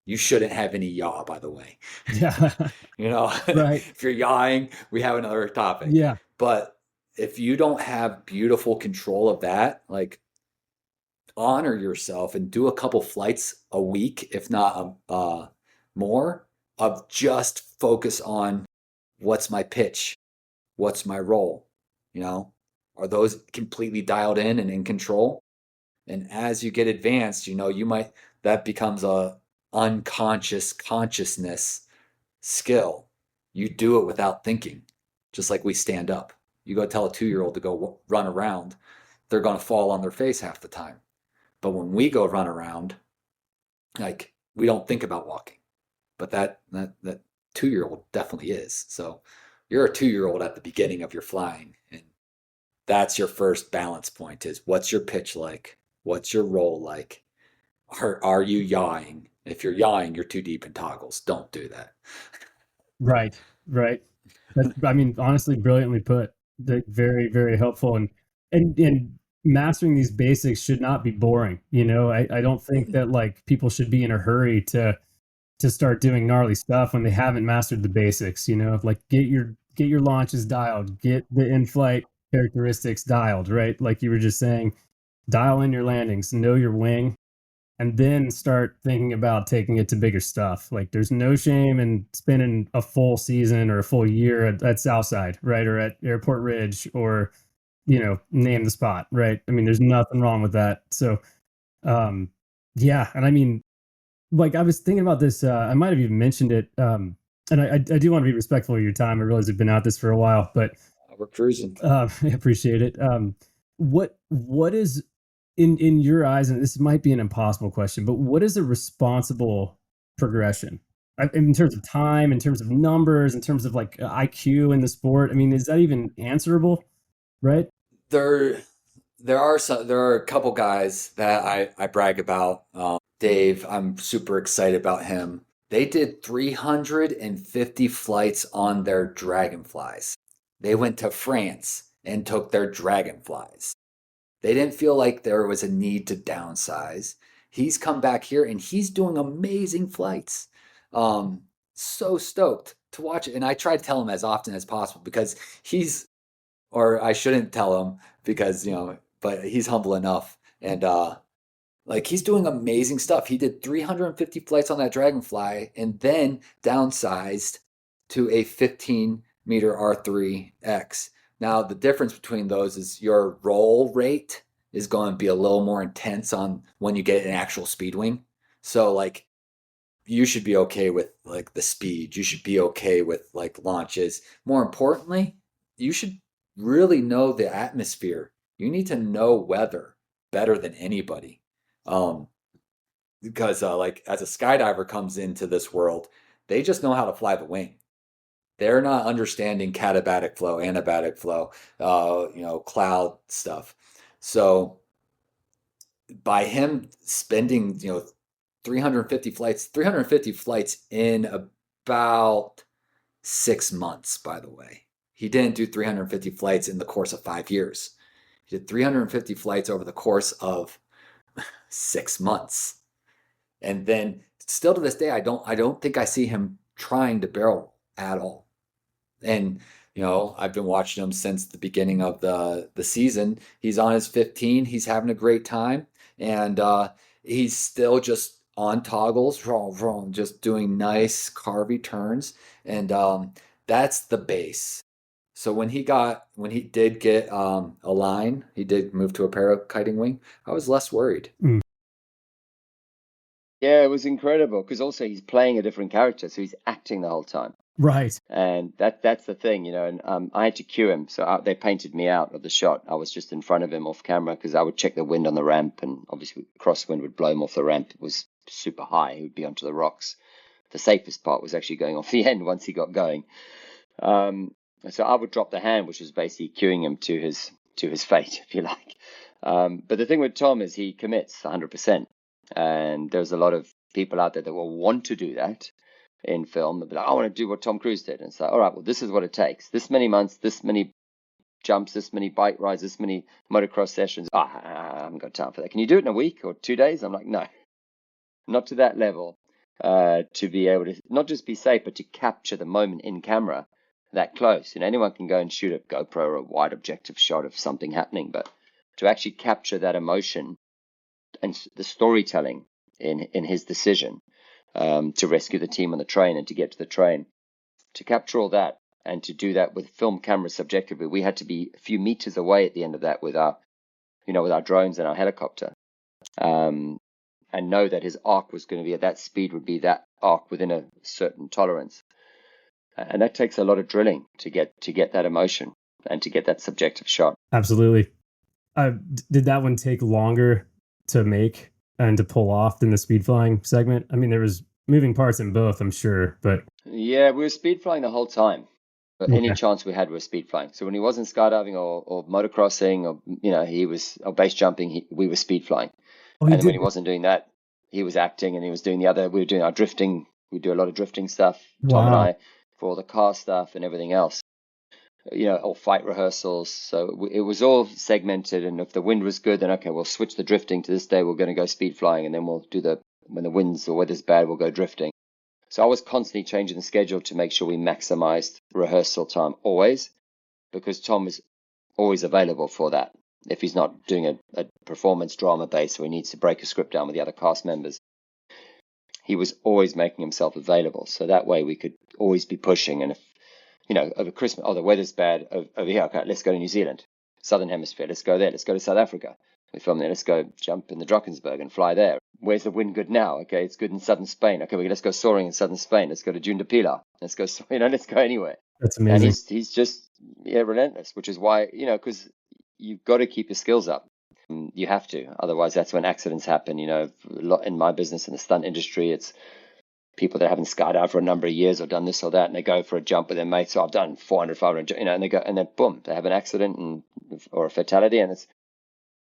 You shouldn't have any yaw, by the way. Yeah. Right. If you're yawing, we have another topic. Yeah. But if you don't have beautiful control of that, like honor yourself and do a couple flights a week, if not more, of just focus on what's my pitch, what's my roll, are those completely dialed in and in control? And as you get advanced, that becomes a unconscious consciousness skill. You do it without thinking, just like we stand up. You go tell a 2-year-old to go run around, they're going to fall on their face half the time. But when we go run around, like we don't think about walking, but that 2-year-old definitely is. So you're a 2-year-old at the beginning of your flying, and that's your first balance point is what's your pitch like? What's your roll like? Are you yawing? If you're yawing, you're too deep in toggles. Don't do that. Right. I mean, honestly, brilliantly put. Very, very helpful. And mastering these basics should not be boring. I don't think that like people should be in a hurry to start doing gnarly stuff when they haven't mastered the basics. Like get your launches dialed, get the in-flight characteristics dialed, right? Like you were just saying, dial in your landings, know your wing, and then start thinking about taking it to bigger stuff. Like there's no shame in spending a full season or a full year at Southside, right? Or at Airport Ridge, or, name the spot, right? I mean, there's nothing wrong with that. So, yeah. And I mean, like I was thinking about this, I might have even mentioned it. And I do want to be respectful of your time. I realize you've been at this for a while, but we're cruising. I appreciate it. What is in your eyes, and this might be an impossible question, but what is a responsible progression in terms of time, in terms of numbers, in terms of like IQ in the sport? I mean, is that even answerable? Right? There are a couple guys that I brag about. Dave, I'm super excited about him. They did 350 flights on their Dragonflies. They went to France and took their Dragonflies. They didn't feel like there was a need to downsize. He's come back here and he's doing amazing flights. So stoked to watch it. And I try to tell him as often as possible because or I shouldn't tell him because, but he's humble enough. And like he's doing amazing stuff. He did 350 flights on that Dragonfly and then downsized to a 15-meter R3X. Now, the difference between those is your roll rate is going to be a little more intense on when you get an actual speed wing. So, like, you should be okay with, like, the speed. You should be okay with, like, launches. More importantly, you should really know the atmosphere. You need to know weather better than anybody. Because, like, as a skydiver comes into this world, they just know how to fly the wing. They're not understanding katabatic flow, anabatic flow, cloud stuff. So by him spending, 350 flights in about 6 months, by the way. He didn't do 350 flights in the course of 5 years. He did 350 flights over the course of 6 months. And then still to this day, I don't think I see him trying to barrel at all. And, I've been watching him since the beginning of the season. He's on his 15. He's having a great time. And he's still just on toggles, just doing nice carvy turns. And that's the base. So when he did get a line, he did move to a parakiting wing, I was less worried. Yeah, it was incredible because also he's playing a different character, so he's acting the whole time. Right. And that's the thing, and I had to cue him. So they painted me out of the shot. I was just in front of him off camera because I would check the wind on the ramp, and obviously crosswind would blow him off the ramp. It was super high. He would be onto the rocks. The safest part was actually going off the end once he got going. So I would drop the hand, which was basically cueing him to his fate, if you like. But the thing with Tom is he commits 100%. And there's a lot of people out there that will want to do that in film. They'll be like, I want to do what Tom Cruise did. And it's like, all right, well, this is what it takes. This many months, this many jumps, this many bike rides, this many motocross sessions. I haven't got time for that. Can you do it in a week or 2 days? I'm like, no, not to that level. To be able to not just be safe, but to capture the moment in camera that close. Anyone can go and shoot a GoPro or a wide objective shot of something happening, but to actually capture that emotion and the storytelling in his decision to rescue the team on the train and to get to the train, to capture all that and to do that with film cameras subjectively, we had to be a few meters away at the end of that with our drones and our helicopter, and know that his arc was going to be at that speed, would be that arc within a certain tolerance. And that takes a lot of drilling to get that emotion and to get that subjective shot. Absolutely. Did that one take longer to make and to pull off than the speed flying segment? I mean, there was moving parts in both, I'm sure, but yeah, we were speed flying the whole time. But any chance we had, we were speed flying. So when he wasn't skydiving or motocrossing or he was or base jumping, we were speed flying. And then when he wasn't doing that, he was acting and he was doing the other. We were doing our drifting. We do a lot of drifting stuff. Tom and I, for all the car stuff and everything else. Or fight rehearsals. So it was all segmented. And if the wind was good, then okay, we'll switch the drifting to this day. We're going to go speed flying, and then we'll do when the winds or weather's bad, we'll go drifting. So I was constantly changing the schedule to make sure we maximized rehearsal time always, because Tom is always available for that. If he's not doing a performance drama base or he needs to break a script down with the other cast members, he was always making himself available. So that way we could always be pushing. And if over Christmas, the weather's bad over here, okay, let's go to New Zealand, Southern Hemisphere, let's go there, let's go to South Africa. We film there, let's go jump in the Drakensberg and fly there. Where's the wind good now? Okay, it's good in southern Spain. Okay, let's go soaring in southern Spain. Let's go to June de Pilar. Let's go, let's go anywhere. That's amazing. And he's just relentless, which is why, because you've got to keep your skills up. You have to, otherwise that's when accidents happen. A lot in my business in the stunt industry, it's people that haven't skydived for a number of years or done this or that, and they go for a jump with their mates. So I've done 400, 500, and they go, and then boom, they have an accident or a fatality, and it's,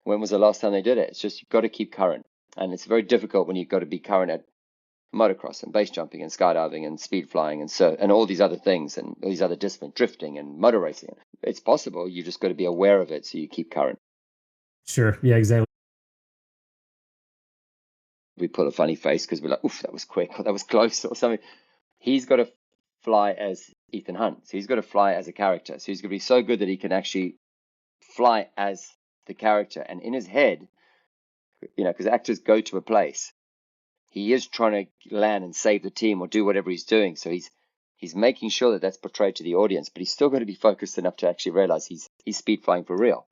when was the last time they did it? It's just, you've got to keep current. And it's very difficult when you've got to be current at motocross and base jumping and skydiving and speed flying and all these other things and all these other disciplines, drifting and motor racing. It's possible. You just got to be aware of it so you keep current. Sure. Yeah, exactly. We put a funny face because we're like, oof, that was quick or that was close or something. He's got to fly as Ethan Hunt. So he's got to fly as a character. So he's going to be so good that he can actually fly as the character. And in his head, because actors go to a place, he is trying to land and save the team or do whatever he's doing. So he's making sure that that's portrayed to the audience, but he's still got to be focused enough to actually realize he's speed flying for real.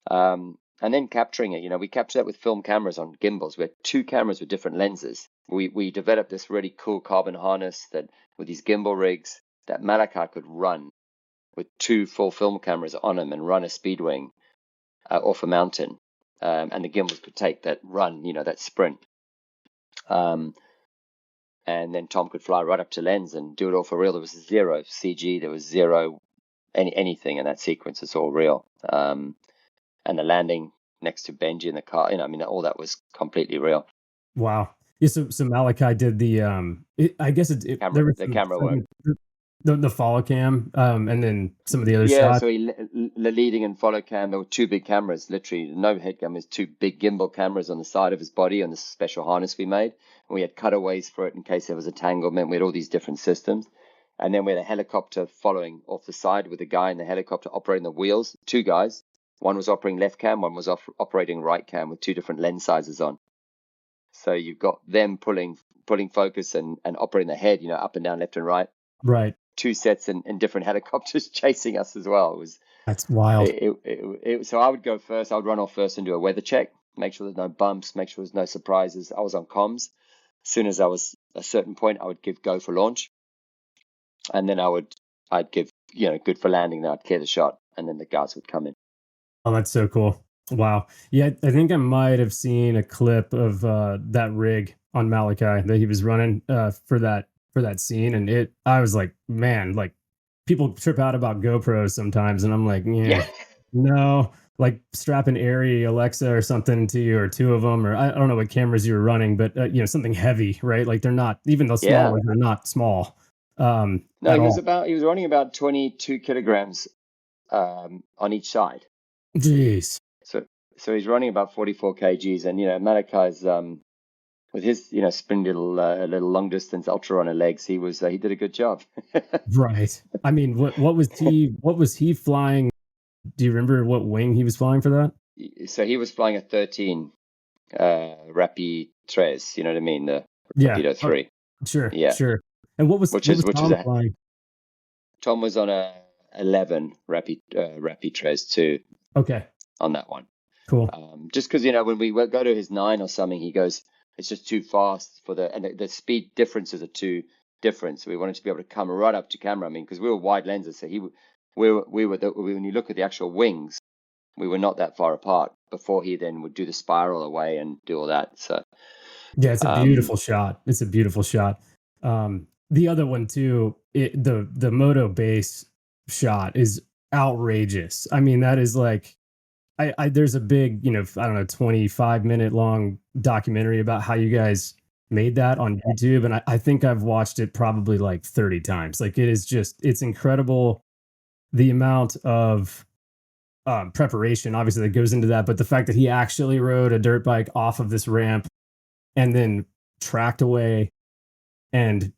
And then capturing it, we capture that with film cameras on gimbals. We had 2 cameras with different lenses. We developed this really cool carbon harness that with these gimbal rigs that Malachi could run with 2 full film cameras on them and run a speed wing off a mountain. And the gimbals could take that run, that sprint. And then Tom could fly right up to lens and do it all for real. There was 0 CG, there was 0 anything in that sequence. It's all real. And the landing next to Benji in the car, all that was completely real. Wow. Yeah, so Malachi did the I guess the camera work. the follow cam, and then some of the other Yeah, shots. so the leading and follow cam, there were two big cameras, literally. No head cameras, two big gimbal cameras on the side of his body on this special harness we made. And we had cutaways for it in case there was entanglement. We had all these different systems. And then we had a helicopter following off the side with a guy in the helicopter operating the wheels, two guys. One was operating left cam, one was operating right cam with two different lens sizes on. So you've got them pulling focus and operating the head, up and down, left and right. Right. Two sets and different helicopters chasing us as well. That's wild. So I would go first. I would run off first and do a weather check, make sure there's no bumps, make sure there's no surprises. I was on comms. As soon as I was a certain point, I would give go for launch, and then I'd give good for landing. Then I'd clear the shot, and then the guys would come in. Oh, that's so cool. Wow. Yeah, I think I might have seen a clip of that rig on Malachi that he was running for that scene, and I was like, man, like people trip out about GoPros sometimes, and I'm like, yeah. No, like strap an Arri Alexa or something to you, or two of them, or I don't know what cameras you were running, but something heavy, right? Like they're not, even the small ones are not small. No, he was running about 22 kilograms on each side. Jeez. So he's running about 44 kgs, and Malachi's with his spindle little long distance ultra runner legs, he did a good job. Right. I mean, what was he flying? Do you remember what wing he was flying for that? So he was flying a 13 Rappi Tres, you know what I mean? The Rapido 3. Sure. Yeah. Sure. And what was Tom flying? Tom was on a 11 Rappi Tres 2. Okay. On that one. Cool. Just because when we go to his 9 or something, he goes, it's just too fast and the speed differences are too different. So we wanted to be able to come right up to camera. I mean, because we were wide lenses, so when you look at the actual wings, we were not that far apart before he then would do the spiral away and do all that. So yeah, it's a beautiful shot. It's a beautiful shot. The other one too, the Moto base shot is outrageous. I mean, that is like, there's a big, 25-minute long documentary about how you guys made that on YouTube, and I think I've watched it probably like 30 times. Like it's incredible the amount of preparation, obviously, that goes into that, but the fact that he actually rode a dirt bike off of this ramp and then tracked away and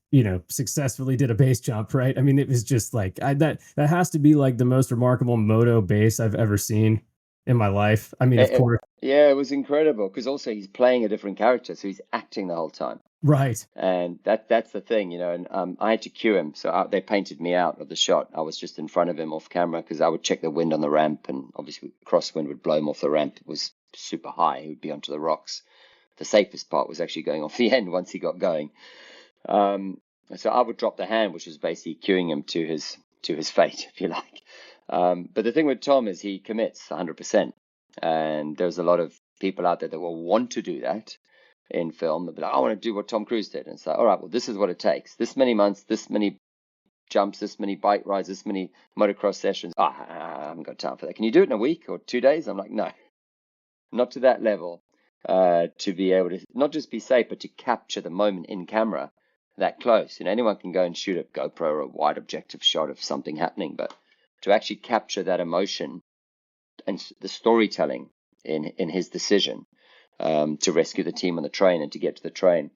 successfully did a base jump, right? I mean, it was just like that has to be like the most remarkable moto base I've ever seen in my life. I mean, of course. Yeah, it was incredible because also he's playing a different character, so he's acting the whole time. Right. And that's the thing, and I had to cue him, so they painted me out of the shot. I was just in front of him off camera because I would check the wind on the ramp, and obviously crosswind would blow him off the ramp. It was super high. He would be onto the rocks. The safest part was actually going off the end once he got going. So I would drop the hand, which was basically cueing him to his fate, if you like. But the thing with Tom is he commits 100%. And there's a lot of people out there that will want to do that in film. They'll be like, I want to do what Tom Cruise did. And it's like, all right, well, this is what it takes. This many months, this many jumps, this many bike rides, this many motocross sessions. I haven't got time for that. Can you do it in a week or 2 days? I'm like, no, not to that level. To be able to not just be safe, but to capture the moment in camera that close. Anyone can go and shoot a GoPro or a wide objective shot of something happening, but to actually capture that emotion and the storytelling in his decision to rescue the team on the train and to get to the train,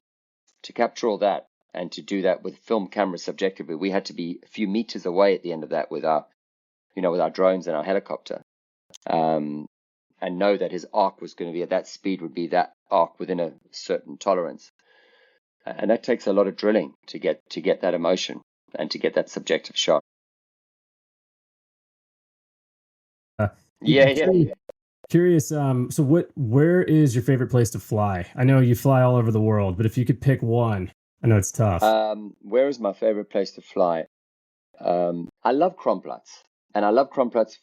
to capture all that and to do that with film cameras subjectively, we had to be a few meters away at the end of that with our drones and our helicopter, and know that his arc was going to be at that speed, would be that arc within a certain tolerance. And that takes a lot of drilling to get that emotion and to get that subjective shot. Curious. So where is your favorite place to fly? I know you fly all over the world, but if you could pick one, I know it's tough. Where is my favorite place to fly? I love Kronplatz, and I love Kronplatz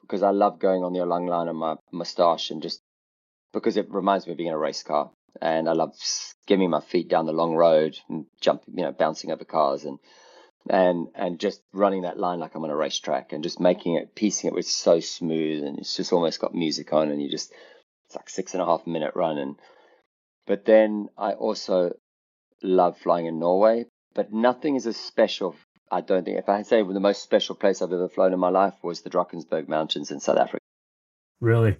because I love going on the Langlehn on my mustache, and just because it reminds me of being in a race car, and I love skimming my feet down the long road and jumping, bouncing over cars and just running that line like I'm on a racetrack and just piecing it with so smooth, and it's just almost got music on, and it's like 6.5 minute run. But then I also love flying in Norway, but nothing is as special I don't think, if I say the most special place I've ever flown in my life was the Drakensberg Mountains in South Africa. Really?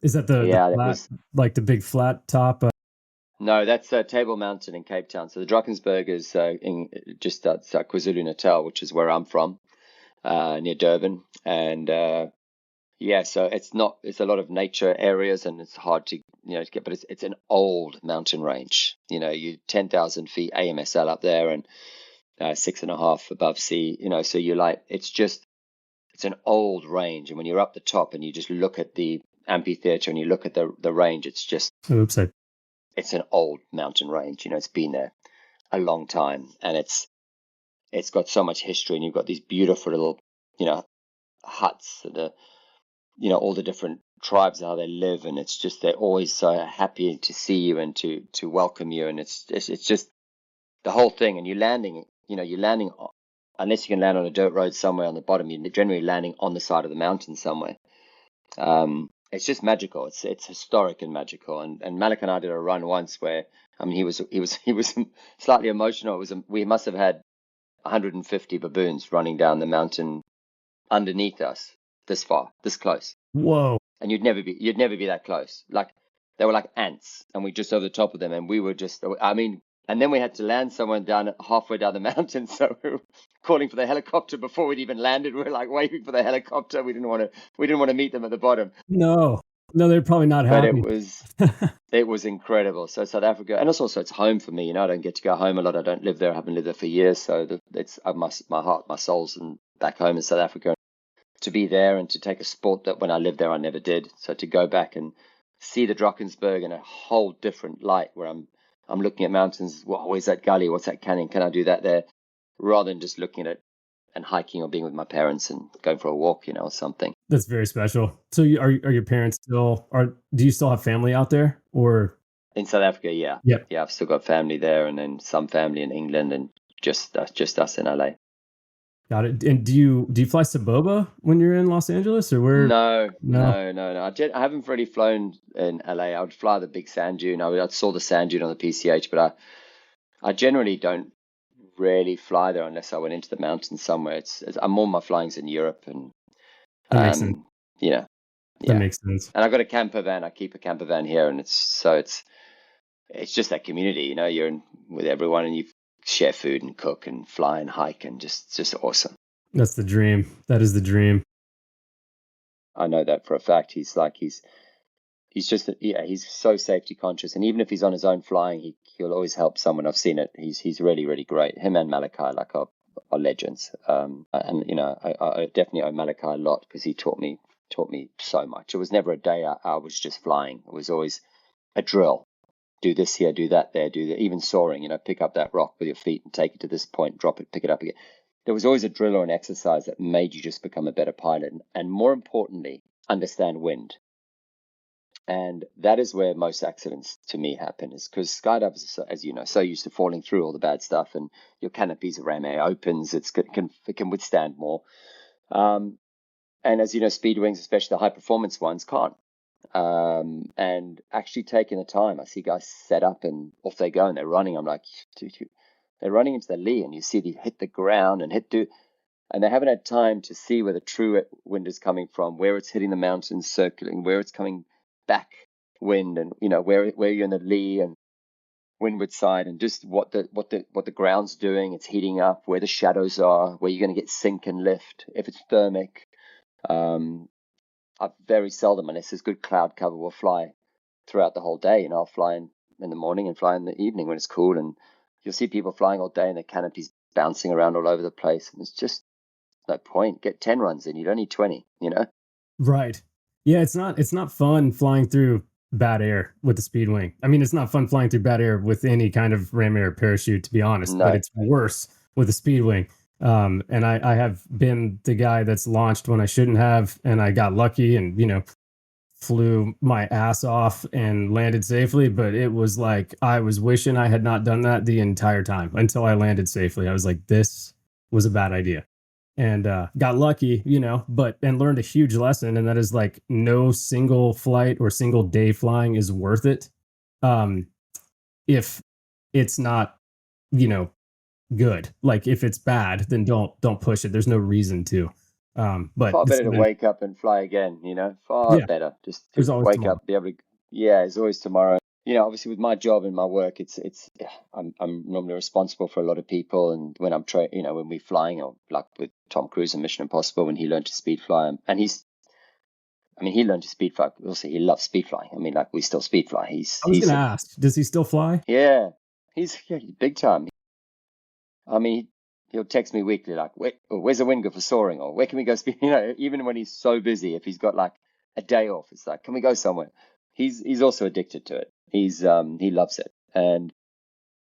Is that the Yeah, that flat, was like the big flat top? no, that's Table Mountain in Cape Town. So the Drakensberg is in just outside KwaZulu-Natal, which is where I'm from, near Durban. And yeah, so it's a lot of nature areas, and it's hard to to get, but it's an old mountain range. You 10,000 feet AMSL up there, and 6.5 above sea. So it's an old range, and when you're up the top and you just look at the amphitheater and you look at the range, Oops. It's an old mountain range. It's been there a long time, and it's got so much history, and you've got these beautiful little huts and all the different tribes, how they live, and it's just they're always so happy to see you and to welcome you, and it's just the whole thing. And you're landing unless you can land on a dirt road somewhere on the bottom, you're generally landing on the side of the mountain somewhere. It's just magical. It's historic and magical. And Malik and I did a run once where, I mean, he was slightly emotional. We must have had 150 baboons running down the mountain underneath us, this far, this close. Whoa! And you'd never be that close. Like they were like ants, and we just over the top of them, and we were just, I mean. And then we had to land someone halfway down the mountain, so we were calling for the helicopter before we'd even landed. We were like waiting for the helicopter. We didn't want to meet them at the bottom. No, they're probably not happy. But it was incredible. So South Africa, and also it's home for me. I don't get to go home a lot. I don't live there. I haven't lived there for years. So it's my heart, my soul's back home in South Africa. To be there and to take a sport that when I lived there I never did. So to go back and see the Drakensberg in a whole different light, where I'm looking at mountains. Where's that gully? What's that canyon? Can I do that there? Rather than just looking at it and hiking or being with my parents and going for a walk, or something. That's very special. So are your parents do you still have family out there, or? In South Africa, yeah. Yep. Yeah, I've still got family there, and then some family in England, and just us in LA. Got it. And do you fly Saboba when you're in Los Angeles, or where? No. I haven't really flown in LA. I would fly the big sand dune. I saw the sand dune on the PCH, but I generally don't really fly there unless I went into the mountains somewhere. I'm more my flying's in Europe, and that makes sense. Yeah. That makes sense. And I got a camper van. I keep a camper van here, and it's just that community. You're in with everyone, and you share food and cook and fly and hike, and just awesome. That's the dream. That is the dream. I know that for a fact. He's so safety conscious, and even if he's on his own flying, he'll always help someone. I've seen it. He's really, really great. Him and Malachi are legends. And I definitely owe Malachi a lot, because he taught me so much. It was never a day I was just flying. It was always a drill. Do this here, do that there, do that. Even soaring, pick up that rock with your feet and take it to this point, drop it, pick it up again. There was always a drill or an exercise that made you just become a better pilot, and more importantly, understand wind. And that is where most accidents to me happen, is because skydivers are, as you know, so used to falling through all the bad stuff, and your canopies around air opens, it can withstand more. And as you know, speed wings, especially the high performance ones, can't. And actually taking the time, I see guys set up and off they go, and they're running. I'm like, dude, they're running into the lee, and you see they hit the ground and and they haven't had time to see where the true wind is coming from, where it's hitting the mountains, circling, where it's coming back wind, and where you're in the lee and windward side, and just what the ground's doing. It's heating up, where the shadows are, where you're going to get sink and lift, if it's thermic. I very seldom, unless there's good cloud cover, will fly throughout the whole day. I'll fly in the morning and fly in the evening when it's cool, and you'll see people flying all day and their canopies bouncing around all over the place, and it's just no point. Get 10 runs in, you don't need 20, Right. Yeah, it's not fun flying through bad air with the Speedwing. I mean, it's not fun flying through bad air with any kind of ram air parachute, to be honest, but it's worse with the Speedwing. And I have been the guy that's launched when I shouldn't have, and I got lucky and, flew my ass off and landed safely. But it was like, I was wishing I had not done that the entire time until I landed safely. I was like, this was a bad idea, and got lucky, and learned a huge lesson. And that is like, no single flight or single day flying is worth it. If it's not, good. Like if it's bad, then don't push it. There's no reason to. But Far it's better to wake up and fly again, far yeah, better just there's to always wake tomorrow. up, be able to, yeah, there's always tomorrow. Obviously with my job and my work, I'm normally responsible for a lot of people. And when I'm when we're flying, or like with Tom Cruise and Mission Impossible, when he learned to speed fly, and he learned to speed fly. Also, he loves speed flying. Like we still speed fly. I was gonna ask, does he still fly? Yeah, he's big time. He'll text me weekly like, where's the wind go for soaring, or where can we go speed? Even when he's so busy, if he's got like a day off, it's like, can we go somewhere? He's also addicted to it. He loves it, and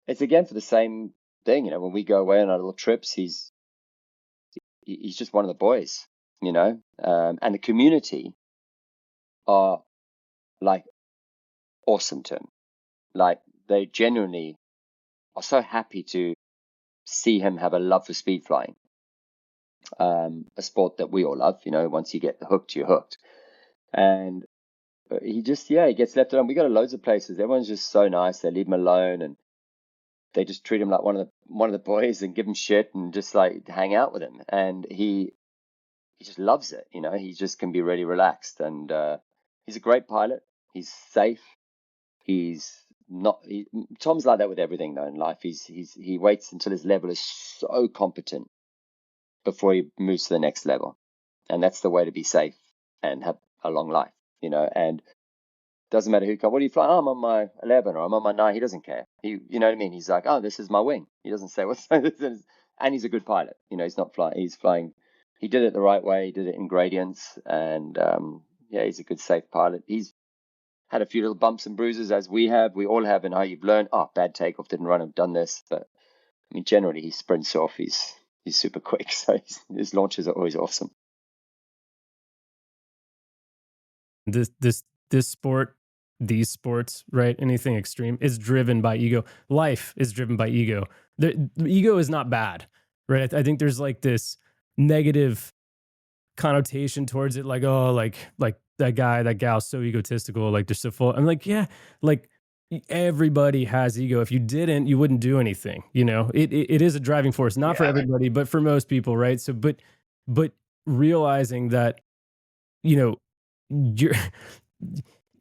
it's again for the same thing. When we go away on our little trips, he's just one of the boys. And the community are like awesome to him. Like they genuinely are so happy to see him have a love for speed flying, a sport that we all love. Once you get hooked, you're hooked. And he gets left alone. We go to loads of places. Everyone's just so nice. They leave him alone, and they just treat him like one of the boys and give him shit and just like hang out with him. And he just loves it. He just can be really relaxed, and he's a great pilot. He's safe. Tom's like that with everything though in life. He waits until his level is so competent before he moves to the next level, and that's the way to be safe and have a long life. And doesn't matter who comes. What do you fly? Oh, I'm on my 11 or I'm on my 9. He doesn't care. You know what I mean? He's like, oh, this is my wing. He doesn't say what's and he's a good pilot. He's not flying. He's flying. He did it the right way. He did it in gradients, and he's a good safe pilot. He's had a few little bumps and bruises as we all have, and how you've learned. Oh, bad takeoff, didn't run, I've done this. But generally he sprints off. He's super quick, so his launches are always awesome. This sport, these sports, right? Anything extreme is driven by ego. Life is driven by ego. The ego is not bad, right? I think there's like this negative connotation towards it, like, oh, like that guy, that gal, so egotistical, like they're so full. I'm like, yeah, like everybody has ego. If you didn't, you wouldn't do anything. It is a driving force, not for everybody, but for most people, right? So, but realizing that,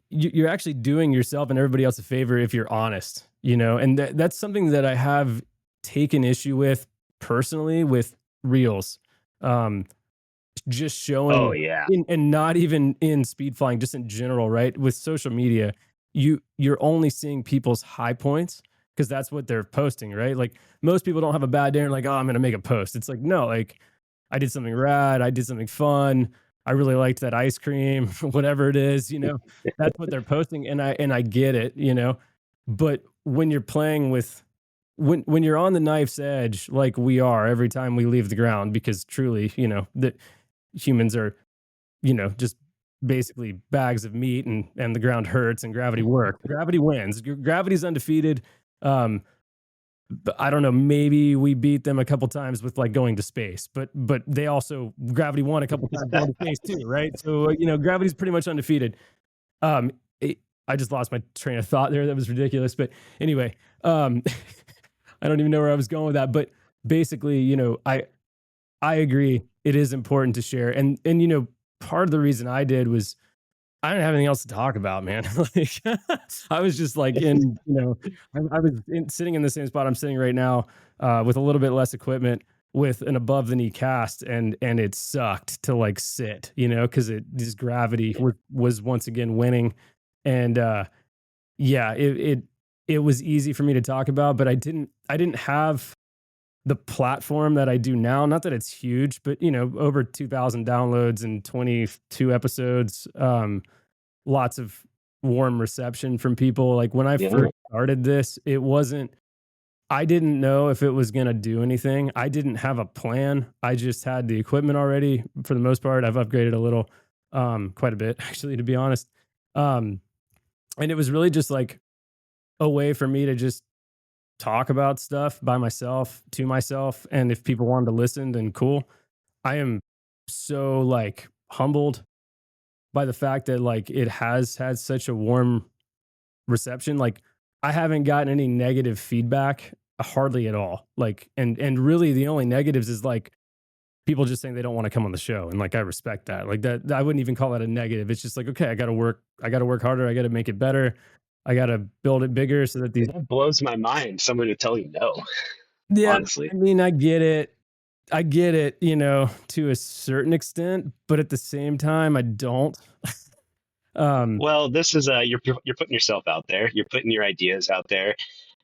you're actually doing yourself and everybody else a favor if you're honest, and that's something that I have taken issue with personally with reels. Just showing, and not even in speed flying, just in general, right? With social media, you're only seeing people's high points because that's what they're posting, right? Like most people don't have a bad day and like, oh, I'm gonna make a post. It's like, no, like I did something rad, I did something fun, I really liked that ice cream, whatever it is, that's what they're posting, and I get it, but when you're playing with when you're on the knife's edge, like we are every time we leave the ground, because truly, that humans are, just basically bags of meat, and the ground hurts and gravity works. Gravity wins. Gravity's undefeated. But I don't know, maybe we beat them a couple times with like going to space, but they also, gravity won a couple times going to space too, right? So, gravity's pretty much undefeated. I just lost my train of thought there. That was ridiculous. But anyway, I don't even know where I was going with that, but basically, I agree. It is important to share. And part of the reason I did was I didn't have anything else to talk about, man. Like I was just like I was sitting in the same spot I'm sitting right now, with a little bit less equipment, with an above the knee cast, and it sucked to like sit, because this gravity was once again winning. And it was easy for me to talk about, but I didn't have the platform that I do now. Not that it's huge, but over 2,000 downloads and 22 episodes, lots of warm reception from people. Like when I first started this, I didn't know if it was going to do anything. I didn't have a plan. I just had the equipment already for the most part. I've upgraded a little, quite a bit actually, to be honest. And it was really just like a way for me to just talk about stuff by myself, to myself. And if people wanted to listen, then cool. I am so like humbled by the fact that like it has had such a warm reception. Like I haven't gotten any negative feedback hardly at all. Like, and really the only negatives is like people just saying they don't want to come on the show. And like, I respect that. Like that, I wouldn't even call that a negative. It's just like, okay, I got to work harder. I got to make it better. I got to build it bigger so that these. That blows my mind. Someone to tell you no. Yeah, Honestly, I mean, I get it, you know, to a certain extent, but at the same time, I don't. well, this is you're putting yourself out there. You're putting your ideas out there.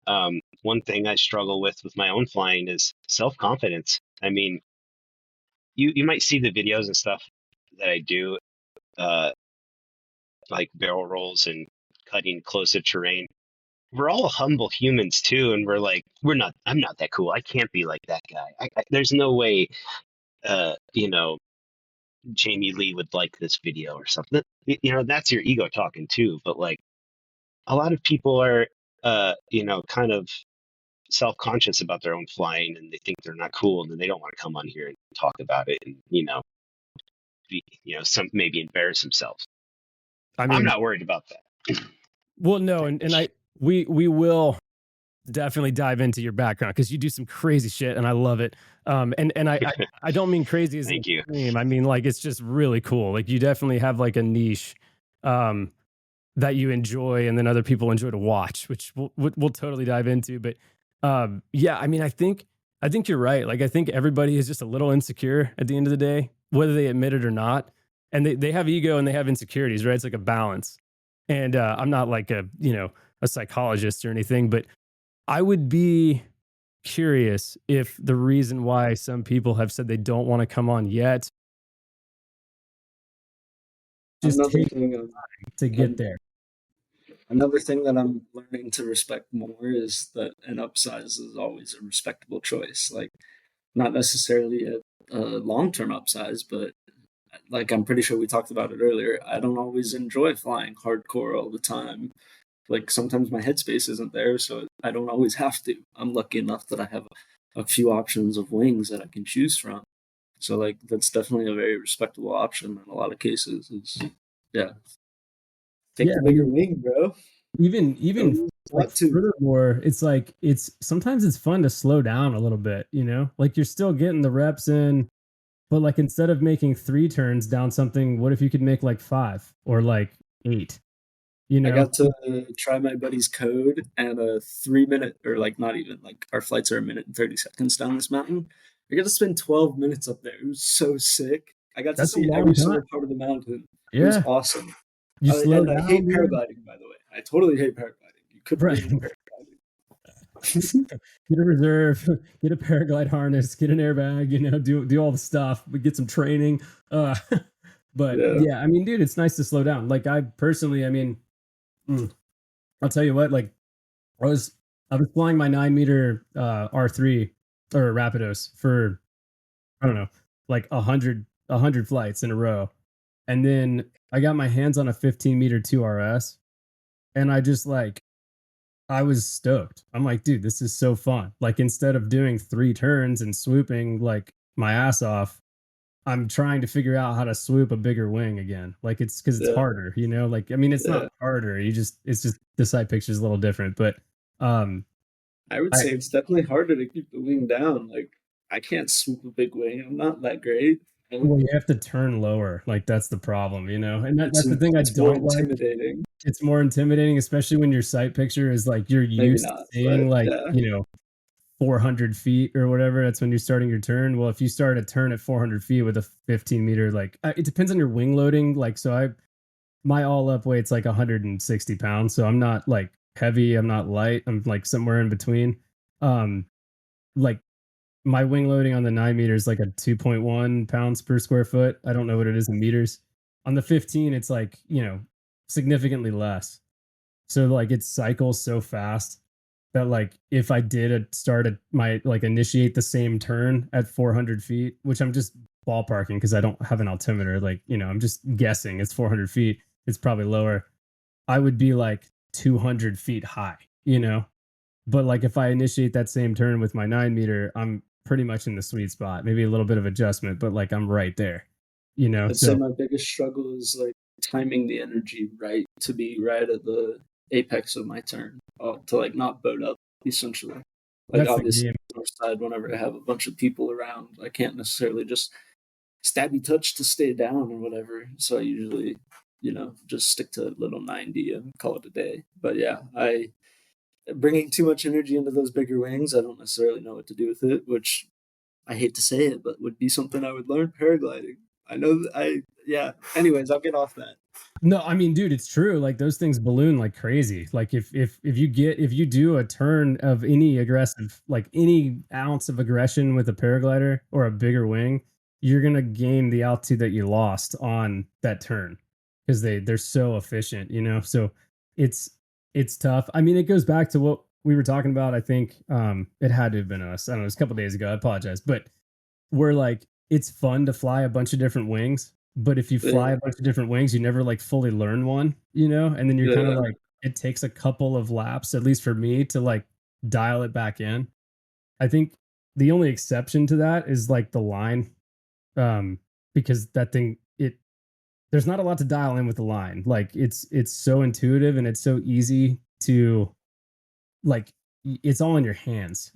One thing I struggle with my own flying is self-confidence. I mean, you might see the videos and stuff that I do, like barrel rolls and cutting close to terrain. We're all humble humans too, and I'm not that cool. I can't be like that guy. There's no way, Jamie Lee would like this video or something. That's your ego talking too. But like, a lot of people are, kind of self-conscious about their own flying, and they think they're not cool, and then they don't want to come on here and talk about it, and some maybe embarrass themselves. I mean, I'm not worried about that. Well, no, and we will definitely dive into your background because you do some crazy shit and I love it. And I don't mean crazy as Thank you. extreme. I mean like it's just really cool. Like you definitely have like a niche that you enjoy and then other people enjoy to watch, which we'll totally dive into. But yeah, I mean I think you're right. Like I think everybody is just a little insecure at the end of the day, whether they admit it or not. And they have ego and they have insecurities, right? It's like a balance. And I'm not like a psychologist or anything, but I would be curious if the reason why some people have said they don't want to come on yet just take time to get there. Another thing that I'm learning to respect more is that an upsize is always a respectable choice. Like, not necessarily a long-term upsize, but like I'm pretty sure we talked about it earlier, I don't always enjoy flying hardcore all the time. Like sometimes my headspace isn't there, so I don't always have to. I'm lucky enough that I have a few options of wings that I can choose from. So like that's definitely a very respectable option in a lot of cases. Take the bigger wing, bro. Even like, furthermore, it's like sometimes it's fun to slow down a little bit, you know? Like you're still getting the reps in. But like instead of making 3 turns down something, what if you could make like 5 or like 8? You know, I got to try my buddy's code and a 3-minute, or like not even, like our flights are 1 minute and 30 seconds down this mountain. I got to spend 12 minutes up there. It was so sick. I got to see every single part of the mountain. Yeah. It was awesome. You slow down, I hate paragliding, by the way. I totally hate paragliding. You couldn't right. paragliding. Get a reserve, get a paraglide harness, get an airbag, do all the stuff, but get some training. But yeah, I mean, dude, it's nice to slow down. Like I personally, I mean, I'll tell you what, like I was flying my 9-meter R3 or Rapidos for, I don't know, like 100 flights in a row. And then I got my hands on a 15-meter 2RS and I was stoked. I'm like, dude, this is so fun. Like instead of doing 3 turns and swooping like my ass off, I'm trying to figure out how to swoop a bigger wing again. Like it's because it's harder, you know? Like, I mean, it's not harder. It's just the side picture is a little different, but I would say it's definitely harder to keep the wing down. Like I can't swoop a big wing. I'm not that great. Well, you have to turn lower. Like that's the problem, you know? And that's the thing I don't like. It's more intimidating, especially when your sight picture is like you're used to seeing 400 feet or whatever. That's when you're starting your turn. Well, if you start a turn at 400 feet with a 15-meter, like it depends on your wing loading. Like, so my all up weight's like 160 pounds. So I'm not like heavy. I'm not light. I'm like somewhere in between. Like my wing loading on the 9 meters, like a 2.1 pounds per square foot. I don't know what it is in meters. On the 15, it's like, significantly less. So like it cycles so fast that like if I did initiate the same turn at 400 feet, which I'm just ballparking because I don't have an altimeter, like, I'm just guessing it's 400 feet. It's probably lower. I would be like 200 feet high, but like if I initiate that same turn with my 9-meter, I'm pretty much in the sweet spot, maybe a little bit of adjustment, but like I'm right there, I'd say my biggest struggle is like timing the energy right to be right at the apex of my turn, to like not boat up essentially. Like That's the obviously game. on the north side, whenever I have a bunch of people around, I can't necessarily just stabby touch to stay down or whatever. So I usually, just stick to little 90 and call it a day. But yeah, I bringing too much energy into those bigger wings, I don't necessarily know what to do with it, which I hate to say it, but would be something I would learn paragliding. I know yeah. Anyways, I'll get off that. No, I mean, dude, it's true. Like those things balloon like crazy. Like if you do a turn of any aggressive, like any ounce of aggression with a paraglider or a bigger wing, you're gonna gain the altitude that you lost on that turn because they're so efficient, So it's tough. I mean, it goes back to what we were talking about. I think it had to have been us. I don't know, it was a couple days ago. I apologize, but we're like, it's fun to fly a bunch of different wings, but if you fly a bunch of different wings, you never like fully learn one, and then you're kind of like, it takes a couple of laps, at least for me, to like dial it back in. I think the only exception to that is like the line, because that thing, there's not a lot to dial in with the line. Like it's so intuitive and it's so easy to like, it's all in your hands,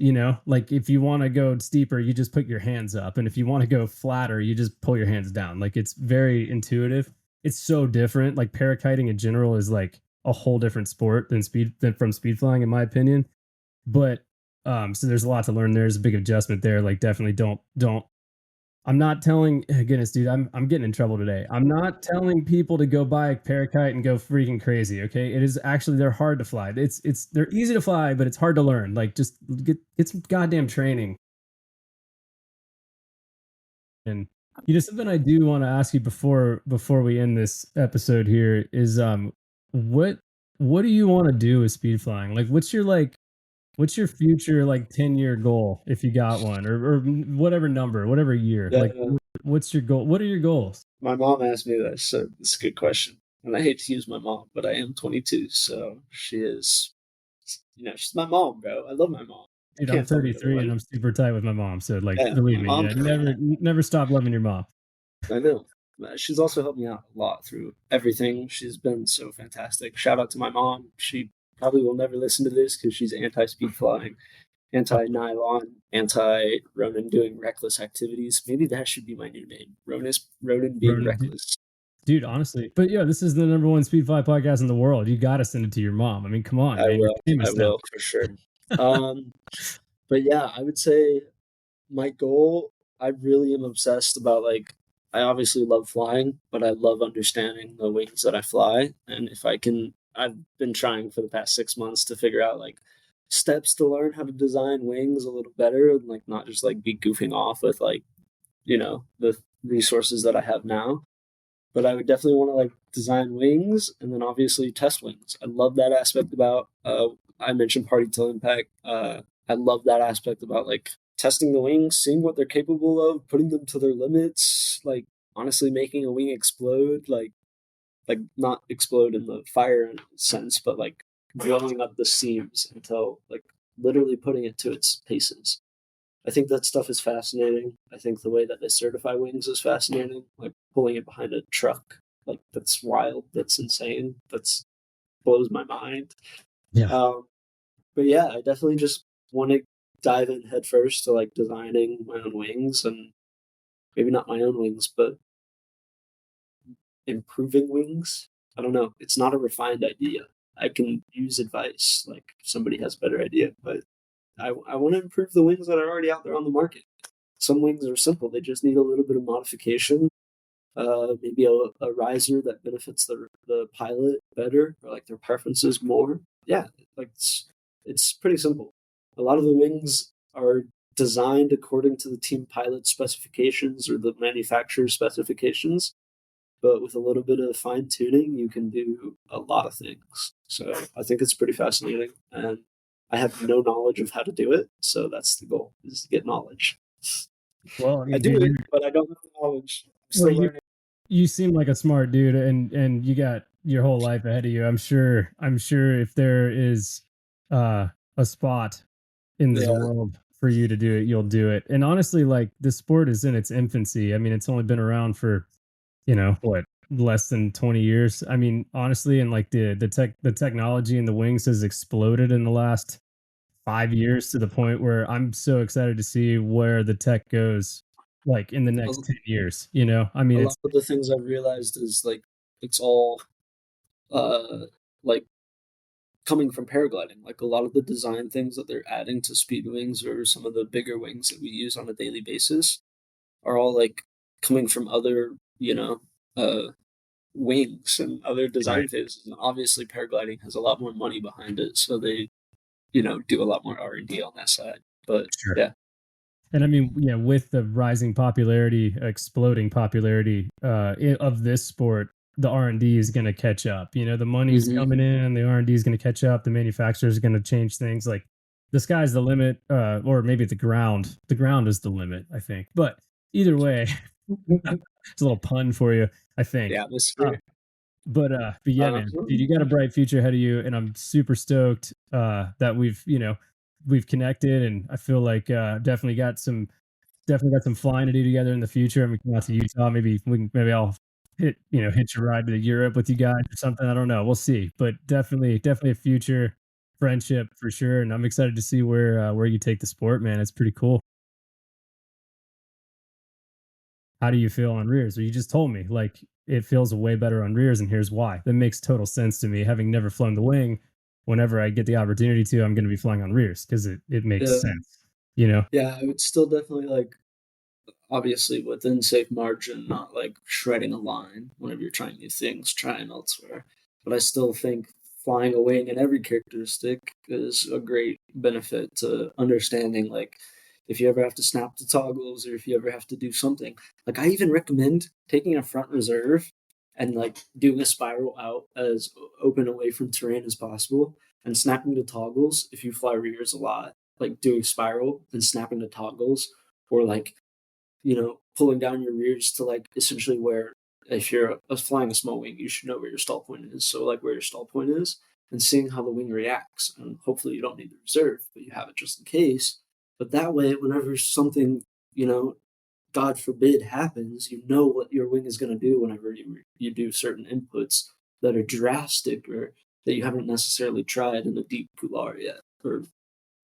like if you want to go steeper, you just put your hands up. And if you want to go flatter, you just pull your hands down. Like it's very intuitive. It's so different. Like parakiting in general is like a whole different sport than from speed flying, in my opinion. But so there's a lot to learn. There's a big adjustment there. Like definitely don't I'm not telling, goodness, dude, I'm getting in trouble today. I'm not telling people to go buy a Parakite and go freaking crazy. Okay, it is actually, they're hard to fly. They're easy to fly, but it's hard to learn. Like just get some goddamn training. And something I do want to ask you before we end this episode here is what do you want to do with speed flying? Like what's your future like 10-year goal if you got one, or whatever number, whatever year? Yeah. Like what's your goal? What are your goals? My mom asked me this, so it's a good question. And I hate to use my mom, but I am 22, so she is, she's my mom, bro. I love my mom. Dude, I'm 33 and I'm super tight with my mom, so like believe me, never stop loving your mom. I know. She's also helped me out a lot through everything. She's been so fantastic. Shout out to my mom. She probably will never listen to this because she's anti-speed flying, anti-nylon, anti-Ronin doing reckless activities. Maybe that should be my new name. Ronin being reckless. Dude, honestly. But yeah, this is the number one speed fly podcast in the world. You got to send it to your mom. I mean, come on. I will for sure. But yeah, I would say my goal, I really am obsessed about like, I obviously love flying, but I love understanding the wings that I fly. And if I can, I've been trying for the past 6 months to figure out like steps to learn how to design wings a little better and like not just like be goofing off with like, the resources that I have now. But I would definitely want to like design wings and then obviously test wings. I love that aspect about, I mentioned Party Till Impact. I love that aspect about like testing the wings, seeing what they're capable of, putting them to their limits, like honestly making a wing explode, like not explode in the fire sense, but like blowing up the seams until like literally putting it to its paces. I think that stuff is fascinating. I think the way that they certify wings is fascinating. Like pulling it behind a truck, like that's wild. That's insane. That's blows my mind. Yeah. But yeah, I definitely just want to dive in head first to like designing my own wings, and maybe not my own wings, but improving wings. I don't know. It's not a refined idea. I can use advice, like if somebody has a better idea, but I want to improve the wings that are already out there on the market. Some wings are simple. They just need a little bit of modification. Maybe a riser that benefits the pilot better, or like their preferences more. Yeah, like it's pretty simple. A lot of the wings are designed according to the team pilot specifications or the manufacturer's specifications. But with a little bit of fine tuning, you can do a lot of things. So I think it's pretty fascinating. And I have no knowledge of how to do it. So that's the goal, is to get knowledge. Well, I mean, I do it, but I don't have the knowledge. You seem like a smart dude, and you got your whole life ahead of you. I'm sure if there is a spot in this world for you to do it, you'll do it. And honestly, like the sport is in its infancy. I mean, it's only been around for less than 20 years. I mean, honestly, and like the technology and the wings has exploded in the last 5 years to the point where I'm so excited to see where the tech goes, like in the next 10 years. You know, I mean, A it's lot of the things I've realized is like it's all like coming from paragliding. Like a lot of the design things that they're adding to speed wings or some of the bigger wings that we use on a daily basis are all like coming from other, wings and other design right. phases. And obviously paragliding has a lot more money behind it, so they, do a lot more R&D on that side. But Sure. yeah. And I mean, yeah, with the rising popularity, exploding popularity of this sport, the R&D is going to catch up. You know, the money's coming in, the R&D is going to catch up, the manufacturers are going to change things. Like the sky's the limit, or maybe the ground. The ground is the limit, I think. But either way, it's a little pun for you, I think. The atmosphere. But yeah, man, dude, you got a bright future ahead of you, and I'm super stoked that we've connected, and I feel like definitely got some flying to do together in the future. And we come out to Utah, maybe I'll hitch a ride to Europe with you guys or something. I don't know, we'll see, but definitely a future friendship for sure. And I'm excited to see where you take the sport, man. It's pretty cool. How do you feel on rears? Well, you just told me like it feels way better on rears, and here's why. That makes total sense to me. Having never flown the wing, whenever I get the opportunity to, I'm going to be flying on rears because it makes Yeah. sense. You know? Yeah, I would still definitely like, obviously within safe margin, not like shredding a line whenever you're trying new things, trying elsewhere. But I still think flying a wing in every characteristic is a great benefit to understanding, like, if you ever have to snap the toggles or if you ever have to do something. Like, I even recommend taking a front reserve and like doing a spiral out as open away from terrain as possible and snapping the toggles if you fly rears a lot, like doing spiral and snapping the toggles, or like, pulling down your rears to like essentially where, if you're flying a small wing, you should know where your stall point is. So like where your stall point is and seeing how the wing reacts. And hopefully you don't need the reserve, but you have it just in case. But that way, whenever something, God forbid happens, you know what your wing is going to do whenever you do certain inputs that are drastic or that you haven't necessarily tried in a deep couloir yet or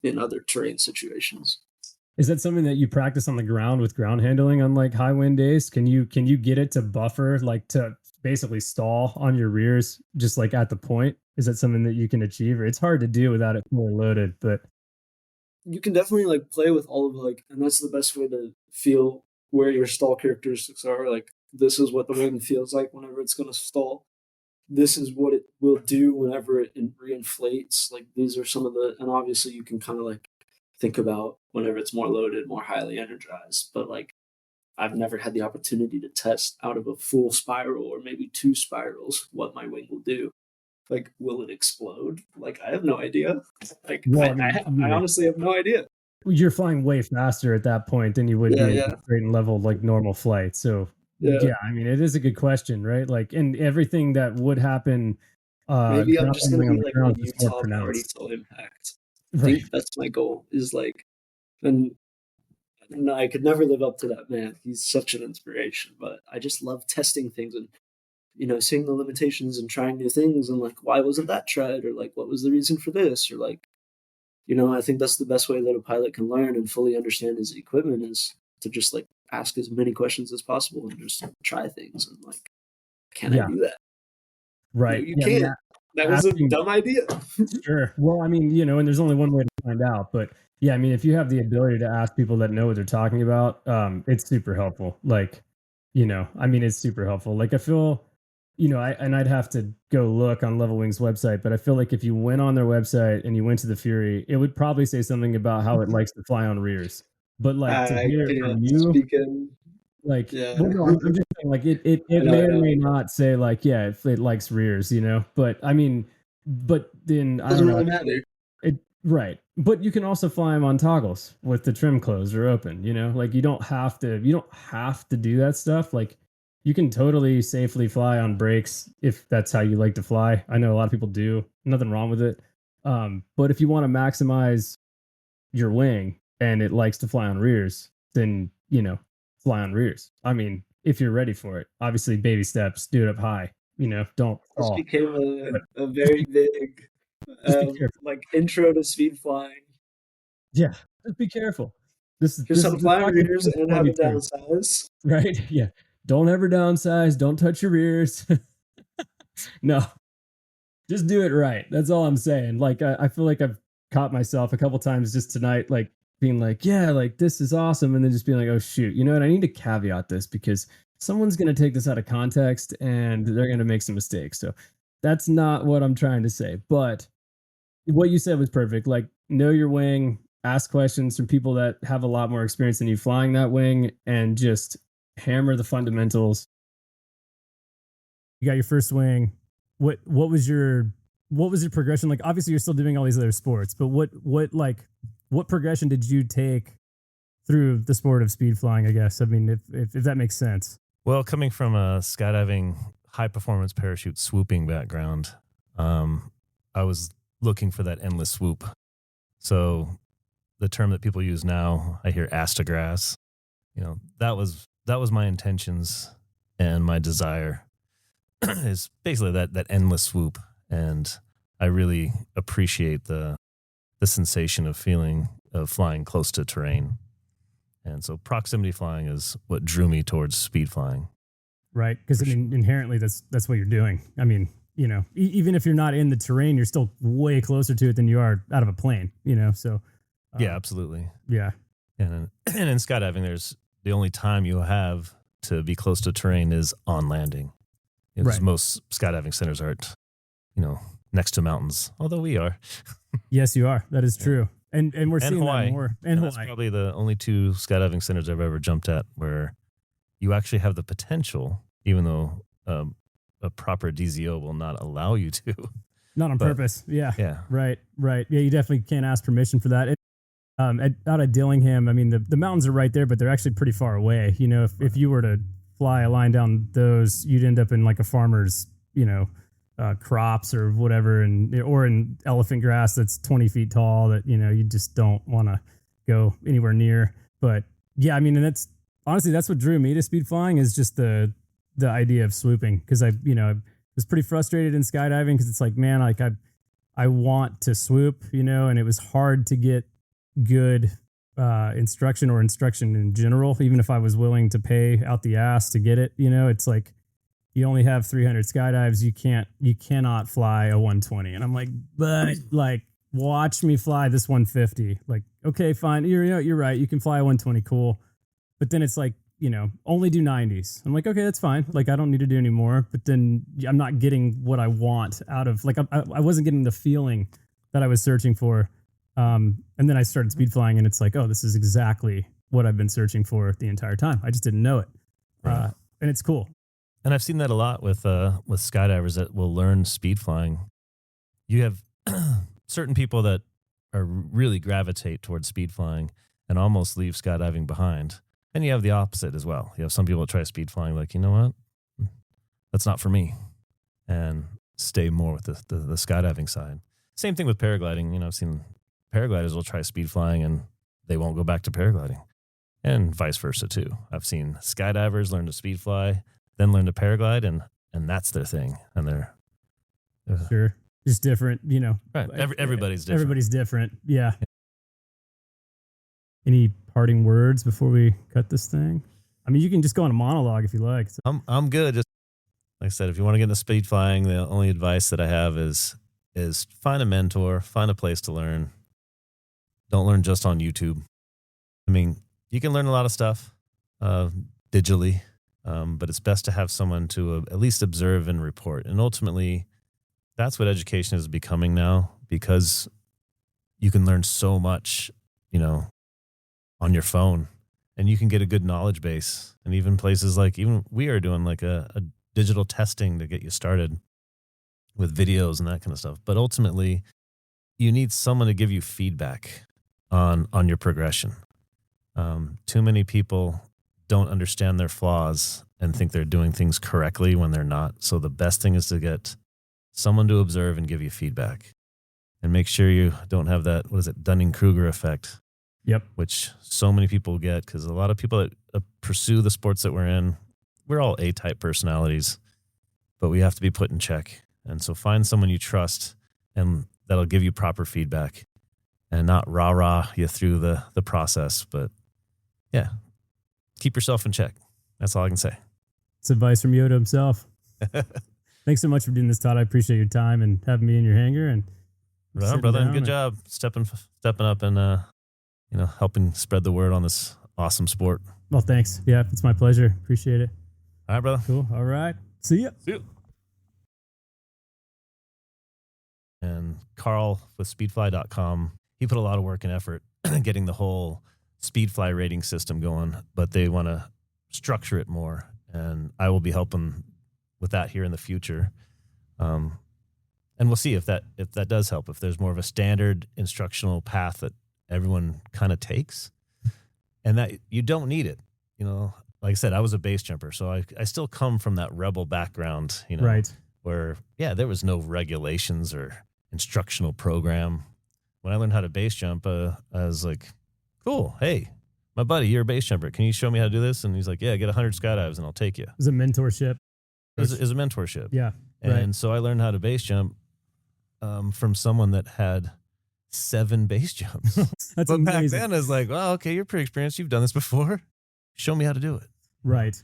in other terrain situations. Is that something that you practice on the ground with ground handling on like high wind days? Can you get it to buffer, like to basically stall on your rears just like at the point? Is that something that you can achieve? Or it's hard to do without it fully loaded, but You can definitely like play with all of like, and that's the best way to feel where your stall characteristics are. Like, this is what the wing feels like whenever it's going to stall. This is what it will do whenever it reinflates. Like, these are some of the, and obviously you can kind of like think about whenever it's more loaded, more highly energized. But like, I've never had the opportunity to test out of a full spiral or maybe 2 spirals what my wing will do. Like, will it explode? Like, I have no idea. Like, well, I honestly have no idea. You're flying way faster at that point than you would be in straight and level like normal flight. So yeah, I mean, it is a good question, right? Like, and everything that would happen. Maybe I'm just gonna be like a is more Utah party pronounced. till impact. I Right. think that's my goal. Is like, and I could never live up to that man. He's such an inspiration. But I just love testing things and seeing the limitations and trying new things and like, why wasn't that tried, or like what was the reason for this, or like, I think that's the best way that a pilot can learn and fully understand his equipment, is to just like ask as many questions as possible and just try things and like, can I do that? Right. No, you can't. That was a dumb idea. Sure. Well, I mean, and there's only one way to find out, but yeah, I mean, if you have the ability to ask people that know what they're talking about, it's super helpful. Like, I mean, it's super helpful. Like, I feel, I'd have to go look on Level Wings website, but I feel like if you went on their website and you went to the Fury, it would probably say something about how it likes to fly on rears. But like to hear it from you, like, well, no, I'm just saying, like, it may or may not say like, yeah, if it likes rears, but I mean, but then I don't know. Doesn't really matter. Right. But you can also fly them on toggles with the trim closed or open, like you don't have to do that stuff. Like, you can totally safely fly on brakes if that's how you like to fly. I know a lot of people do. Nothing wrong with it. But if you want to maximize your wing and it likes to fly on rears, then, fly on rears. I mean, if you're ready for it. Obviously, baby steps, do it up high. Don't fall. This became a very big like intro to speed flying. Yeah, just be careful. Here's some flying talking readers is and gonna have be it true, downsize. right? Yeah. Don't ever downsize. Don't touch your ears. No, just do it right. That's all I'm saying. Like I feel like I've caught myself a couple times just tonight, like being like, yeah, like this is awesome, and then just being like, oh shoot, you know what? I need to caveat this because someone's gonna take this out of context and they're gonna make some mistakes. So that's not what I'm trying to say. But what you said was perfect. Like know your wing, ask questions from people that have a lot more experience than you flying that wing, and just hammer the fundamentals. You got your first wing. What was your progression like? Obviously, you're still doing all these other sports, but what progression did you take through the sport of speed flying? I guess. I mean, if that makes sense. Well, coming from a skydiving high performance parachute swooping background, I was looking for that endless swoop. So the term that people use now, I hear astagrass. You know, that was my intentions and my desire is basically that endless swoop. And I really appreciate the sensation of flying close to terrain. And so proximity flying is what drew me towards speed flying. Right. Because I mean, inherently that's what you're doing. I mean, you know, even if you're not in the terrain, you're still way closer to it than you are out of a plane, you know? So yeah, absolutely. Yeah. And in skydiving, there's the only time you have to be close to terrain is on landing. Because right. Most skydiving centers aren't, you know, next to mountains, although we are. Yes, you are. That is true. And we're seeing Hawaii. that more. And that's probably the only 2 skydiving centers I've ever jumped at where you actually have the potential, even though a proper DZO will not allow you to. Not on purpose. Yeah. Yeah. Right. Yeah, you definitely can't ask permission for that. Out of Dillingham, I mean, the mountains are right there, but they're actually pretty far away. You know, if you were to fly a line down those, you'd end up in like a farmer's, you know, crops or whatever, or in elephant grass that's 20 feet tall that, you know, you just don't want to go anywhere near. But yeah, I mean, and that's honestly, that's what drew me to speed flying is just the idea of swooping. Cause I was pretty frustrated in skydiving because it's like, man, like I want to swoop, you know, and it was hard to get good instruction in general, even if I was willing to pay out the ass to get it. You know, it's like you only have 300 skydives. You cannot fly a 120. And I'm like, but like, watch me fly this 150. Like, okay, fine. You're right. You can fly a 120. Cool. But then it's like, you know, only do 90s. I'm like, okay, that's fine. Like, I don't need to do any more. But then I'm not getting what I want out of, like, I wasn't getting the feeling that I was searching for. And then I started speed flying and it's like, oh, this is exactly what I've been searching for the entire time. I just didn't know it. Right. And it's cool. And I've seen that a lot with skydivers that will learn speed flying. You have certain people that are really gravitate towards speed flying and almost leave skydiving behind. And you have the opposite as well. You have some people that try speed flying like, you know what? That's not for me. And stay more with the skydiving side. Same thing with paragliding. You know, I've seen paragliders will try speed flying and they won't go back to paragliding. And vice versa too. I've seen skydivers learn to speed fly, then learn to paraglide, and that's their thing. And they're sure, just different, you know. Right. Everybody's different. Everybody's different. Yeah. Any parting words before we cut this thing? I mean, you can just go on a monologue if you like. I'm good. Just like I said, if you want to get into speed flying, the only advice that I have is find a mentor, find a place to learn. Don't learn just on YouTube. I mean, you can learn a lot of stuff digitally, but it's best to have someone to at least observe and report. And ultimately, that's what education is becoming now, because you can learn so much, you know, on your phone, and you can get a good knowledge base. And even places like, even we are doing like a digital testing to get you started with videos and that kind of stuff. But ultimately, you need someone to give you feedback on your progression. Too many people don't understand their flaws and think they're doing things correctly when they're not. So the best thing is to get someone to observe and give you feedback, and make sure you don't have that, what is it, Dunning-Kruger effect. Yep. Which so many people get, because a lot of people that pursue the sports that we're in, we're all A-type personalities, but we have to be put in check. And so find someone you trust and that'll give you proper feedback. and not rah you through the process. But yeah, keep yourself in check. That's all I can say. It's advice from Yoda himself. Thanks so much for doing this, Todd. I appreciate your time and having me in your hangar. And right on, brother. Good job stepping up and helping spread the word on this awesome sport. Well, thanks. Yeah, it's my pleasure. Appreciate it. All right, brother. Cool. All right. See ya. See you. And Carl with speedfly.com, he put a lot of work and effort getting the whole Speedfly rating system going, but they want to structure it more. And I will be helping with that here in the future. And we'll see if that does help, if there's more of a standard instructional path that everyone kind of takes, and that you don't need it. Like I said, I was a base jumper, so I still come from that rebel background, right, where, there was no regulations or instructional program. When I learned how to base jump, I was like, cool. Hey, my buddy, you're a base jumper. Can you show me how to do this? And he's like, yeah, get 100 skydives and I'll take you. It was a mentorship. It was a mentorship. Yeah. And so I learned how to base jump from someone that had 7 base jumps. That's but amazing. back then I was like, well, okay, you're pretty experienced. You've done this before. Show me how to do it. Right.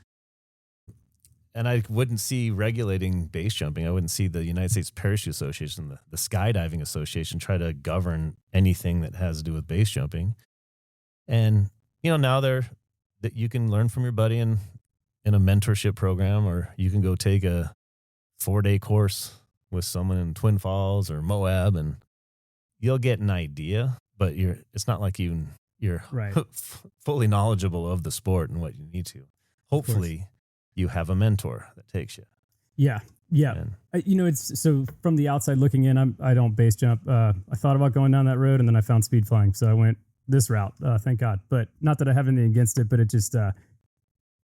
And I wouldn't see regulating base jumping. I wouldn't see the United States Parachute Association, the Skydiving Association try to govern anything that has to do with base jumping. And, now that you can learn from your buddy in a mentorship program, or you can go take a 4-day course with someone in Twin Falls or Moab, and you'll get an idea, but it's not like you're right. fully knowledgeable of the sport and what you need to. Hopefully you have a mentor that takes you. Yeah. Yeah. It's so from the outside looking in, I don't base jump. I thought about going down that road, and then I found speed flying. So I went this route, thank God. But not that I have anything against it, but it just,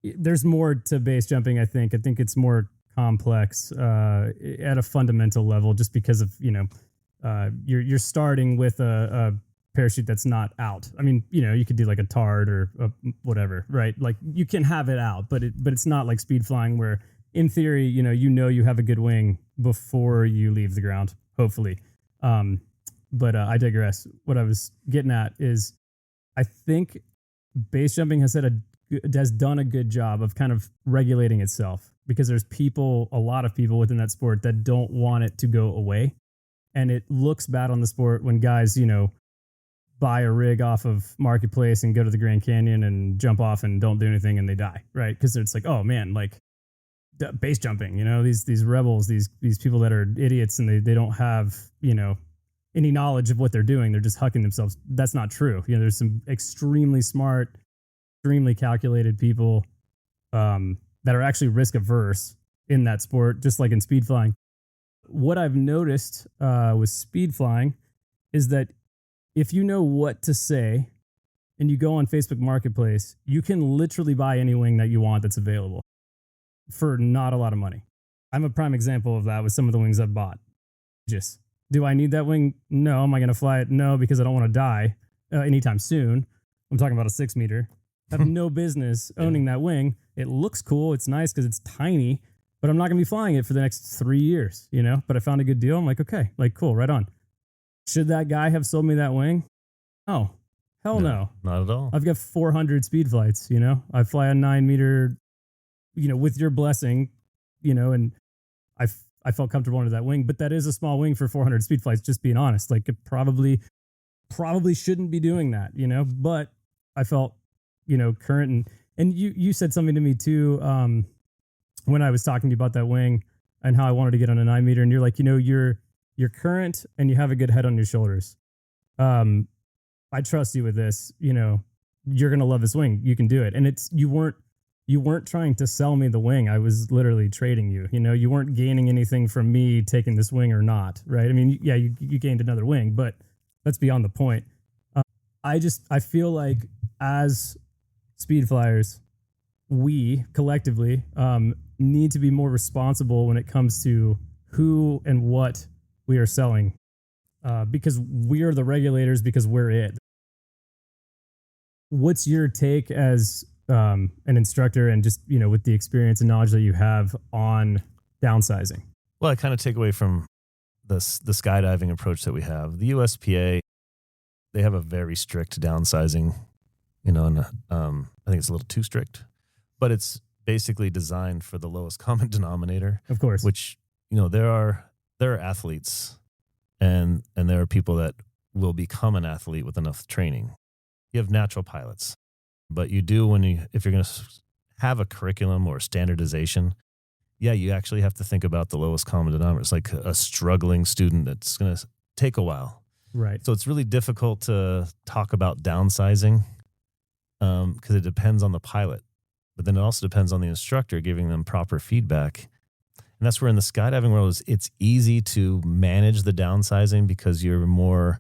there's more to base jumping. I think it's more complex at a fundamental level, just because of, you're starting with a parachute that's not out. I mean, you could do like a Tard or whatever, right? Like you can have it out, but it's not like speed flying where in theory, you have a good wing before you leave the ground, hopefully. But I digress. What I was getting at is I think base jumping has done a good job of kind of regulating itself, because there's a lot of people within that sport that don't want it to go away. And it looks bad on the sport when guys, buy a rig off of Marketplace and go to the Grand Canyon and jump off and don't do anything and they die, right? Because it's like, oh man, like base jumping, these rebels, these people that are idiots and they don't have, any knowledge of what they're doing. They're just hucking themselves. That's not true. There's some extremely smart, extremely calculated people that are actually risk averse in that sport, just like in speed flying. What I've noticed with speed flying is that if you know what to say and you go on Facebook Marketplace, you can literally buy any wing that you want that's available for not a lot of money. I'm a prime example of that with some of the wings I've bought. Just, do I need that wing? No. Am I going to fly it? No, because I don't want to die anytime soon. I'm talking about a 6 meter. I have no business owning that wing. It looks cool. It's nice because it's tiny, but I'm not going to be flying it for the next 3 years, But I found a good deal. I'm like, okay, like cool, right on. Should that guy have sold me that wing? Oh, hell no. Not at all. I've got 400 speed flights, I fly a 9 meter, with your blessing, and I felt comfortable under that wing, but that is a small wing for 400 speed flights, just being honest. Like it probably shouldn't be doing that, but I felt, current. And you said something to me too, when I was talking to you about that wing and how I wanted to get on a 9 meter, and you're like, you're current and you have a good head on your shoulders. I trust you with this, you're going to love this wing. You can do it. And you weren't trying to sell me the wing. I was literally trading you, you weren't gaining anything from me taking this wing or not. Right. I mean, yeah, you gained another wing, but that's beyond the point. I feel like as speed flyers, we collectively need to be more responsible when it comes to who and what we are selling, because we are the regulators, because we're it. What's your take as an instructor and just, with the experience and knowledge that you have on downsizing? Well, I kind of take away from the skydiving approach that we have. The USPA they have a very strict downsizing, you know, and I think it's a little too strict, but it's basically designed for the lowest common denominator. Of course. Which, you know, there are athletes and there are people that will become an athlete with enough training. You have natural pilots, but you do if you're going to have a curriculum or standardization, yeah, you actually have to think about the lowest common denominator. It's like a struggling student that's going to take a while. Right. So it's really difficult to talk about downsizing because it depends on the pilot, but then it also depends on the instructor giving them proper feedback. And that's where in the skydiving world it's easy to manage the downsizing because you're more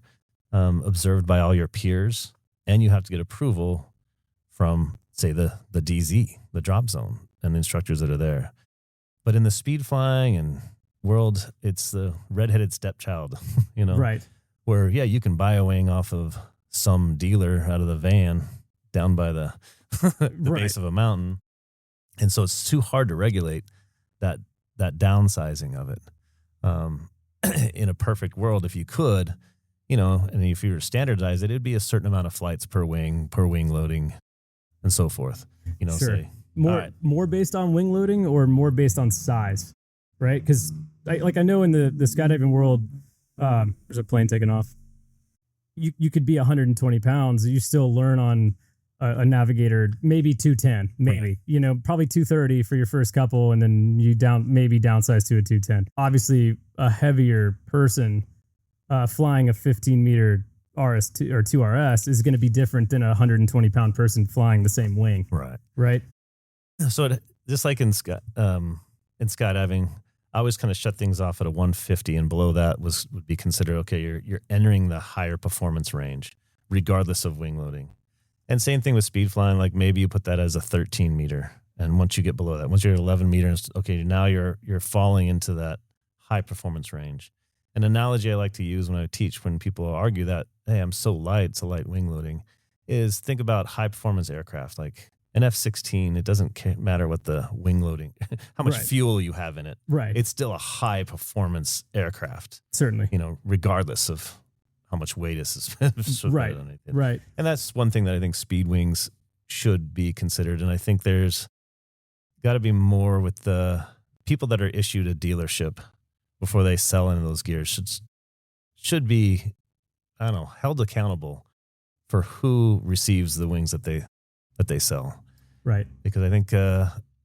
observed by all your peers, and you have to get approval from, say, the DZ, the drop zone, and the instructors that are there. But in the speed flying and world, it's the redheaded stepchild, you know, right? Where, yeah, you can buy a wing off of some dealer out of the van down by the base of a mountain. And so it's too hard to regulate that downsizing of it. In a perfect world, if you could, you know, and if you were to standardize it, it'd be a certain amount of flights per wing loading, and so forth. You know, sure. say more based on wing loading or more based on size, right? Because I know in the skydiving world, there's a plane taking off. You could be 120 pounds. You still learn on a Navigator, maybe 210, maybe, right. You know, probably 230 for your first couple. And then you downsize to a 210. Obviously a heavier person, flying a 15 meter RS2 or 2RS is going to be different than a 120 pound person flying the same wing. Right. Right. So just like in skydiving, I always kind of shut things off at a 150, and below that would be considered, okay, you're entering the higher performance range, regardless of wing loading. And same thing with speed flying, like maybe you put that as a 13 meter. And once you get below that, once you're at 11 meters, okay, now you're falling into that high performance range. An analogy I like to use when I teach, when people argue that, hey, I'm so light, it's a light wing loading, is think about high performance aircraft, like an F-16. It doesn't matter what the wing loading, how much fuel you have in it. Right. It's still a high performance aircraft. Certainly. You know, regardless of how much weight is right. Right. And that's one thing that I think speed wings should be considered. And I think there's got to be more with the people that are issued a dealership before they sell into those gears should be, I don't know, held accountable for who receives the wings that they sell. Right. Because I think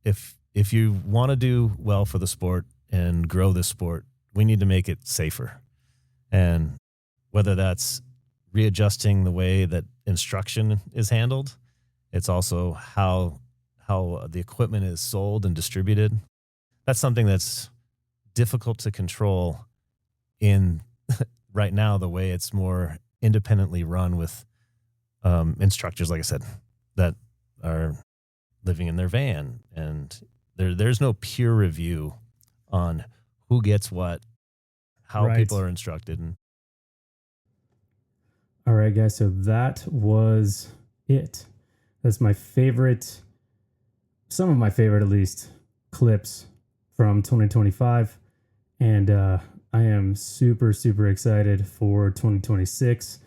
if you want to do well for the sport and grow the sport, we need to make it safer. And whether that's readjusting the way that instruction is handled, it's also how the equipment is sold and distributed. That's something that's difficult to control in right now, the way it's more independently run with instructors, like I said, that are living in their van, and there's no peer review on who gets what, how people are instructed. And all right, guys, so that was it. That's my favorite, some of my favorite at least, clips from 2025. And I am super, super excited for 2026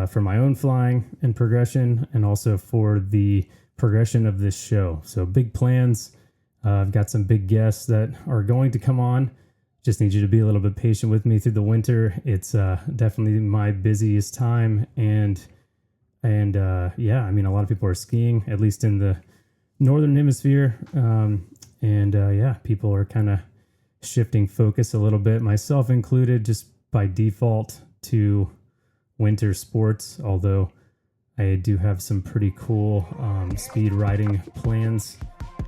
for my own flying and progression, and also for the progression of this show. So big plans. I've got some big guests that are going to come on. Just need you to be a little bit patient with me through the winter. It's definitely my busiest time. And yeah, I mean, a lot of people are skiing, at least in the Northern Hemisphere. Yeah, people are kind of shifting focus a little bit, myself included, just by default to winter sports, although I do have some pretty cool speed riding plans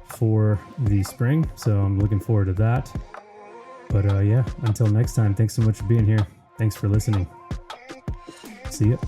for the spring, so I'm looking forward to that. But yeah, until next time, thanks so much for being here. Thanks for listening. See ya.